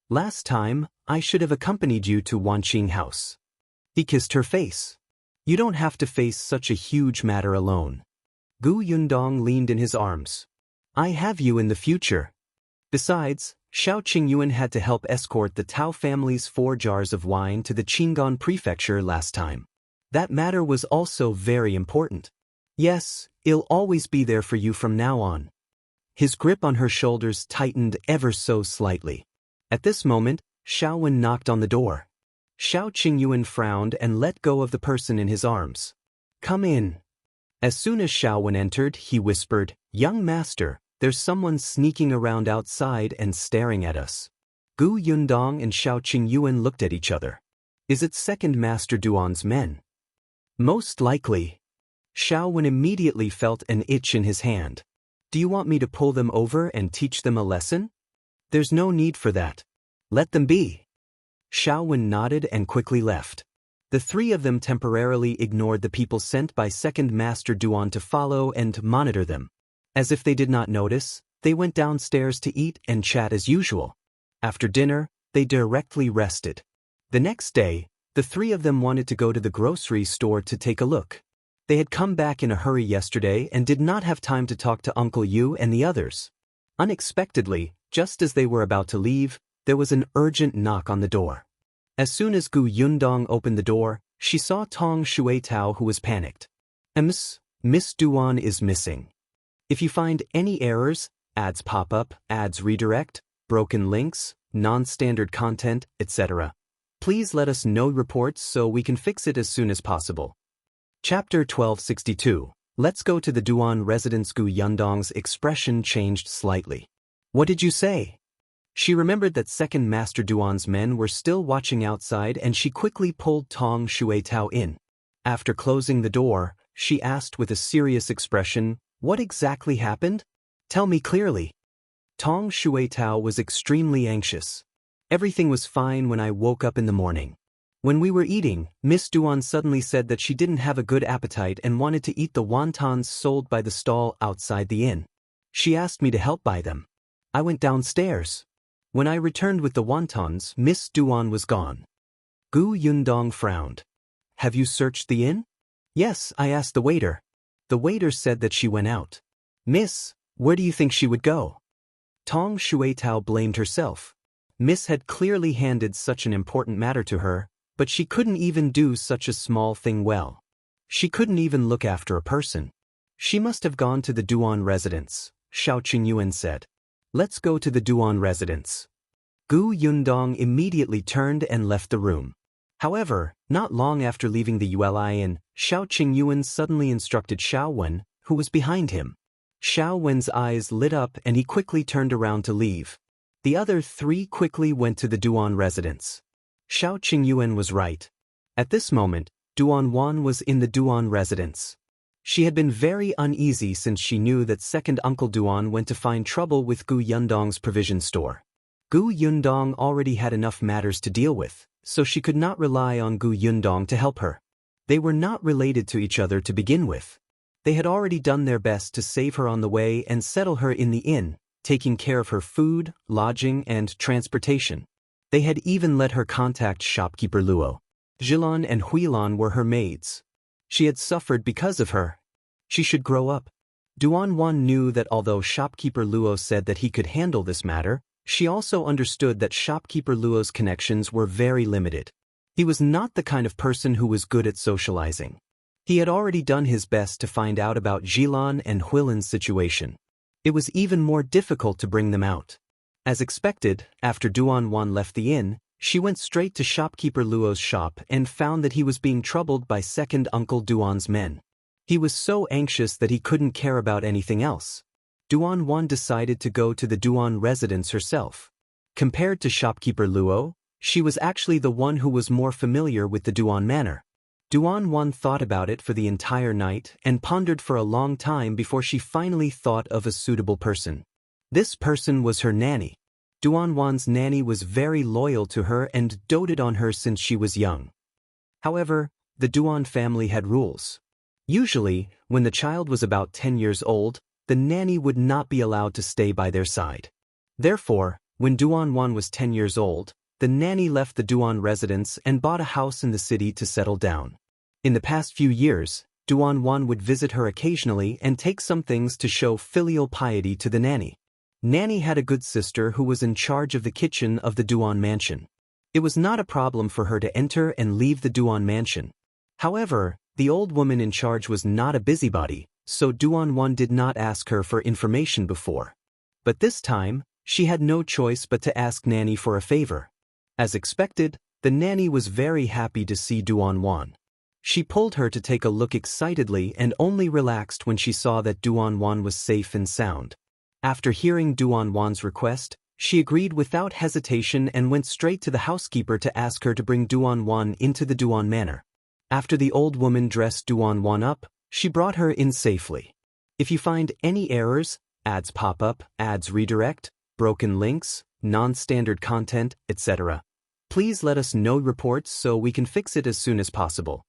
[SPEAKER 1] Last time, I should have accompanied you to Wanqing house. He kissed her face. You don't have to face such a huge matter alone. Gu Yundong leaned in his arms. I have you in the future. Besides, Shao Qingyuan had to help escort the Tao family's 4 jars of wine to the Qingyuan Prefecture last time. That matter was also very important. Yes, I'll always be there for you from now on. His grip on her shoulders tightened ever so slightly. At this moment, Shaowen knocked on the door. Shao Qingyuan frowned and let go of the person in his arms. Come in. As soon as Shaowen entered, he whispered, Young master, there's someone sneaking around outside and staring at us. Gu Yundong and Shao Qingyuan looked at each other. Is it second master Duan's men? Most likely. Shaowen immediately felt an itch in his hand. Do you want me to pull them over and teach them a lesson? There's no need for that. Let them be. Shaowen nodded and quickly left. The 3 of them temporarily ignored the people sent by Second Master Duan to follow and monitor them. As if they did not notice, they went downstairs to eat and chat as usual. After dinner, they directly rested. The next day, the 3 of them wanted to go to the grocery store to take a look. They had come back in a hurry yesterday and did not have time to talk to Uncle Yu and the others. Unexpectedly, just as they were about to leave, there was an urgent knock on the door. As soon as Gu Yundong opened the door, she saw Tong Shuetao, who was panicked. Miss Duan is missing. If you find any errors, ads pop up, ads redirect, broken links, non-standard content, etc., please let us know reports so we can fix it as soon as possible. Chapter 1262. Let's go to the Duan residence. Gu Yundong's expression changed slightly. What did you say? She remembered that Second Master Duan's men were still watching outside and she quickly pulled Tong Shuetao in. After closing the door, she asked with a serious expression, What exactly happened? Tell me clearly. Tong Shuetao was extremely anxious. Everything was fine when I woke up in the morning. When we were eating, Miss Duan suddenly said that she didn't have a good appetite and wanted to eat the wontons sold by the stall outside the inn. She asked me to help buy them. I went downstairs. When I returned with the wontons, Miss Duan was gone. Gu Yundong frowned. Have you searched the inn? Yes, I asked the waiter. The waiter said that she went out. Miss, where do you think she would go? Tong Shuitao blamed herself. Miss had clearly handed such an important matter to her, but she couldn't even do such a small thing well. She couldn't even look after a person. She must have gone to the Duan residence, Shao Qingyuan said. Let's go to the Duan residence. Gu Yundong immediately turned and left the room. However, not long after leaving the Yuan, Shao Qingyuan suddenly instructed Shao Wen, who was behind him. Shao Wen's eyes lit up and he quickly turned around to leave. The other three quickly went to the Duan residence. Shao Qingyuan was right. At this moment, Duan Wan was in the Duan residence. She had been very uneasy since she knew that second Uncle Duan went to find trouble with Gu Yundong's provision store. Gu Yundong already had enough matters to deal with, so she could not rely on Gu Yundong to help her. They were not related to each other to begin with. They had already done their best to save her on the way and settle her in the inn, taking care of her food, lodging, and transportation. They had even let her contact shopkeeper Luo. Jilan and Huilan were her maids. She had suffered because of her. She should grow up. Duan Wan knew that although shopkeeper Luo said that he could handle this matter, she also understood that shopkeeper Luo's connections were very limited. He was not the kind of person who was good at socializing. He had already done his best to find out about Jilan and Huilan's situation. It was even more difficult to bring them out. As expected, after Duan Wan left the inn, she went straight to shopkeeper Luo's shop and found that he was being troubled by second Uncle Duan's men. He was so anxious that he couldn't care about anything else. Duan Wan decided to go to the Duan residence herself. Compared to shopkeeper Luo, she was actually the one who was more familiar with the Duan manor. Duan Wan thought about it for the entire night and pondered for a long time before she finally thought of a suitable person. This person was her nanny. Duan Wan's nanny was very loyal to her and doted on her since she was young. However, the Duan family had rules. Usually, when the child was about 10 years old, the nanny would not be allowed to stay by their side. Therefore, when Duan Wan was 10 years old, the nanny left the Duan residence and bought a house in the city to settle down. In the past few years, Duan Wan would visit her occasionally and take some things to show filial piety to the nanny. Nanny had a good sister who was in charge of the kitchen of the Duan mansion. It was not a problem for her to enter and leave the Duan mansion. However, the old woman in charge was not a busybody, so Duan Wan did not ask her for information before. But this time, she had no choice but to ask Nanny for a favor. As expected, the nanny was very happy to see Duan Wan. She pulled her to take a look excitedly and only relaxed when she saw that Duan Wan was safe and sound. After hearing Duan Wan's request, she agreed without hesitation and went straight to the housekeeper to ask her to bring Duan Wan into the Duan manor. After the old woman dressed Duan Wan up, she brought her in safely. If you find any errors, ads pop up, ads redirect, broken links, non-standard content, etc., please let us know reports so we can fix it as soon as possible.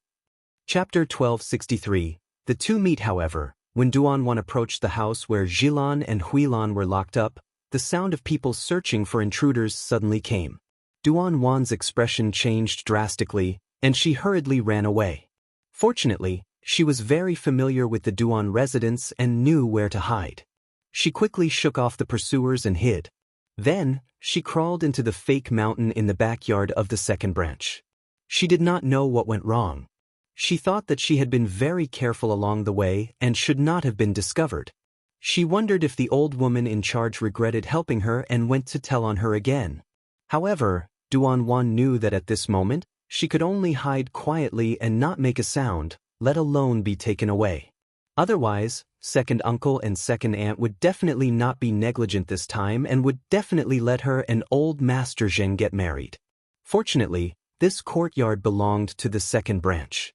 [SPEAKER 1] Chapter 1263. The two meet. However, when Duan Wan approached the house where Jilan and Huilan were locked up, the sound of people searching for intruders suddenly came. Duan Wan's expression changed drastically, and she hurriedly ran away. Fortunately, she was very familiar with the Duan residence and knew where to hide. She quickly shook off the pursuers and hid. Then, she crawled into the fake mountain in the backyard of the second branch. She did not know what went wrong. She thought that she had been very careful along the way and should not have been discovered. She wondered if the old woman in charge regretted helping her and went to tell on her again. However, Duan Wan knew that at this moment, she could only hide quietly and not make a sound, let alone be taken away. Otherwise, second uncle and second aunt would definitely not be negligent this time and would definitely let her and old Master Zheng get married. Fortunately, this courtyard belonged to the second branch.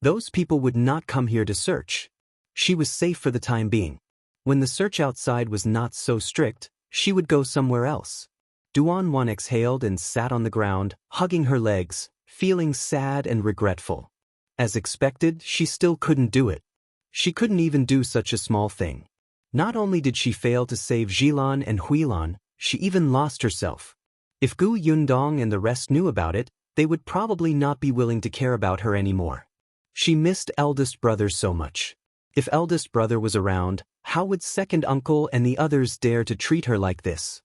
[SPEAKER 1] Those people would not come here to search. She was safe for the time being. When the search outside was not so strict, she would go somewhere else. Duan Wan exhaled and sat on the ground, hugging her legs, feeling sad and regretful. As expected, she still couldn't do it. She couldn't even do such a small thing. Not only did she fail to save Jilan and Huilan, she even lost herself. If Gu Yundong and the rest knew about it, they would probably not be willing to care about her anymore. She missed eldest brother so much. If eldest brother was around, how would second uncle and the others dare to treat her like this?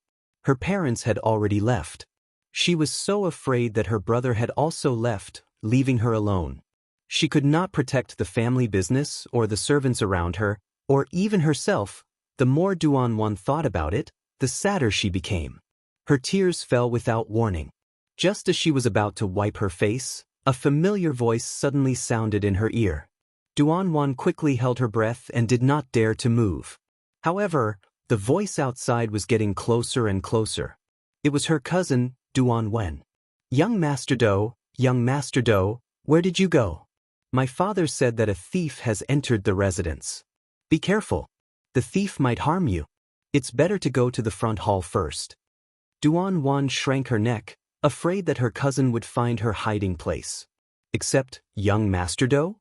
[SPEAKER 1] Her parents had already left. She was so afraid that her brother had also left, leaving her alone. She could not protect the family business or the servants around her, or even herself. The more Duan thought about it, the sadder she became. Her tears fell without warning. Just as she was about to wipe her face, a familiar voice suddenly sounded in her ear. Duan quickly held her breath and did not dare to move. However, the voice outside was getting closer and closer. It was her cousin, Duan. Young Master Do, where did you go? My father said that a thief has entered the residence. Be careful. The thief might harm you. It's better to go to the front hall first. Duan shrank her neck, afraid that her cousin would find her hiding place. Except, young Master Do?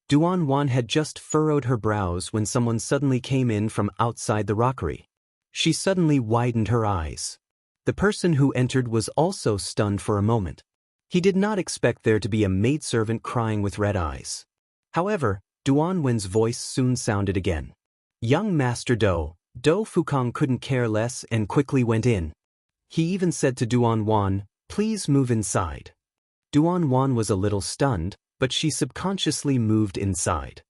[SPEAKER 1] Duan had just furrowed her brows when someone suddenly came in from outside the rockery. She suddenly widened her eyes. The person who entered was also stunned for a moment. He did not expect there to be a maidservant crying with red eyes. However, Duan's voice soon sounded again. Young Master Do Fukang couldn't care less and quickly went in. He even said to Duan, please move inside. Duan was a little stunned, but she subconsciously moved inside.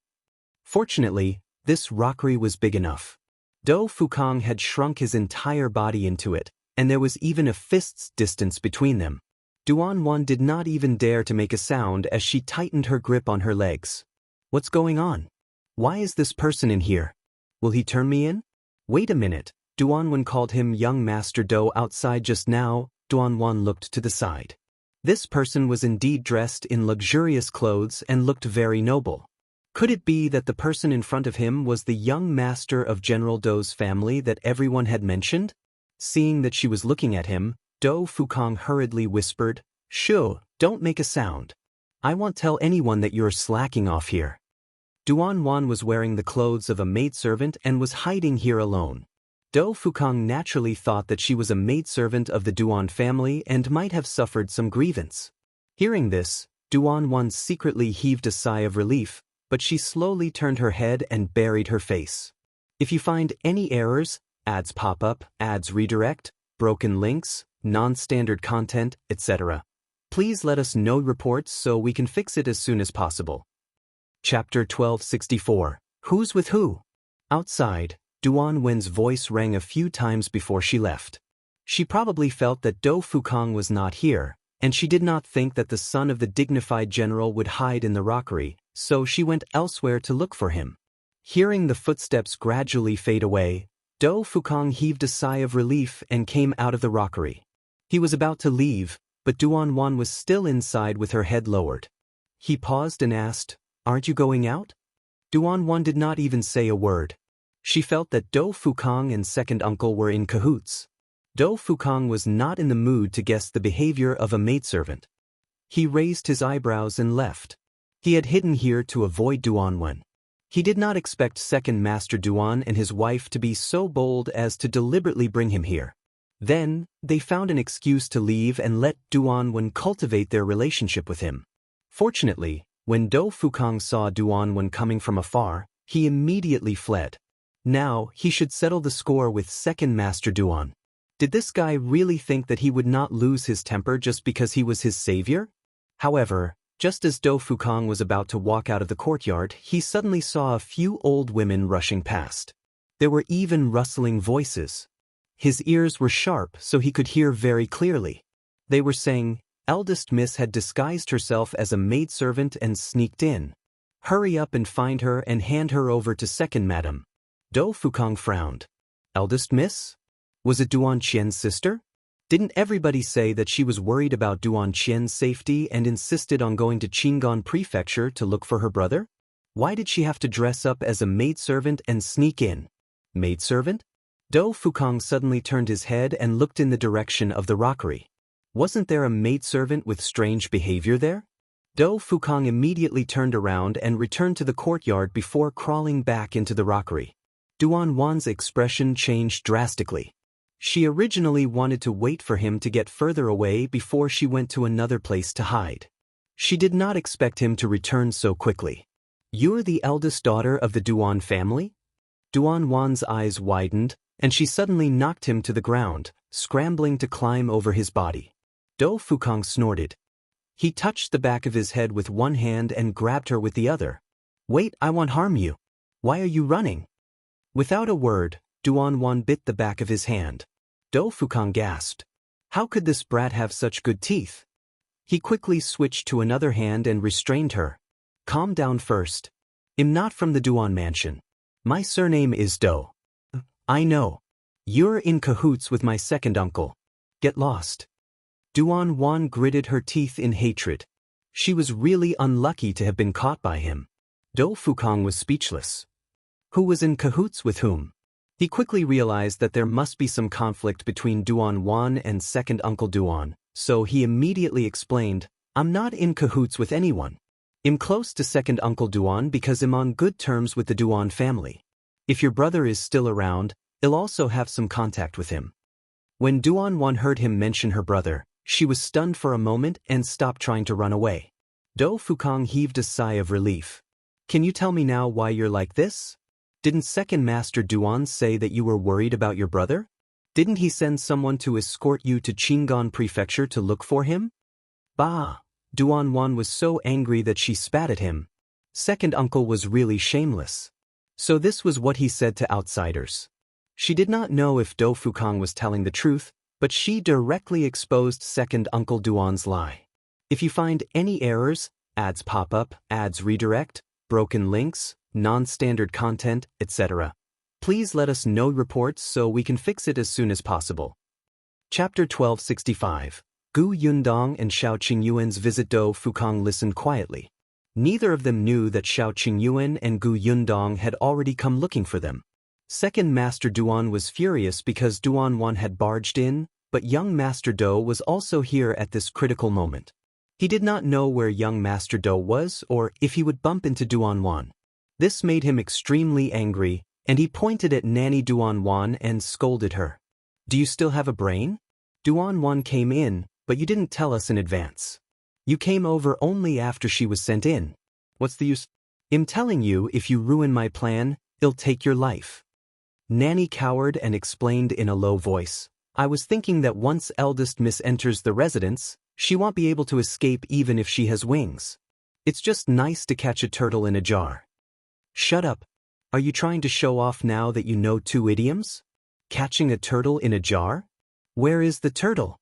[SPEAKER 1] Fortunately, this rockery was big enough. Do Fukang had shrunk his entire body into it, and there was even a fist's distance between them. Duan did not even dare to make a sound as she tightened her grip on her legs. What's going on? Why is this person in here? Will he turn me in? Wait a minute, Duan called him young Master Do outside just now. Duan looked to the side. This person was indeed dressed in luxurious clothes and looked very noble. Could it be that the person in front of him was the young master of General Do's family that everyone had mentioned? Seeing that she was looking at him, Do Fukang hurriedly whispered, Shoo, don't make a sound. I won't tell anyone that you're slacking off here. Duan was wearing the clothes of a maidservant and was hiding here alone. Do Fukang naturally thought that she was a maidservant of the Duan family and might have suffered some grievance. Hearing this, Duan secretly heaved a sigh of relief, but she slowly turned her head and buried her face. If you find any errors, ads pop up, ads redirect, broken links, non-standard content, etc., please let us know reports so we can fix it as soon as possible. Chapter 1264. Who's with who? Outside, Duan's voice rang a few times before she left. She probably felt that Do Fukang was not here, and she did not think that the son of the dignified general would hide in the rockery, so she went elsewhere to look for him. Hearing the footsteps gradually fade away, Do Fukang heaved a sigh of relief and came out of the rockery. He was about to leave, but Duan was still inside with her head lowered. He paused and asked, Aren't you going out? Duan did not even say a word. She felt that Do Fukang and second uncle were in cahoots. Do Fukang was not in the mood to guess the behavior of a maidservant. He raised his eyebrows and left. He had hidden here to avoid Duan. He did not expect second Master Duan and his wife to be so bold as to deliberately bring him here. Then, they found an excuse to leave and let Duan cultivate their relationship with him. Fortunately, when Do Fukang saw Duan coming from afar, he immediately fled. Now, he should settle the score with second Master Duan. Did this guy really think that he would not lose his temper just because he was his savior? However, just as Do Fukang was about to walk out of the courtyard, he suddenly saw a few old women rushing past. There were even rustling voices. His ears were sharp so he could hear very clearly. They were saying, Eldest Miss had disguised herself as a maidservant and sneaked in. Hurry up and find her and hand her over to second madam. Do Fukang frowned. Eldest Miss? Was it Duan Qian's sister? Didn't everybody say that she was worried about Duan Qian's safety and insisted on going to Qingyuan Prefecture to look for her brother? Why did she have to dress up as a maidservant and sneak in? Maidservant? Do Fukang suddenly turned his head and looked in the direction of the rockery. Wasn't there a maidservant with strange behavior there? Dou Fukang immediately turned around and returned to the courtyard before crawling back into the rockery. Duan Wan's expression changed drastically. She originally wanted to wait for him to get further away before she went to another place to hide. She did not expect him to return so quickly. "You're the eldest daughter of the Duan family?" Duan Wan's eyes widened, and she suddenly knocked him to the ground, scrambling to climb over his body. Dou Fukang snorted. He touched the back of his head with one hand and grabbed her with the other. "Wait, I won't harm you. Why are you running?" Without a word, Duan Wan bit the back of his hand. Dou Fukang gasped. How could this brat have such good teeth? He quickly switched to another hand and restrained her. "Calm down first. I'm not from the Duan mansion. My surname is Dou." "I know. You're in cahoots with my second uncle. Get lost." Duan Wan gritted her teeth in hatred. She was really unlucky to have been caught by him. Dou Fukang was speechless. Who was in cahoots with whom? He quickly realized that there must be some conflict between Duan Wan and second uncle Duan, so he immediately explained, "I'm not in cahoots with anyone. I'm close to second uncle Duan because I'm on good terms with the Duan family. If your brother is still around, I'll also have some contact with him." When Duan Wan heard him mention her brother, she was stunned for a moment and stopped trying to run away. Dou Fukang heaved a sigh of relief. "Can you tell me now why you're like this? Didn't Second Master Duan say that you were worried about your brother? Didn't he send someone to escort you to Qingyuan Prefecture to look for him?" Bah! Duan Wan was so angry that she spat at him. Second uncle was really shameless. So this was what he said to outsiders. She did not know if Dou Fukang was telling the truth, but she directly exposed second uncle Duan's lie. If you find any errors, ads pop up, ads redirect, broken links, non-standard content, etc., please let us know reports so we can fix it as soon as possible. Chapter 1265. Gu Yundong and Shao Qingyuan's visit. Dou Fukang listened quietly. Neither of them knew that Shao Qingyuan and Gu Yundong had already come looking for them. Second Master Duan was furious because Duan Wan had barged in, but young Master Dou was also here at this critical moment. He did not know where young Master Dou was or if he would bump into Duan Wan. This made him extremely angry, and he pointed at Nanny Duan Wan and scolded her. "Do you still have a brain? Duan Wan came in, but you didn't tell us in advance. You came over only after she was sent in. What's the use? I'm telling you, if you ruin my plan, I'll take your life." Nanny cowered and explained in a low voice, "I was thinking that once Eldest Miss enters the residence, she won't be able to escape even if she has wings. It's just nice to catch a turtle in a jar." "Shut up. Are you trying to show off now that you know 2 idioms? Catching a turtle in a jar? Where is the turtle?"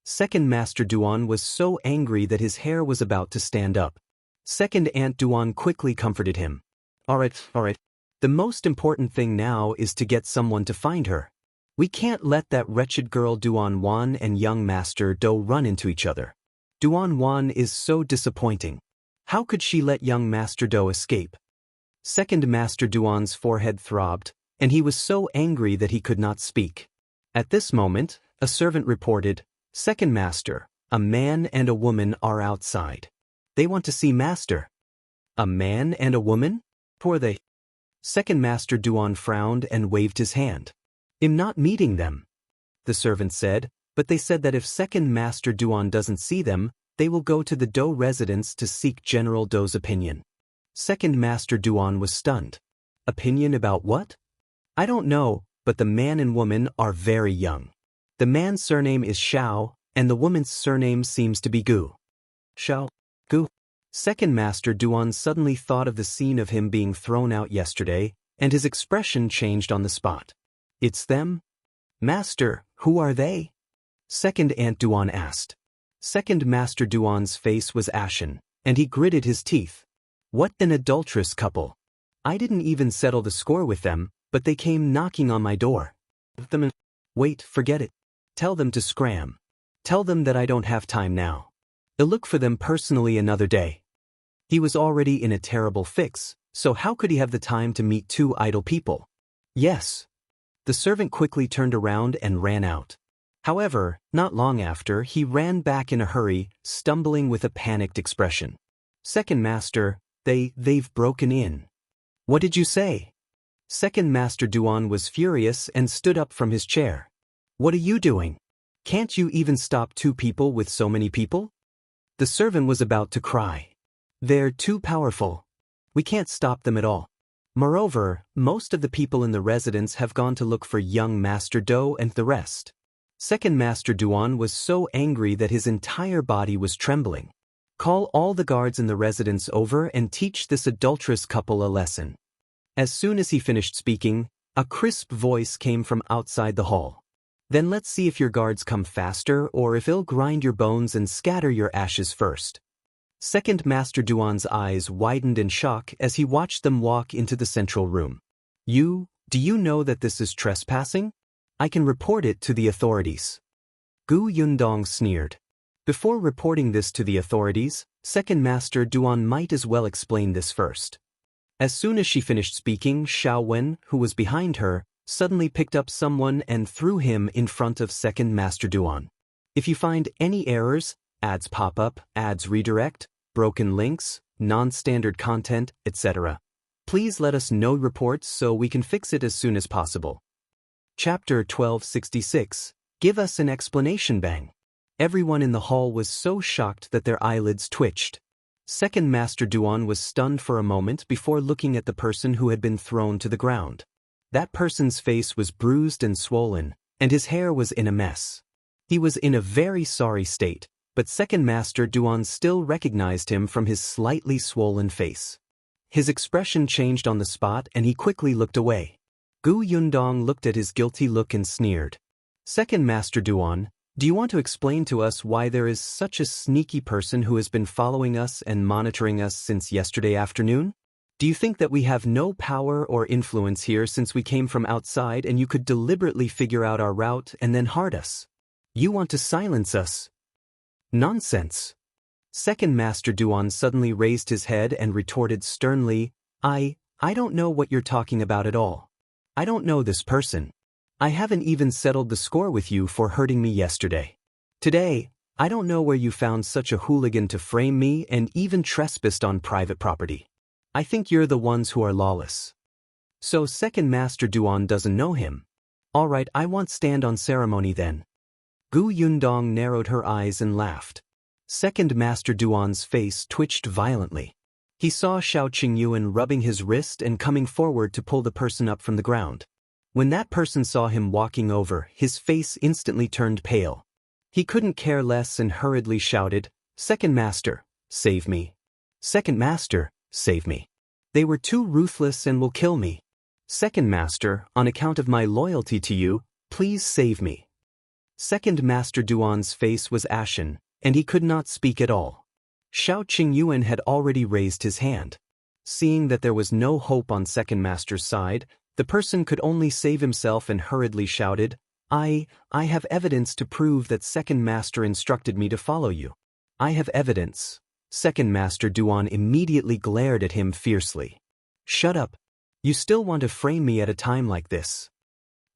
[SPEAKER 1] Second Master Duan was so angry that his hair was about to stand up. Second Aunt Duan quickly comforted him. All right. The most important thing now is to get someone to find her. We can't let that wretched girl Duan Wan and young Master Dou run into each other. Duan Wan is so disappointing. How could she let young Master Dou escape?" Second Master Duan's forehead throbbed, and he was so angry that he could not speak. At this moment, a servant reported, "Second Master, a man and a woman are outside. They want to see Master." "A man and a woman? Who are they?" Second Master Duan frowned and waved his hand. "I'm not meeting them," the servant said, but they said that if Second Master Duan doesn't see them, they will go to the Dou residence to seek General Dou's opinion. Second Master Duan was stunned. "Opinion about what?" "I don't know, but the man and woman are very young. The man's surname is Shao, and the woman's surname seems to be Gu." "Shao? Gu?" Second Master Duan suddenly thought of the scene of him being thrown out yesterday, and his expression changed on the spot. "It's them? Master, who are they?" Second Aunt Duan asked. Second Master Duan's face was ashen, and he gritted his teeth. "What an adulterous couple. I didn't even settle the score with them, but they came knocking on my door." "Wait, forget it. Tell them to scram. Tell them that I don't have time now. I'll look for them personally another day." He was already in a terrible fix, so how could he have the time to meet 2 idle people? "Yes." The servant quickly turned around and ran out. However, not long after, he ran back in a hurry, stumbling with a panicked expression. Second Master, they've broken in. What did you say? Second Master Duan was furious and stood up from his chair. What are you doing? Can't you even stop two people with so many people? The servant was about to cry. They're too powerful. We can't stop them at all. Moreover, most of the people in the residence have gone to look for young Master Do and the rest. Second Master Duan was so angry that his entire body was trembling. Call all the guards in the residence over and teach this adulterous couple a lesson. As soon as he finished speaking, a crisp voice came from outside the hall. Then let's see if your guards come faster or if they'll grind your bones and scatter your ashes first. Second Master Duan's eyes widened in shock as he watched them walk into the central room. Do you know that this is trespassing? I can report it to the authorities. Yundong sneered. Before reporting this to the authorities, Second Master Duan might as well explain this first. As soon as she finished speaking, Shao, who was behind her, suddenly picked up someone and threw him in front of Second Master Duan. If you find any errors, ads pop up, ads redirect, broken links, non-standard content, etc., please let us know reports so we can fix it as soon as possible. Chapter 1266. Give us an explanation. Bang. Everyone in the hall was so shocked that their eyelids twitched. Second Master Duan was stunned for a moment before looking at the person who had been thrown to the ground. That person's face was bruised and swollen, and his hair was in a mess. He was in a very sorry state, but Second Master Duan still recognized him from his slightly swollen face. His expression changed on the spot and he quickly looked away. Yundong looked at his guilty look and sneered. Second Master Duan, do you want to explain to us why there is such a sneaky person who has been following us and monitoring us since yesterday afternoon? Do you think that we have no power or influence here since we came from outside and you could deliberately figure out our route and then hard us? You want to silence us? Nonsense. Second Master Duan suddenly raised his head and retorted sternly, I don't know what you're talking about at all. I don't know this person. I haven't even settled the score with you for hurting me yesterday. Today, I don't know where you found such a hooligan to frame me and even trespassed on private property. I think you're the ones who are lawless. So Second Master Duan doesn't know him. All right, I want stand on ceremony then. Yundong narrowed her eyes and laughed. Second Master Duan's face twitched violently. He saw Shao Qingyuan rubbing his wrist and coming forward to pull the person up from the ground. When that person saw him walking over, his face instantly turned pale. He couldn't care less and hurriedly shouted, Second Master, save me. Second Master, save me. They were too ruthless and will kill me. Second Master, on account of my loyalty to you, please save me. Second Master Duan's face was ashen, and he could not speak at all. Shao Qingyuan had already raised his hand. Seeing that there was no hope on Second Master's side, the person could only save himself and hurriedly shouted, I have evidence to prove that Second Master instructed me to follow you. I have evidence. Second Master Duan immediately glared at him fiercely. Shut up. You still want to frame me at a time like this?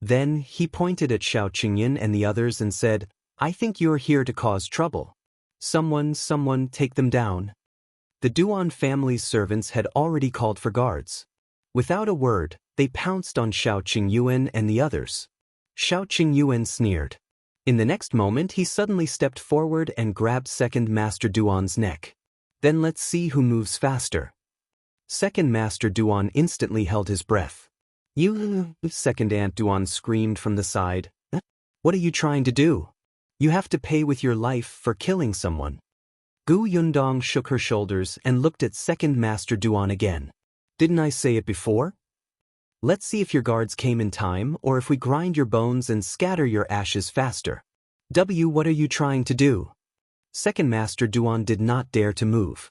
[SPEAKER 1] Then he pointed at Shao Qingyuan and the others and said, I think you're here to cause trouble. Someone take them down. The Duan family's servants had already called for guards. Without a word, they pounced on Shao Qingyuan and the others. Shao Qingyuan sneered. In the next moment he suddenly stepped forward and grabbed Second Master Duan's neck. Then let's see who moves faster. Second Master Duan instantly held his breath. You, Second Aunt Duan screamed from the side. What are you trying to do? You have to pay with your life for killing someone. Yundong shook her shoulders and looked at Second Master Duan again. Didn't I say it before? Let's see if your guards came in time or if we grind your bones and scatter your ashes faster. What are you trying to do? Second Master Duan did not dare to move.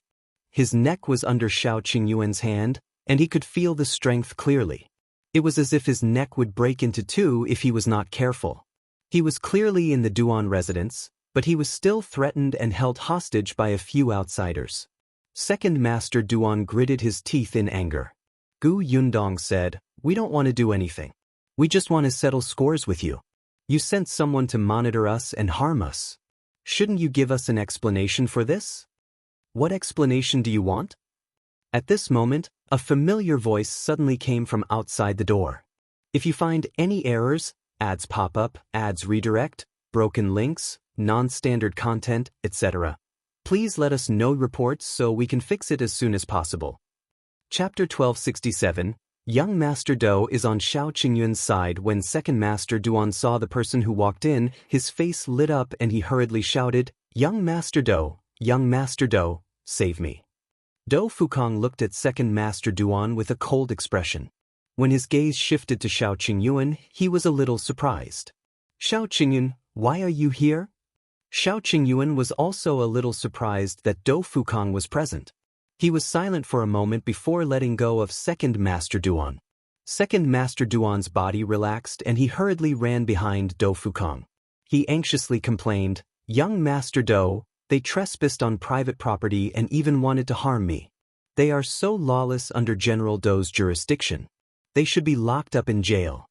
[SPEAKER 1] His neck was under Shao Qingyuan's hand, and he could feel the strength clearly. It was as if his neck would break into two if he was not careful. He was clearly in the Duan residence, but he was still threatened and held hostage by a few outsiders. Second Master Duan gritted his teeth in anger. Yundong said, We don't want to do anything. We just want to settle scores with you. You sent someone to monitor us and harm us. Shouldn't you give us an explanation for this? What explanation do you want? At this moment, a familiar voice suddenly came from outside the door. If you find any errors, ads pop up, ads redirect, broken links, non-standard content, etc., please let us know reports so we can fix it as soon as possible. Chapter 1267. Young Master Do is on Shao Qingyuan's side. When Second Master Duan saw the person who walked in, his face lit up and he hurriedly shouted, Young Master Do, save me. Do Fukong looked at Second Master Duan with a cold expression. When his gaze shifted to Shao Qingyuan, he was a little surprised. Shao Qingyuan, why are you here? Shao Qingyuan was also a little surprised that Do Fukong was present. He was silent for a moment before letting go of Second Master Duan. Second Master Duan's body relaxed and he hurriedly ran behind Do Fukong. He anxiously complained, Young Master Do, they trespassed on private property and even wanted to harm me. They are so lawless under General Do's jurisdiction. They should be locked up in jail.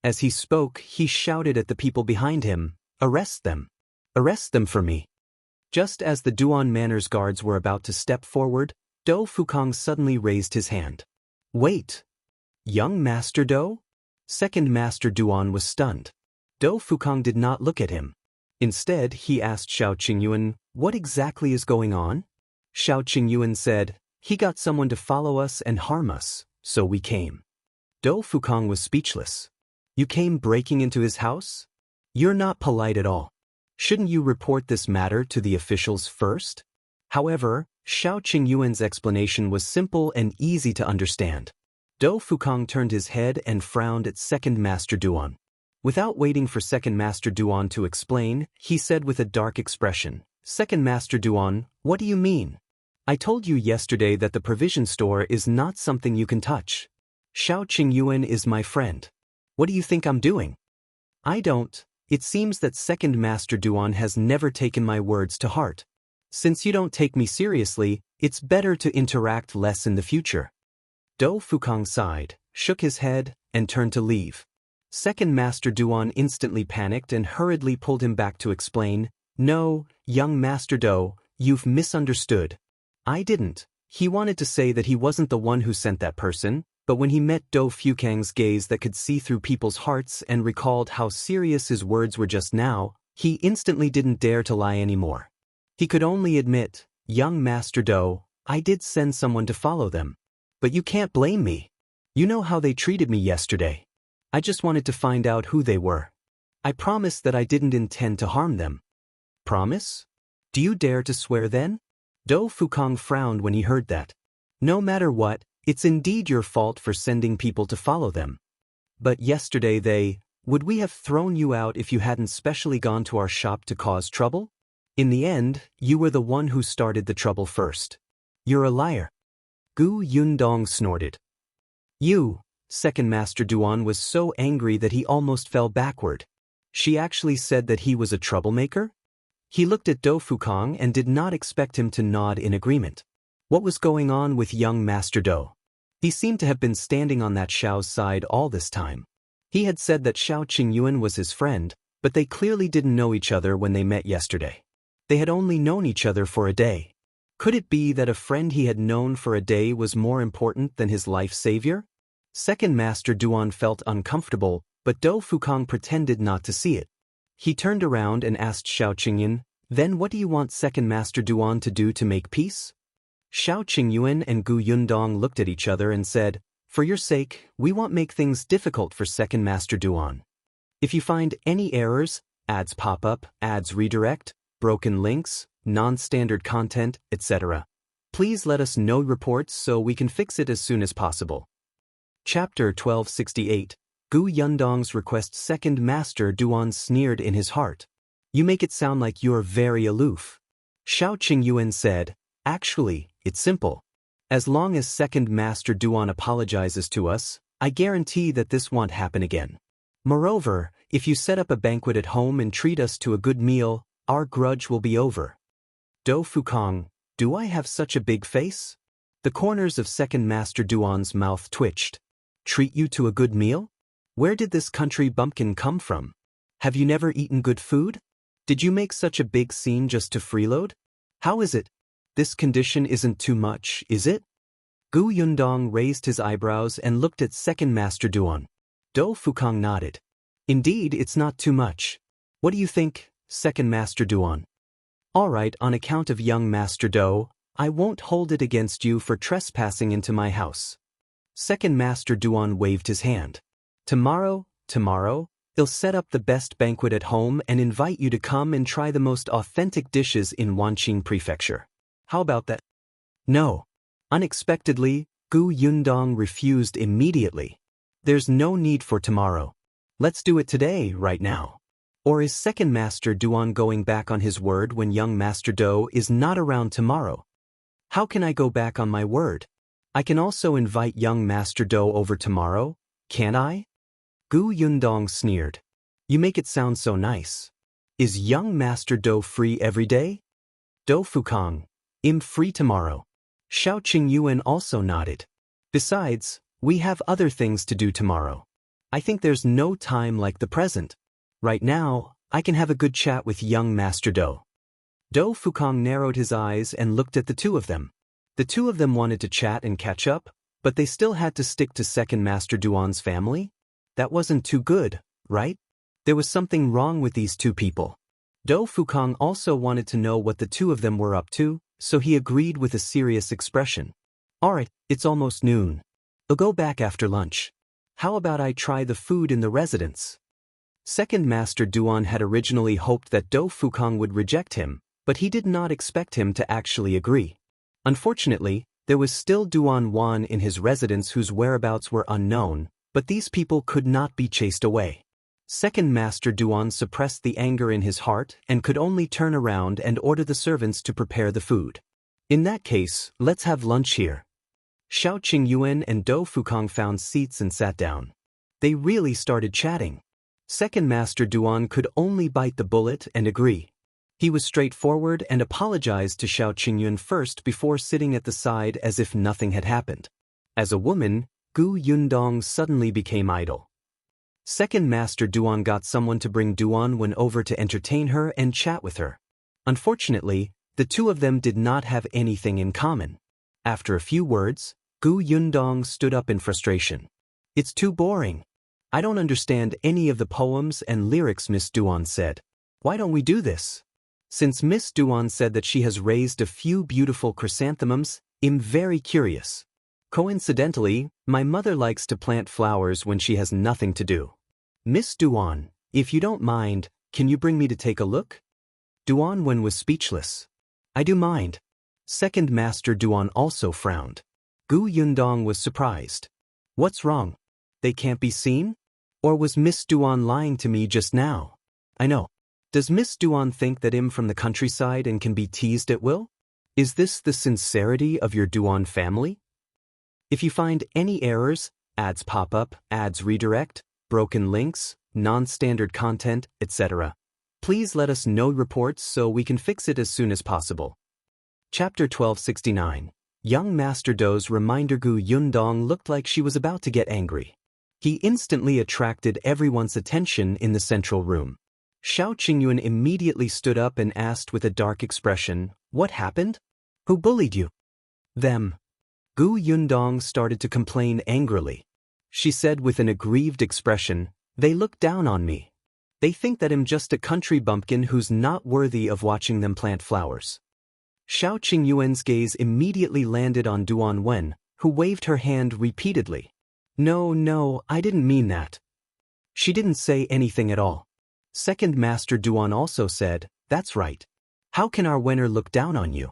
[SPEAKER 1] As he spoke, he shouted at the people behind him, Arrest them. Arrest them for me. Just as the Duan Manners guards were about to step forward, Do Fukong suddenly raised his hand. Wait! Young Master Do? Second Master Duan was stunned. Do Fukong did not look at him. Instead, he asked Shao Qingyuan, what exactly is going on? Shao Qingyuan said, he got someone to follow us and harm us, so we came. Do Fukong was speechless. You came breaking into his house? You're not polite at all. Shouldn't you report this matter to the officials first? However, Shao Qingyuan's explanation was simple and easy to understand. Do Fukong turned his head and frowned at Second Master Duan. Without waiting for Second Master Duan to explain, he said with a dark expression, Second Master Duan, what do you mean? I told you yesterday that the provision store is not something you can touch. Shao Qingyuan is my friend. What do you think I'm doing? I don't. It seems that Second Master Duan has never taken my words to heart. Since you don't take me seriously, it's better to interact less in the future. Do Fukong sighed, shook his head, and turned to leave. Second Master Duan instantly panicked and hurriedly pulled him back to explain, No, young Master Do, you've misunderstood. I didn't. He wanted to say that he wasn't the one who sent that person, but when he met Do Fukong's gaze that could see through people's hearts and recalled how serious his words were just now, he instantly didn't dare to lie anymore. He could only admit, Young Master Do, I did send someone to follow them. But you can't blame me. You know how they treated me yesterday. I just wanted to find out who they were. I promised that I didn't intend to harm them. Promise? Do you dare to swear then? Do Fukong frowned when he heard that. No matter what, it's indeed your fault for sending people to follow them. But yesterday would we have thrown you out if you hadn't specially gone to our shop to cause trouble? In the end, you were the one who started the trouble first. You're a liar. Yundong snorted. You, Second Master Duan was so angry that he almost fell backward. She actually said that he was a troublemaker? He looked at Do Fukong and did not expect him to nod in agreement. What was going on with young Master Do? He seemed to have been standing on that Shao's side all this time. He had said that Shao Qingyuan was his friend, but they clearly didn't know each other when they met yesterday. They had only known each other for a day. Could it be that a friend he had known for a day was more important than his life savior? Second Master Duan felt uncomfortable, but Do Fukong pretended not to see it. He turned around and asked Shao Qingyuan, Then what do you want Second Master Duan to do to make peace? Shao Qingyuan and Yundong looked at each other and said, For your sake, we won't make things difficult for Second Master Duan. If you find any errors, ads pop up, ads redirect, broken links, non-standard content, etc., please let us know reports so we can fix it as soon as possible. Chapter 1268. Yundong's request. Second Master Duan sneered in his heart. You make it sound like you're very aloof. Shao Qingyuan said, Actually, it's simple. As long as Second Master Duan apologizes to us, I guarantee that this won't happen again. Moreover, if you set up a banquet at home and treat us to a good meal, our grudge will be over. Do Fukong, do I have such a big face? The corners of Second Master Duan's mouth twitched. Treat you to a good meal? Where did this country bumpkin come from? Have you never eaten good food? Did you make such a big scene just to freeload? How is it? This condition isn't too much, is it? Gu Yundong raised his eyebrows and looked at Second Master Duan. Do Fukang nodded. Indeed, it's not too much. What do you think, Second Master Duan? All right, on account of young Master Do, I won't hold it against you for trespassing into my house. Second Master Duan waved his hand. Tomorrow, I'll set up the best banquet at home and invite you to come and try the most authentic dishes in Wanqing Prefecture. How about that? No. Unexpectedly, Gu Yundong refused immediately. There's no need for tomorrow. Let's do it today, right now. Or is Second Master Duan going back on his word when young Master Do is not around tomorrow? How can I go back on my word? I can also invite young Master Do over tomorrow, can't I? Gu Yundong sneered. You make it sound so nice. Is young Master Do free every day? Do Fukang, I'm free tomorrow. Shao Qingyuan also nodded. Besides, we have other things to do tomorrow. I think there's no time like the present. Right now, I can have a good chat with young Master Do. Do Fukang narrowed his eyes and looked at the two of them. The two of them wanted to chat and catch up, but they still had to stick to Second Master Duan's family? That wasn't too good, right? There was something wrong with these two people. Do Fukang also wanted to know what the two of them were up to, so he agreed with a serious expression. Alright, it's almost noon. I'll go back after lunch. How about I try the food in the residence? Second Master Duan had originally hoped that Do Fukang would reject him, but he did not expect him to actually agree. Unfortunately, there was still Duan Wan in his residence whose whereabouts were unknown, but these people could not be chased away. Second Master Duan suppressed the anger in his heart and could only turn around and order the servants to prepare the food. In that case, let's have lunch here. Shao Qingyuan and Do Fukang found seats and sat down. They really started chatting. Second Master Duan could only bite the bullet and agree. He was straightforward and apologized to Shao Qingyuan first before sitting at the side as if nothing had happened. As a woman, Gu Yundong suddenly became idle. Second Master Duan got someone to bring Duan Wen over to entertain her and chat with her. Unfortunately, the two of them did not have anything in common. After a few words, Gu Yundong stood up in frustration. It's too boring. I don't understand any of the poems and lyrics Miss Duan said. Why don't we do this? Since Miss Duan said that she has raised a few beautiful chrysanthemums, I'm very curious. Coincidentally, my mother likes to plant flowers when she has nothing to do. Miss Duan, if you don't mind, can you bring me to take a look? Duan Wen was speechless. I do mind. Second Master Duan also frowned. Gu Yundong was surprised. What's wrong? They can't be seen? Or was Miss Duan lying to me just now? I know. Does Miss Duan think that I'm from the countryside and can be teased at will? Is this the sincerity of your Duan family? If you find any errors, ads pop up, ads redirect, broken links, non-standard content, etc., please let us know reports so we can fix it as soon as possible. Chapter 1269. Young Master Do's reminder. Gu Yundong looked like she was about to get angry. He instantly attracted everyone's attention in the central room. Shao Qingyuan immediately stood up and asked with a dark expression, "What happened? Who bullied you?" Them. Gu Yundong started to complain angrily. She said with an aggrieved expression, "They look down on me. They think that I'm just a country bumpkin who's not worthy of watching them plant flowers." Shao Qingyuan's gaze immediately landed on Duan Wen, who waved her hand repeatedly. No, I didn't mean that." She didn't say anything at all. Second Master Duan also said, "That's right. How can our Wenner look down on you?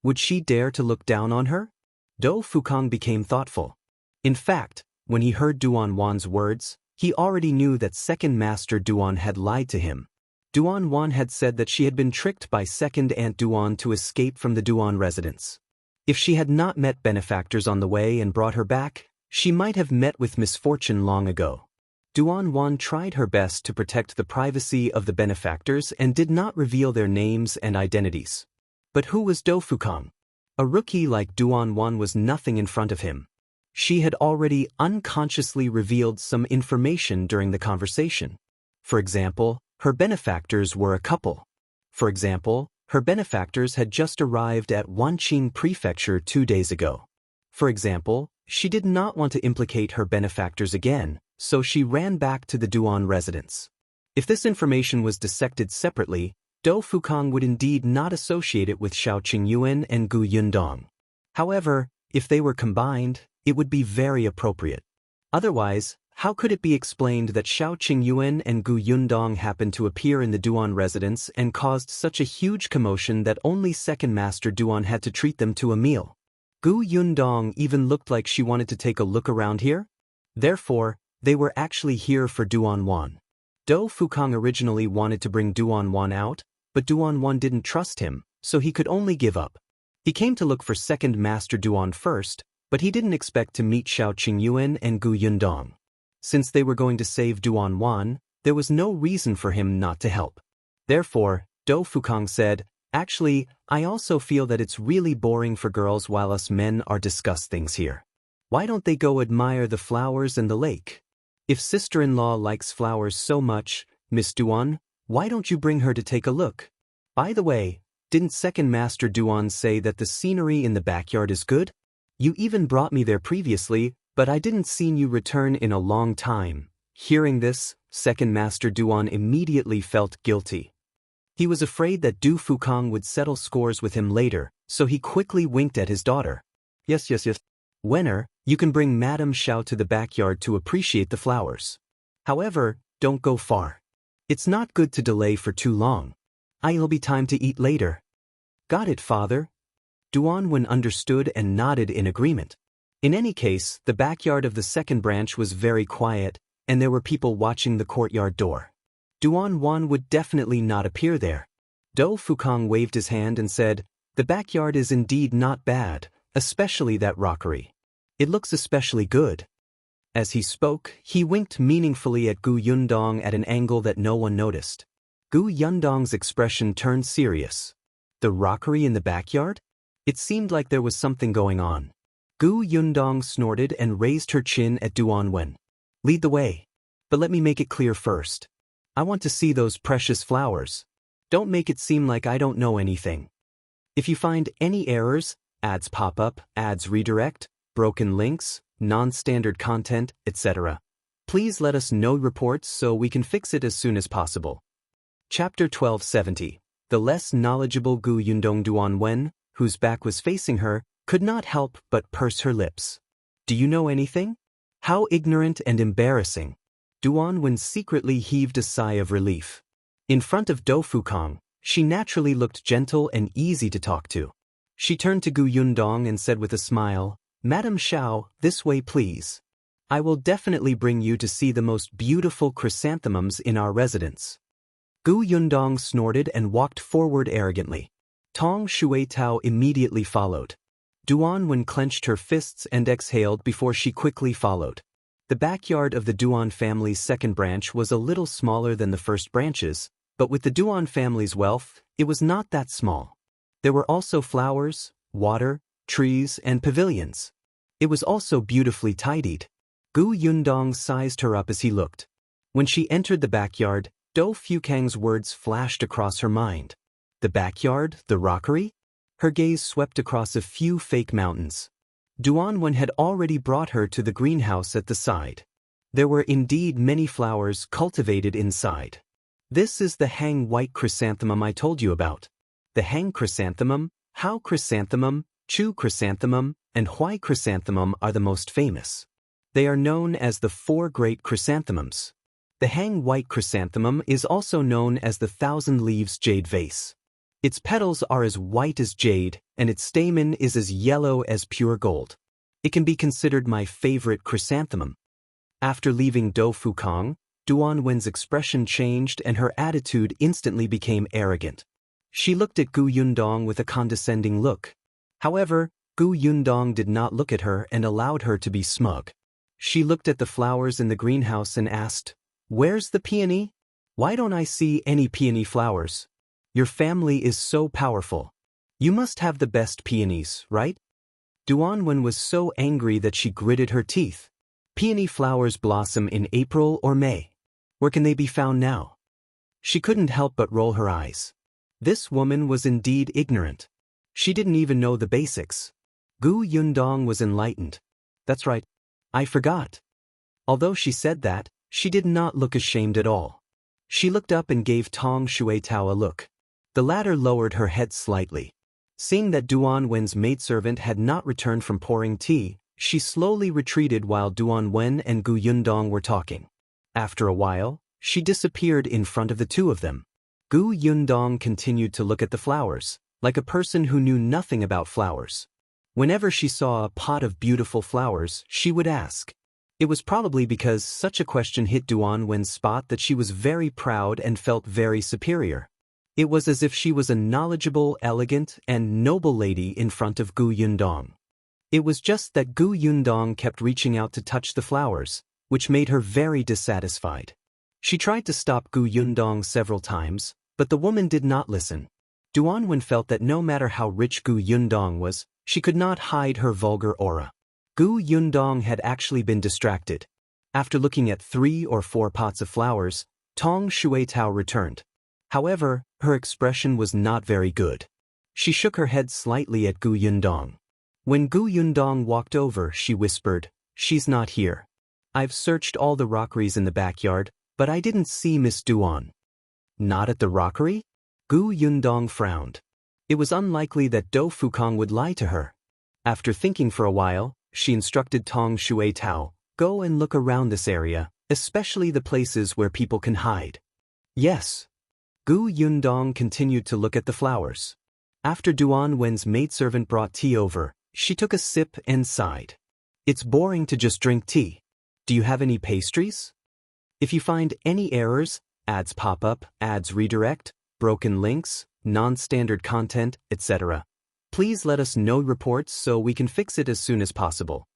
[SPEAKER 1] Would she dare to look down on her?" Do Fukang became thoughtful. In fact, when he heard Duan Wan's words, he already knew that Second Master Duan had lied to him. Duan Wan had said that she had been tricked by Second Aunt Duan to escape from the Duan residence. If she had not met benefactors on the way and brought her back, she might have met with misfortune long ago. Duan Wan tried her best to protect the privacy of the benefactors and did not reveal their names and identities. But who was Do Fukang? A rookie like Duan Wan was nothing in front of him. She had already unconsciously revealed some information during the conversation. For example, her benefactors were a couple. For example, her benefactors had just arrived at Wanqing Prefecture 2 days ago. For example, she did not want to implicate her benefactors again, so she ran back to the Duan residence. If this information was dissected separately, Dou Fukang would indeed not associate it with Shao Qingyuan and Gu Yundong. However, if they were combined, it would be very appropriate. Otherwise, how could it be explained that Shao Qingyuan and Gu Yundong happened to appear in the Duan residence and caused such a huge commotion that only Second Master Duan had to treat them to a meal? Gu Yundong even looked like she wanted to take a look around here. Therefore, they were actually here for Duan Wan. Dou Fukang originally wanted to bring Duan Wan out, but Duan Wan didn't trust him, so he could only give up. He came to look for Second Master Duan first, but he didn't expect to meet Shao Qingyuan and Gu Yundong. Since they were going to save Duan Wan, there was no reason for him not to help. Therefore, Dou Fukang said, "Actually, I also feel that it's really boring for girls while us men are discuss things here. Why don't they go admire the flowers and the lake? If sister-in-law likes flowers so much, Miss Duan, why don't you bring her to take a look? By the way, didn't Second Master Duan say that the scenery in the backyard is good? You even brought me there previously, but I didn't see you return in a long time." Hearing this, Second Master Duan immediately felt guilty. He was afraid that Dou Fukang would settle scores with him later, so he quickly winked at his daughter. Yes. Wenner, you can bring Madame Shao to the backyard to appreciate the flowers. However, don't go far. It's not good to delay for too long. I'll be time to eat later. Got it, father. Duan Wen understood and nodded in agreement. In any case, the backyard of the second branch was very quiet, and there were people watching the courtyard door. Duan Wan would definitely not appear there. Dou Fukang waved his hand and said, "The backyard is indeed not bad, especially that rockery. It looks especially good." As he spoke, he winked meaningfully at Gu Yundong at an angle that no one noticed. Gu Yundong's expression turned serious. The rockery in the backyard? It seemed like there was something going on. Gu Yundong snorted and raised her chin at Duan Wen. "Lead the way. But let me make it clear first. I want to see those precious flowers. Don't make it seem like I don't know anything. If you find any errors, ads pop up, ads redirect, broken links, non-standard content, etc., please let us know reports so we can fix it as soon as possible." Chapter 1270. The less knowledgeable Gu Yundong Duan Wen, whose back was facing her, could not help but purse her lips. "Do you know anything? How ignorant and embarrassing." Duan Wen secretly heaved a sigh of relief. In front of Dou Fukang, she naturally looked gentle and easy to talk to. She turned to Gu Yundong and said with a smile, "Madame Shao, this way please. I will definitely bring you to see the most beautiful chrysanthemums in our residence." Gu Yundong snorted and walked forward arrogantly. Tong Shuetao immediately followed. Duan Wen clenched her fists and exhaled before she quickly followed. The backyard of the Duan family's second branch was a little smaller than the first branches, but with the Duan family's wealth, it was not that small. There were also flowers, water, trees, and pavilions. It was also beautifully tidied. Gu Yundong sized her up as he looked. When she entered the backyard, Dou Fukang's words flashed across her mind. The backyard, the rockery? Her gaze swept across a few fake mountains. Duan Wen had already brought her to the greenhouse at the side. There were indeed many flowers cultivated inside. "This is the hang white chrysanthemum I told you about. The hang chrysanthemum, Hao chrysanthemum, Chu chrysanthemum, and Huai chrysanthemum are the most famous. They are known as the 4 great chrysanthemums. The hang white chrysanthemum is also known as the 1,000 leaves jade vase. Its petals are as white as jade, and its stamen is as yellow as pure gold. It can be considered my favorite chrysanthemum." After leaving Dou Fukang, Duan Wen's expression changed and her attitude instantly became arrogant. She looked at Gu Yundong with a condescending look. However, Gu Yundong did not look at her and allowed her to be smug. She looked at the flowers in the greenhouse and asked, "Where's the peony? Why don't I see any peony flowers? Your family is so powerful. You must have the best peonies, right?" Duan Wen was so angry that she gritted her teeth. Peony flowers blossom in April or May. Where can they be found now? She couldn't help but roll her eyes. This woman was indeed ignorant. She didn't even know the basics. Yundong was enlightened. That's right. I forgot. Although she said that, she did not look ashamed at all. She looked up and gave Tong Shuitao a look. The latter lowered her head slightly. Seeing that Duan Wen's maidservant had not returned from pouring tea, she slowly retreated while Duan Wen and Yundong were talking. After a while, she disappeared in front of the two of them. Yundong continued to look at the flowers, like a person who knew nothing about flowers. Whenever she saw a pot of beautiful flowers, she would ask. It was probably because such a question hit Duan Wen's spot that she was very proud and felt very superior. It was as if she was a knowledgeable, elegant, and noble lady in front of Yundong. It was just that Yundong kept reaching out to touch the flowers, which made her very dissatisfied. She tried to stop Yundong several times, but the woman did not listen. Duan Wen felt that no matter how rich Yundong was, she could not hide her vulgar aura. Yundong had actually been distracted. After looking at 3 or 4 pots of flowers, Tong Shuitao returned. However, her expression was not very good. She shook her head slightly at Yundong. When Yundong walked over, she whispered, "She's not here. I've searched all the rockeries in the backyard, but I didn't see Miss Duan." Not at the rockery? Yundong frowned. It was unlikely that Do Fukong would lie to her. After thinking for a while, she instructed Tong Shuitao, "Go and look around this area, especially the places where people can hide." Yes. Yundong continued to look at the flowers. After Duan Wen's maidservant brought tea over, she took a sip and sighed. "It's boring to just drink tea. Do you have any pastries? If you find any errors, ads pop up, ads redirect, broken links, non-standard content, etc., please let us know reports so we can fix it as soon as possible."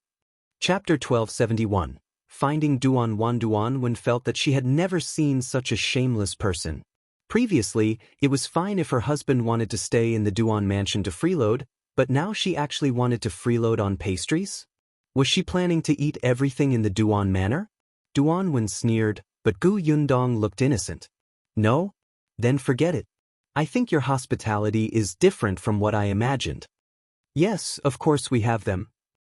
[SPEAKER 1] Chapter 1271. Finding Duan Wan. Duan Wen felt that she had never seen such a shameless person. Previously, it was fine if her husband wanted to stay in the Duan mansion to freeload, but now she actually wanted to freeload on pastries? Was she planning to eat everything in the Duan manor? Duan Wen sneered, but Yundong looked innocent. "No? Then forget it. I think your hospitality is different from what I imagined." "Yes, of course we have them."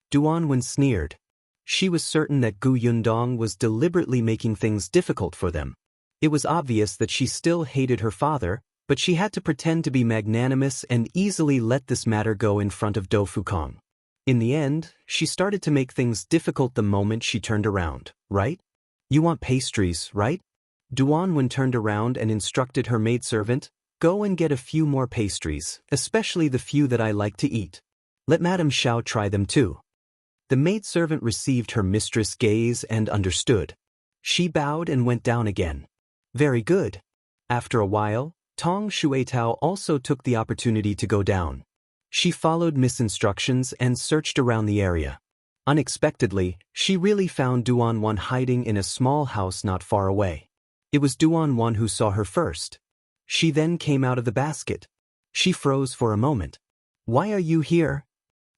[SPEAKER 1] Duan Wen sneered. She was certain that Yundong was deliberately making things difficult for them. It was obvious that she still hated her father, but she had to pretend to be magnanimous and easily let this matter go in front of Do Fukong. In the end, she started to make things difficult the moment she turned around, right? "You want pastries, right?" Duan Wen turned around and instructed her maidservant, "Go and get a few more pastries, especially the few that I like to eat. Let Madame Shao try them too." The maidservant received her mistress' gaze and understood. She bowed and went down again. Very good. After a while, Tong Shuitao also took the opportunity to go down. She followed Miss' instructions and searched around the area. Unexpectedly, she really found Duan Wan hiding in a small house not far away. It was Duan Wan who saw her first. She then came out of the basket. She froze for a moment. "Why are you here?"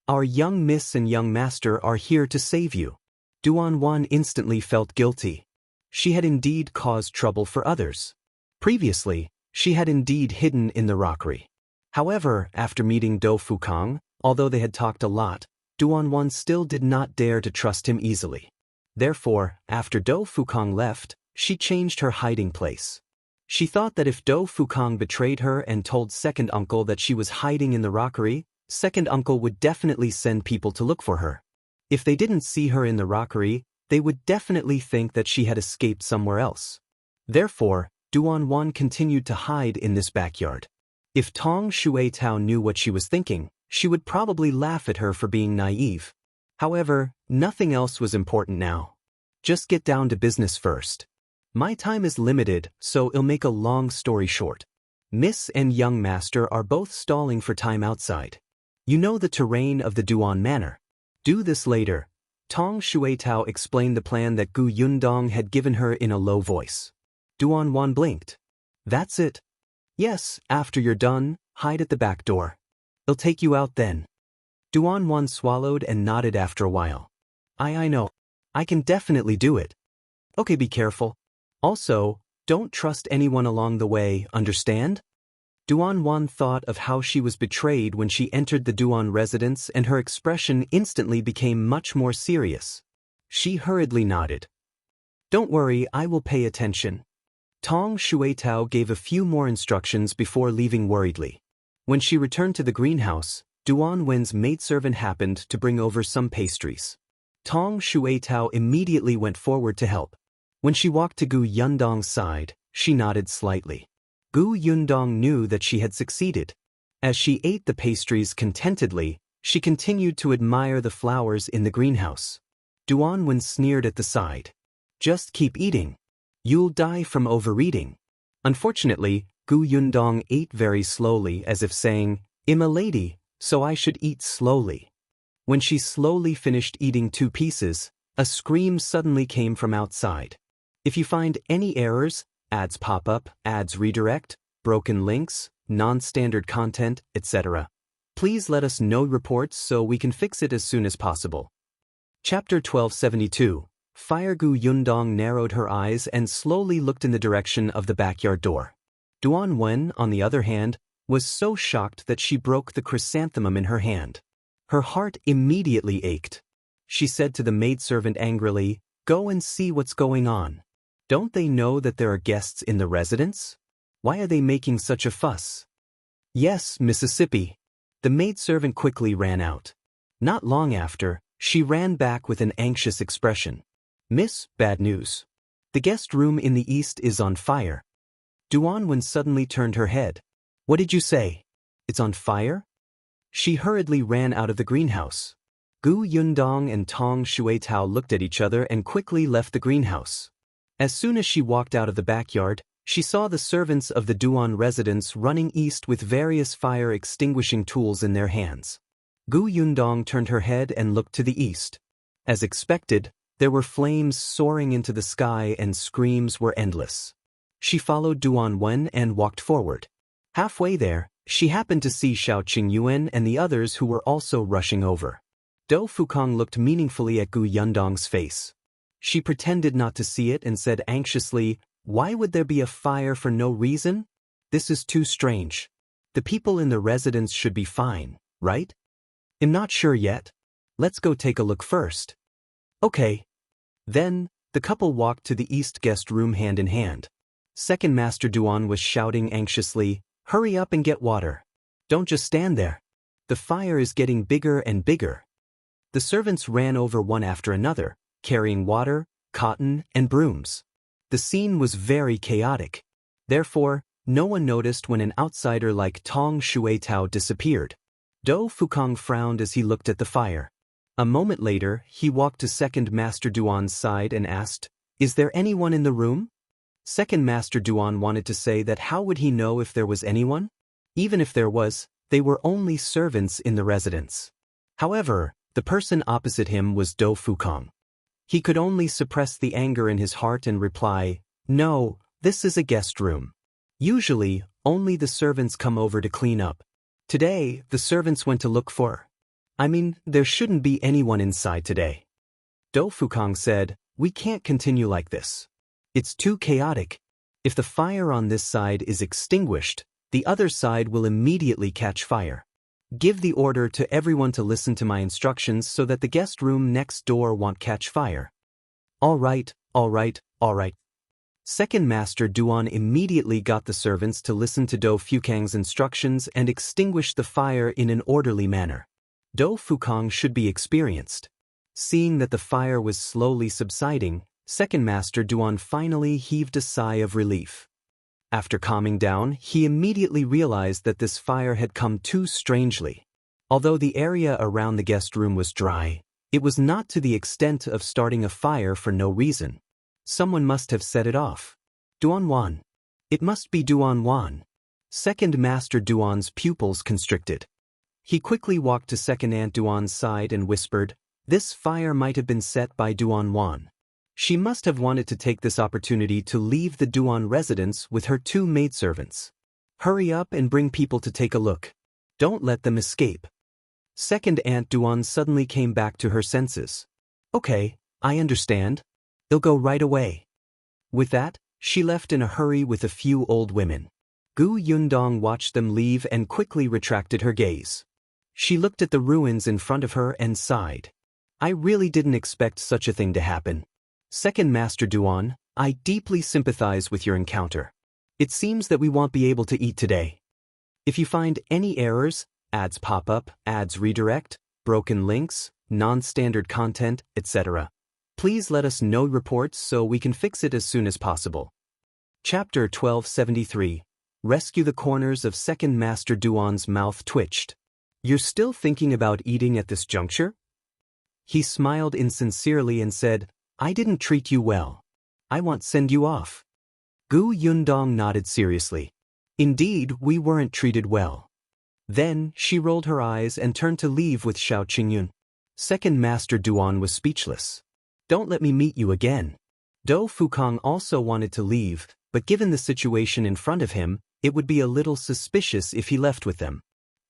[SPEAKER 1] "Our young miss and young master are here to save you." Duan Wan instantly felt guilty. She had indeed caused trouble for others. Previously, she had indeed hidden in the rockery. However, after meeting Do Fukong, although they had talked a lot, Duan Wan still did not dare to trust him easily. Therefore, after Do Fukong left, she changed her hiding place. She thought that if Do Fukong betrayed her and told second uncle that she was hiding in the rockery, second uncle would definitely send people to look for her. If they didn't see her in the rockery, they would definitely think that she had escaped somewhere else. Therefore, Duan Wan continued to hide in this backyard. If Tong Shuitao knew what she was thinking, she would probably laugh at her for being naive. However, nothing else was important now. Just get down to business first. My time is limited, so I'll make a long story short. Miss and young master are both stalling for time outside. You know the terrain of the Duan manor. Do this later. Tong Shuitao explained the plan that Yundong had given her in a low voice. Duan Wan blinked. "That's it." "Yes, after you're done, hide at the back door. I'll take you out then." Duan Wan swallowed and nodded after a while. I know. I can definitely do it." "Okay, be careful." Also, don't trust anyone along the way, understand? Duan thought of how she was betrayed when she entered the Duan residence, and her expression instantly became much more serious. She hurriedly nodded. Don't worry, I will pay attention. Tong Shuetao gave a few more instructions before leaving worriedly. When she returned to the greenhouse, Duan Wen's maidservant happened to bring over some pastries. Tong Shuetao immediately went forward to help. When she walked to Gu Yundong's side, she nodded slightly. Gu Yundong knew that she had succeeded. As she ate the pastries contentedly, she continued to admire the flowers in the greenhouse. Duan Wen sneered at the side. Just keep eating. You'll die from overeating. Unfortunately, Gu Yundong ate very slowly, as if saying, I'm a lady, so I should eat slowly. When she slowly finished eating 2 pieces, a scream suddenly came from outside. If you find any errors, ads pop up, ads redirect, broken links, non-standard content, etc., please let us know reports so we can fix it as soon as possible. Chapter 1272. Fire. Gu Yundong narrowed her eyes and slowly looked in the direction of the backyard door. Duan Wen, on the other hand, was so shocked that she broke the chrysanthemum in her hand. Her heart immediately ached. She said to the maidservant angrily, Go and see what's going on. Don't they know that there are guests in the residence? Why are they making such a fuss? Yes, Mississippi. The maidservant quickly ran out. Not long after, she ran back with an anxious expression. Miss, bad news. The guest room in the east is on fire. Duan Wen suddenly turned her head. What did you say? It's on fire? She hurriedly ran out of the greenhouse. Gu Yundong and Tong Shuetao looked at each other and quickly left the greenhouse. As soon as she walked out of the backyard, she saw the servants of the Duan residence running east with various fire-extinguishing tools in their hands. Gu Yundong turned her head and looked to the east. As expected, there were flames soaring into the sky and screams were endless. She followed Duan Wen and walked forward. Halfway there, she happened to see Shao Qingyuan and the others who were also rushing over. Do Fukong looked meaningfully at Gu Yundong's face. She pretended not to see it and said anxiously, Why would there be a fire for no reason? This is too strange. The people in the residence should be fine, right? I'm not sure yet. Let's go take a look first. Okay. Then, the couple walked to the east guest room hand in hand. Second Master Duan was shouting anxiously, Hurry up and get water. Don't just stand there. The fire is getting bigger and bigger. The servants ran over one after another, carrying water, cotton, and brooms. The scene was very chaotic. Therefore, no one noticed when an outsider like Tong Shuetao disappeared. Do Fukong frowned as he looked at the fire. A moment later, he walked to Second Master Duan's side and asked, Is there anyone in the room? Second Master Duan wanted to say that how would he know if there was anyone? Even if there was, they were only servants in the residence. However, the person opposite him was Do Fukong. He could only suppress the anger in his heart and reply, No, this is a guest room. Usually, only the servants come over to clean up. Today, the servants went to look for. There shouldn't be anyone inside today. Do Fukong said, We can't continue like this. It's too chaotic. If the fire on this side is extinguished, the other side will immediately catch fire. Give the order to everyone to listen to my instructions so that the guest room next door won't catch fire. All right. Second Master Duan immediately got the servants to listen to Do Fukong's instructions and extinguish the fire in an orderly manner. Do Fukong should be experienced. Seeing that the fire was slowly subsiding, Second Master Duan finally heaved a sigh of relief. After calming down, he immediately realized that this fire had come too strangely. Although the area around the guest room was dry, it was not to the extent of starting a fire for no reason. Someone must have set it off. Duan Wan. It must be Duan Wan. Second Master Duan's pupils constricted. He quickly walked to Second Aunt Duan's side and whispered, This fire might have been set by Duan Wan. She must have wanted to take this opportunity to leave the Duan residence with her 2 maidservants. Hurry up and bring people to take a look. Don't let them escape. Second Aunt Duan suddenly came back to her senses. Okay, I understand. They'll go right away. With that, She left in a hurry with a few old women. Gu Yundong watched them leave and quickly retracted her gaze. She looked at the ruins in front of her and sighed. I really didn't expect such a thing to happen. Second Master Duan, I deeply sympathize with your encounter. It seems that we won't be able to eat today. If you find any errors, ads pop up, ads redirect, broken links, non-standard content, etc., please let us know reports so we can fix it as soon as possible. Chapter 1273. Rescue the corners of Second Master Duan's mouth twitched. You're still thinking about eating at this juncture? He smiled insincerely and said, I didn't treat you well. I won't send you off. Gu Yundong nodded seriously. Indeed, we weren't treated well. Then, she rolled her eyes and turned to leave with Shao Qingyuan. Second Master Duan was speechless. Don't let me meet you again. Dou Fukong also wanted to leave, but given the situation in front of him, it would be a little suspicious if he left with them.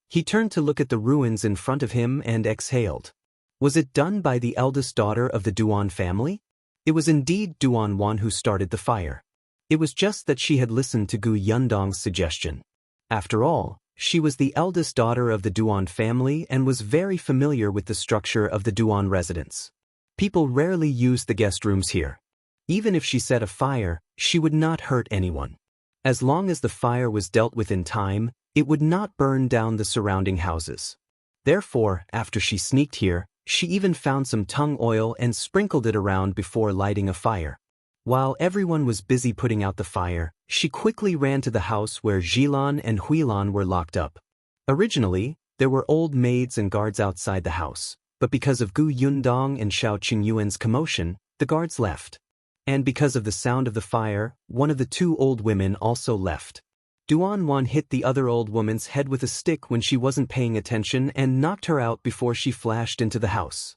[SPEAKER 1] He turned to look at the ruins in front of him and exhaled. Was it done by the eldest daughter of the Duan family? It was indeed Duan Wan who started the fire. It was just that she had listened to Gu Yundong's suggestion. After all, she was the eldest daughter of the Duan family and was very familiar with the structure of the Duan residence. People rarely used the guest rooms here. Even if she set a fire, she would not hurt anyone. As long as the fire was dealt with in time, it would not burn down the surrounding houses. Therefore, after she sneaked here, she even found some tung oil and sprinkled it around before lighting a fire. While everyone was busy putting out the fire, she quickly ran to the house where Jilan and Huilan were locked up. Originally, there were old maids and guards outside the house, but because of Gu Yundong and Shao Qingyuan's commotion, the guards left. And because of the sound of the fire, one of the two old women also left. Duan Wan hit the other old woman's head with a stick when she wasn't paying attention and knocked her out before she flashed into the house.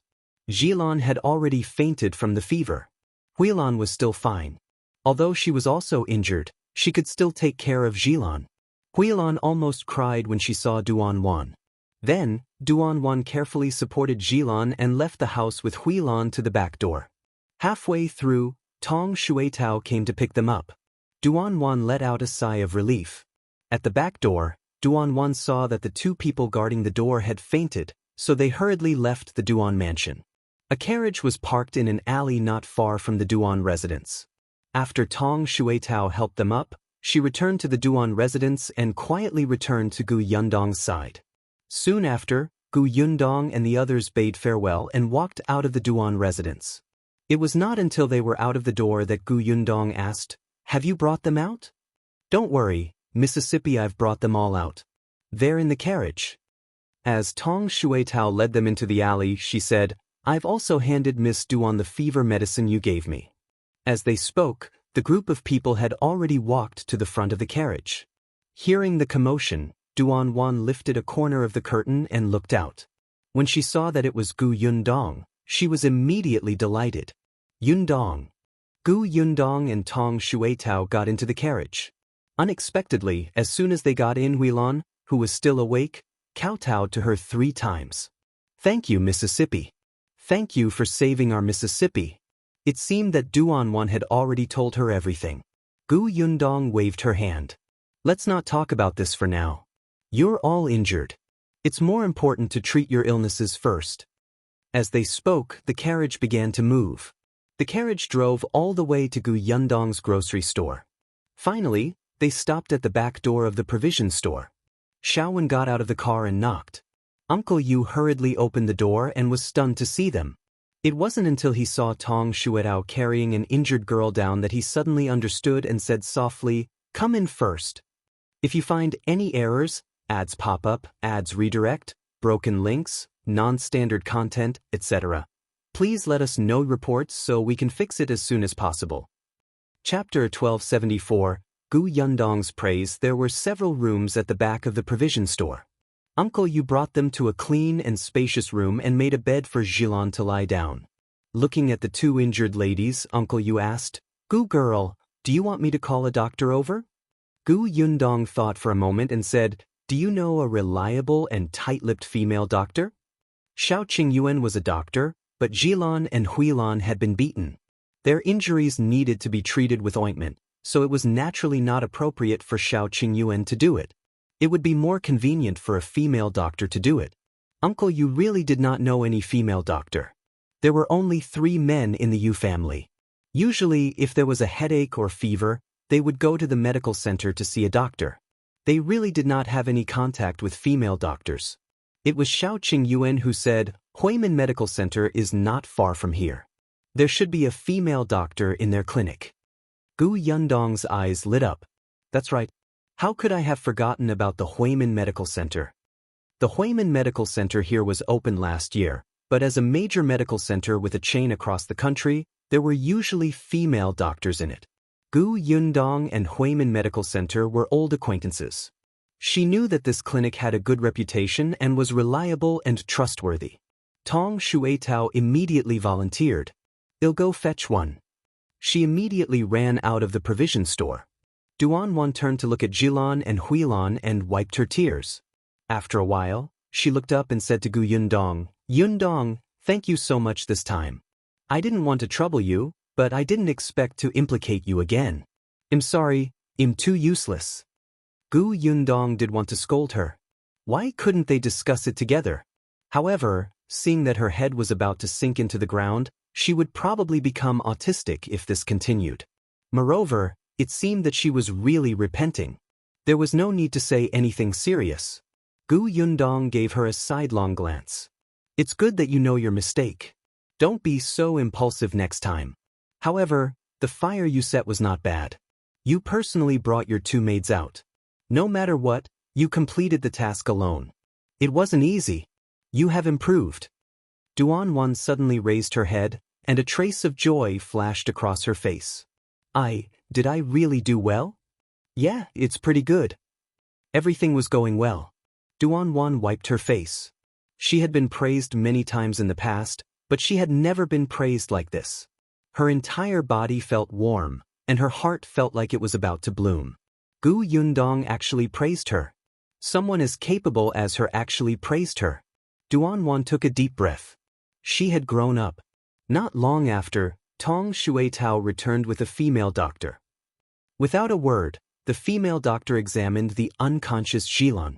[SPEAKER 1] Jilan had already fainted from the fever. Huilan was still fine. Although she was also injured, she could still take care of Jilan. Huilan almost cried when she saw Duan Wan. Then, Duan Wan carefully supported Jilan and left the house with Huilan to the back door. Halfway through, Tong Shuitao came to pick them up. Duan Wan let out a sigh of relief. At the back door, Duan Wan saw that the two people guarding the door had fainted, so they hurriedly left the Duan mansion. A carriage was parked in an alley not far from the Duan residence. After Tong Shuitao helped them up, she returned to the Duan residence and quietly returned to Gu Yundong's side. Soon after, Gu Yundong and the others bade farewell and walked out of the Duan residence. It was not until they were out of the door that Gu Yundong asked, Have you brought them out? Don't worry, Mississippi, I've brought them all out. They're in the carriage. As Tong Shuitao led them into the alley, she said, I've also handed Miss Duan the fever medicine you gave me. As they spoke, the group of people had already walked to the front of the carriage. Hearing the commotion, Duan Wan lifted a corner of the curtain and looked out. When she saw that it was Gu Yundong, she was immediately delighted. Yundong. Gu Yundong and Tong Shuitao got into the carriage. Unexpectedly, as soon as they got in, Huilan, who was still awake, kowtowed to her 3 times. Thank you, Mississippi. Thank you for saving our Mississippi. It seemed that Duan Wan had already told her everything. Gu Yundong waved her hand. Let's not talk about this for now. You're all injured. It's more important to treat your illnesses first. As they spoke, the carriage began to move. The carriage drove all the way to Gu Yundong's grocery store. Finally, they stopped at the back door of the provision store. Shao got out of the car and knocked. Uncle Yu hurriedly opened the door and was stunned to see them. It wasn't until he saw Tong Shuitao carrying an injured girl down that he suddenly understood and said softly, Come in first. If you find any errors, ads pop up, ads redirect, broken links, non-standard content, etc., please let us know reports so we can fix it as soon as possible. Chapter 1274. Gu Yundong's praise. There were several rooms at the back of the provision store. Uncle Yu brought them to a clean and spacious room and made a bed for Jilan to lie down. Looking at the 2 injured ladies, Uncle Yu asked, Gu girl, do you want me to call a doctor over? Gu Yundong thought for a moment and said, Do you know a reliable and tight-lipped female doctor? Shao Qingyuan was a doctor, but Jilan and Huilan had been beaten. Their injuries needed to be treated with ointment, so it was naturally not appropriate for Shao Qingyuan to do it. It would be more convenient for a female doctor to do it. Uncle, you really did not know any female doctor. There were only 3 men in the Yu family. Usually, if there was a headache or fever, they would go to the medical center to see a doctor. They really did not have any contact with female doctors. It was Shao Qingyuan who said, Huimin Medical Center is not far from here. There should be a female doctor in their clinic. Gu Yundong's eyes lit up. That's right. How could I have forgotten about the Huimin Medical Center? The Huimin Medical Center here was open last year, but as a major medical center with a chain across the country, there were usually female doctors in it. Gu Yundong and Huimin Medical Center were old acquaintances. She knew that this clinic had a good reputation and was reliable and trustworthy. Tong Shuetao immediately volunteered. I'll go fetch one. She immediately ran out of the provision store. Duan turned to look at Jilan and Huilan and wiped her tears. After a while, she looked up and said to Gu Yundong, Yundong, thank you so much this time. I didn't want to trouble you, but I didn't expect to implicate you again. I'm sorry, I'm too useless. Gu Yundong did want to scold her. Why couldn't they discuss it together? However, seeing that her head was about to sink into the ground, she would probably become autistic if this continued. Moreover, it seemed that she was really repenting. There was no need to say anything serious. Gu Yundong gave her a sidelong glance. It's good that you know your mistake. Don't be so impulsive next time. However, the fire you set was not bad. You personally brought your 2 maids out. No matter what, you completed the task alone. It wasn't easy. You have improved. Duan suddenly raised her head, and a trace of joy flashed across her face. Did I really do well? Yeah, it's pretty good. Everything was going well. Duan wiped her face. She had been praised many times in the past, but she had never been praised like this. Her entire body felt warm, and her heart felt like it was about to bloom. Gu Yundong actually praised her. Someone as capable as her actually praised her. Duan took a deep breath. She had grown up. Not long after, Tong Shuetao returned with a female doctor. Without a word, the female doctor examined the unconscious Jilan.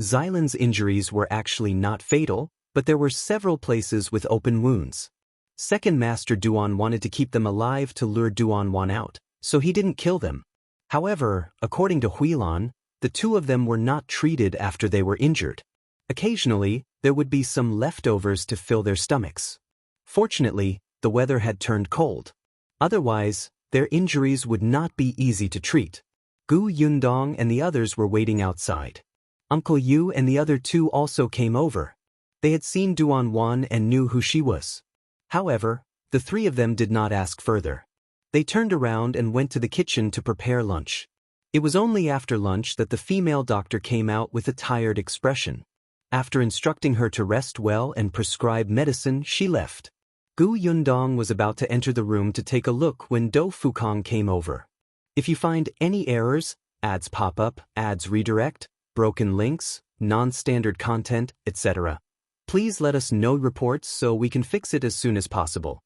[SPEAKER 1] Xilan's injuries were actually not fatal, but there were several places with open wounds. Second Master Duan wanted to keep them alive to lure Duan out, so he didn't kill them. However, according to Huilan, the 2 of them were not treated after they were injured. Occasionally, there would be some leftovers to fill their stomachs. Fortunately, the weather had turned cold. Otherwise, their injuries would not be easy to treat. Gu Yundong and the others were waiting outside. Uncle Yu and the other 2 also came over. They had seen Duan and knew who she was. However, the 3 of them did not ask further. They turned around and went to the kitchen to prepare lunch. It was only after lunch that the female doctor came out with a tired expression. After instructing her to rest well and prescribe medicine, she left. Gu Yundong was about to enter the room to take a look when Do Fukong came over. If you find any errors, ads pop up, ads redirect, broken links, non-standard content, etc., please let us know reports so we can fix it as soon as possible.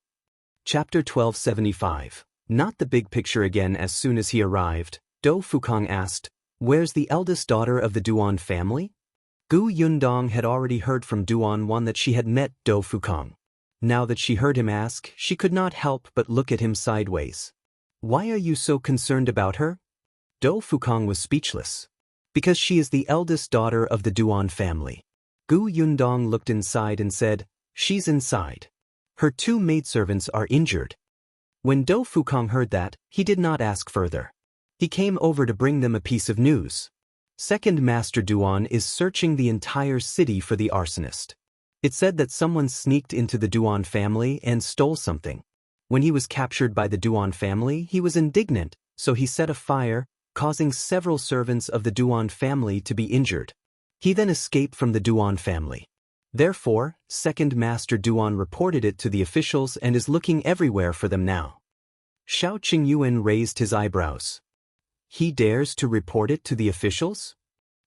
[SPEAKER 1] Chapter 1275. Not the big picture again. As soon as he arrived, Do Fukong asked, Where's the eldest daughter of the Duan family? Gu Yundong had already heard from Duan that she had met Do Fukong. Now that she heard him ask, she could not help but look at him sideways. Why are you so concerned about her? Do Fukong was speechless. Because she is the eldest daughter of the Duan family. Gu Yundong looked inside and said, She's inside. Her 2 maidservants are injured. When Do Fukong heard that, he did not ask further. He came over to bring them a piece of news. Second Master Duan is searching the entire city for the arsonist. It said that someone sneaked into the Duan family and stole something. When he was captured by the Duan family, he was indignant, so he set a fire, causing several servants of the Duan family to be injured. He then escaped from the Duan family. Therefore, Second Master Duan reported it to the officials and is looking everywhere for them now. Shao Qingyuan raised his eyebrows. He dares to report it to the officials?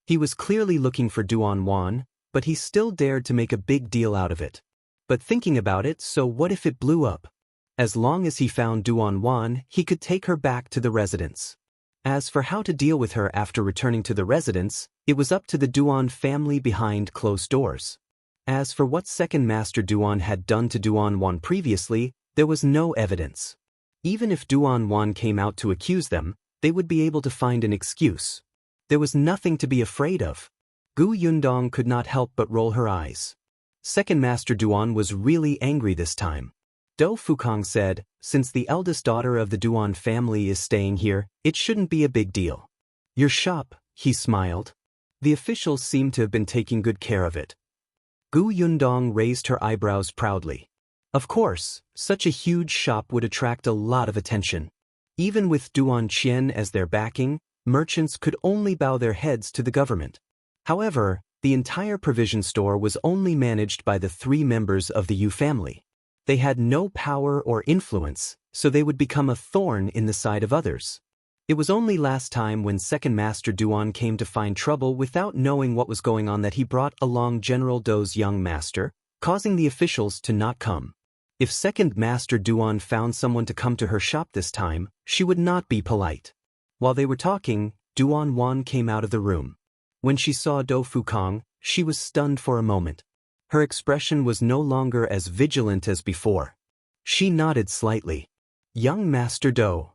[SPEAKER 1] He was clearly looking for Duan, but he still dared to make a big deal out of it. But thinking about it, so what if it blew up? As long as he found Duan, he could take her back to the residence. As for how to deal with her after returning to the residence, it was up to the Duan family behind closed doors. As for what second Master Duan had done to Duan previously, there was no evidence. Even if Duan came out to accuse them, they would be able to find an excuse. There was nothing to be afraid of. Yundong could not help but roll her eyes. Second Master Duan was really angry this time. Do Fukong said, since the eldest daughter of the Duan family is staying here, it shouldn't be a big deal. Your shop, he smiled. The officials seem to have been taking good care of it. Yundong raised her eyebrows proudly. Of course, such a huge shop would attract a lot of attention. Even with Duan Qian as their backing, merchants could only bow their heads to the government. However, the entire provision store was only managed by the 3 members of the Yu family. They had no power or influence, so they would become a thorn in the side of others. It was only last time when Second Master Duan came to find trouble without knowing what was going on that he brought along General Dou's young master, causing the officials to not come. If Second Master Duan found someone to come to her shop this time, she would not be polite. While they were talking, Duan came out of the room. When she saw Do Fukong, she was stunned for a moment. Her expression was no longer as vigilant as before. She nodded slightly. Young Master Do.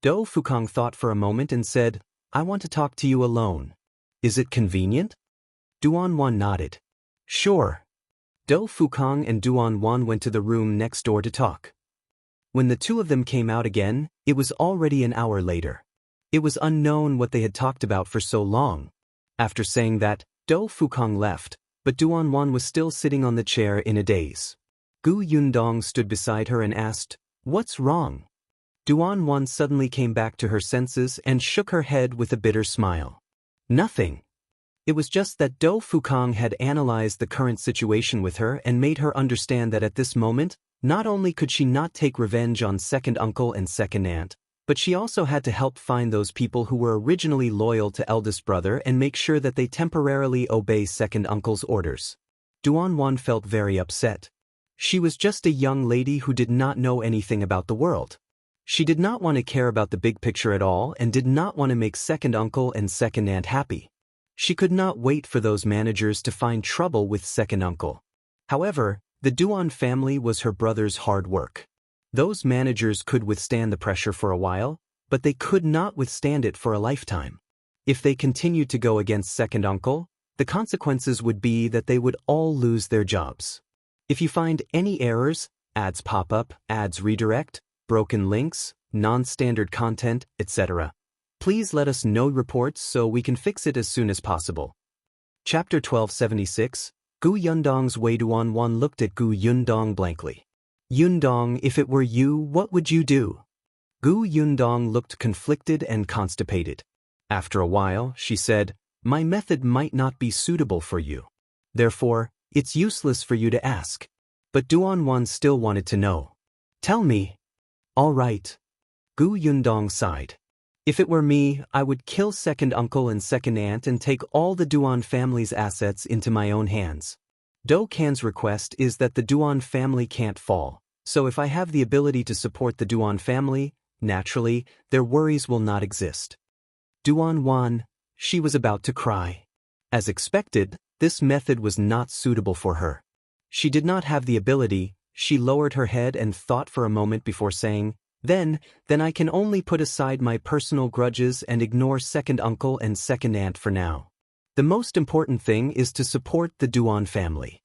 [SPEAKER 1] Do Fukong thought for a moment and said, I want to talk to you alone. Is it convenient? Duan nodded. Sure. Do Fukong and Duan went to the room next door to talk. When the two of them came out again, it was already an hour later. It was unknown what they had talked about for so long. After saying that, Do Fukong left, but Duan was still sitting on the chair in a daze. Yundong stood beside her and asked, What's wrong? Duan suddenly came back to her senses and shook her head with a bitter smile. Nothing. It was just that Do Fukong had analyzed the current situation with her and made her understand that at this moment, not only could she not take revenge on second uncle and second aunt, but she also had to help find those people who were originally loyal to eldest brother and make sure that they temporarily obey second uncle's orders. Duan felt very upset. She was just a young lady who did not know anything about the world. She did not want to care about the big picture at all and did not want to make second uncle and second aunt happy. She could not wait for those managers to find trouble with second uncle. However, the Duan family was her brother's hard work. Those managers could withstand the pressure for a while, but they could not withstand it for a lifetime. If they continued to go against second uncle, the consequences would be that they would all lose their jobs. If you find any errors, ads pop up, ads redirect, broken links, non-standard content, etc., please let us know reports so we can fix it as soon as possible. Chapter 1276, Yundong's Wei. Duan looked at Yundong blankly. Yundong, if it were you, what would you do? Yundong looked conflicted and constipated. After a while, she said, My method might not be suitable for you. Therefore, it's useless for you to ask. But Duan still wanted to know. Tell me. All right. Yundong sighed. If it were me, I would kill second uncle and second aunt and take all the Duan family's assets into my own hands. Do Can's request is that the Duan family can't fall, so if I have the ability to support the Duan family, naturally, their worries will not exist. Duan, she was about to cry. As expected, this method was not suitable for her. She did not have the ability. She lowered her head and thought for a moment before saying, Then I can only put aside my personal grudges and ignore second uncle and second aunt for now. The most important thing is to support the Duan family.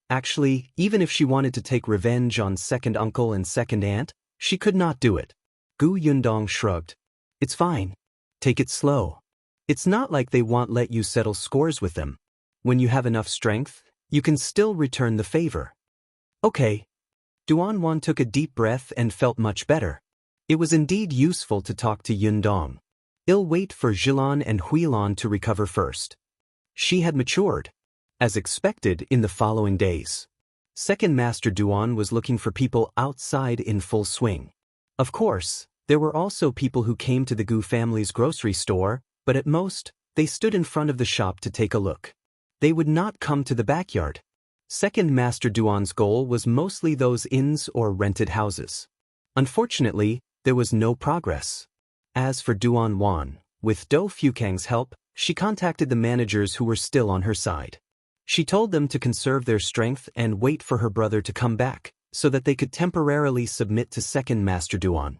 [SPEAKER 1] Actually, even if she wanted to take revenge on second uncle and second aunt, she could not do it. Yundong shrugged. It's fine. Take it slow. It's not like they won't let you settle scores with them. When you have enough strength, you can still return the favor. Okay. Duan took a deep breath and felt much better. It was indeed useful to talk to Yundong. I'll wait for Jilan and Huilan to recover first. She had matured. As expected in the following days. Second Master Duan was looking for people outside in full swing. Of course, there were also people who came to the Gu family's grocery store, but at most, they stood in front of the shop to take a look. They would not come to the backyard. Second Master Duan's goal was mostly those inns or rented houses. Unfortunately, there was no progress. As for Duan, with Do Fukang's help, she contacted the managers who were still on her side. She told them to conserve their strength and wait for her brother to come back, so that they could temporarily submit to Second Master Duan.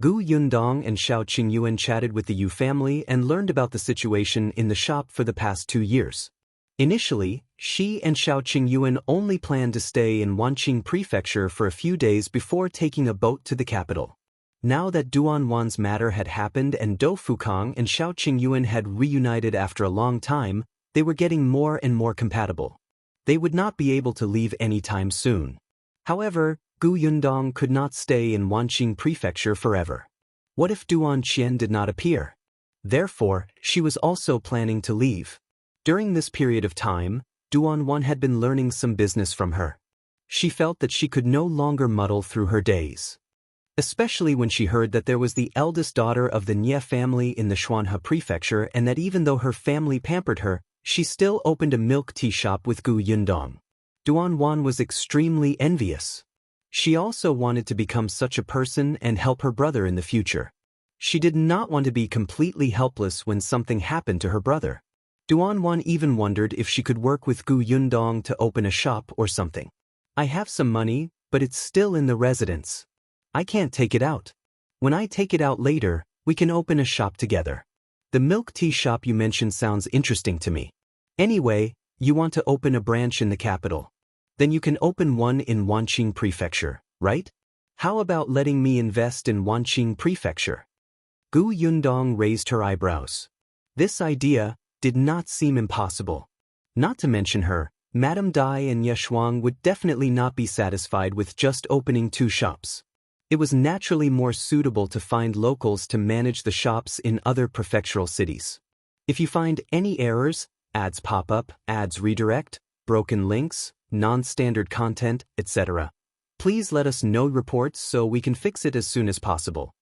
[SPEAKER 1] Gu Yundong and Shao Qingyuan chatted with the Yu family and learned about the situation in the shop for the past 2 years. Initially, she and Shao Qingyuan only planned to stay in Wanqing Prefecture for a few days before taking a boat to the capital. Now that Duan's matter had happened and Do Fukang and Shao Qingyuan had reunited after a long time, they were getting more and more compatible. They would not be able to leave anytime soon. However, Gu Yundong could not stay in Wanqing Prefecture forever. What if Duan Qian did not appear? Therefore, she was also planning to leave. During this period of time, Duan had been learning some business from her. She felt that she could no longer muddle through her days. Especially when she heard that there was the eldest daughter of the Nie family in the Shuanhe Prefecture and that even though her family pampered her, she still opened a milk tea shop with Gu Yundong. Duan was extremely envious. She also wanted to become such a person and help her brother in the future. She did not want to be completely helpless when something happened to her brother. Duan even wondered if she could work with Gu Yundong to open a shop or something. I have some money, but it's still in the residence. I can't take it out. When I take it out later, we can open a shop together. The milk tea shop you mentioned sounds interesting to me. Anyway, you want to open a branch in the capital. Then you can open one in Wanqing Prefecture, right? How about letting me invest in Wanqing Prefecture? Gu Yundong raised her eyebrows. This idea did not seem impossible. Not to mention her, Madame Dai and Yeshuang would definitely not be satisfied with just opening 2 shops. It was naturally more suitable to find locals to manage the shops in other prefectural cities. If you find any errors, ads pop up, ads redirect, broken links, non-standard content, etc., please let us know reports so we can fix it as soon as possible.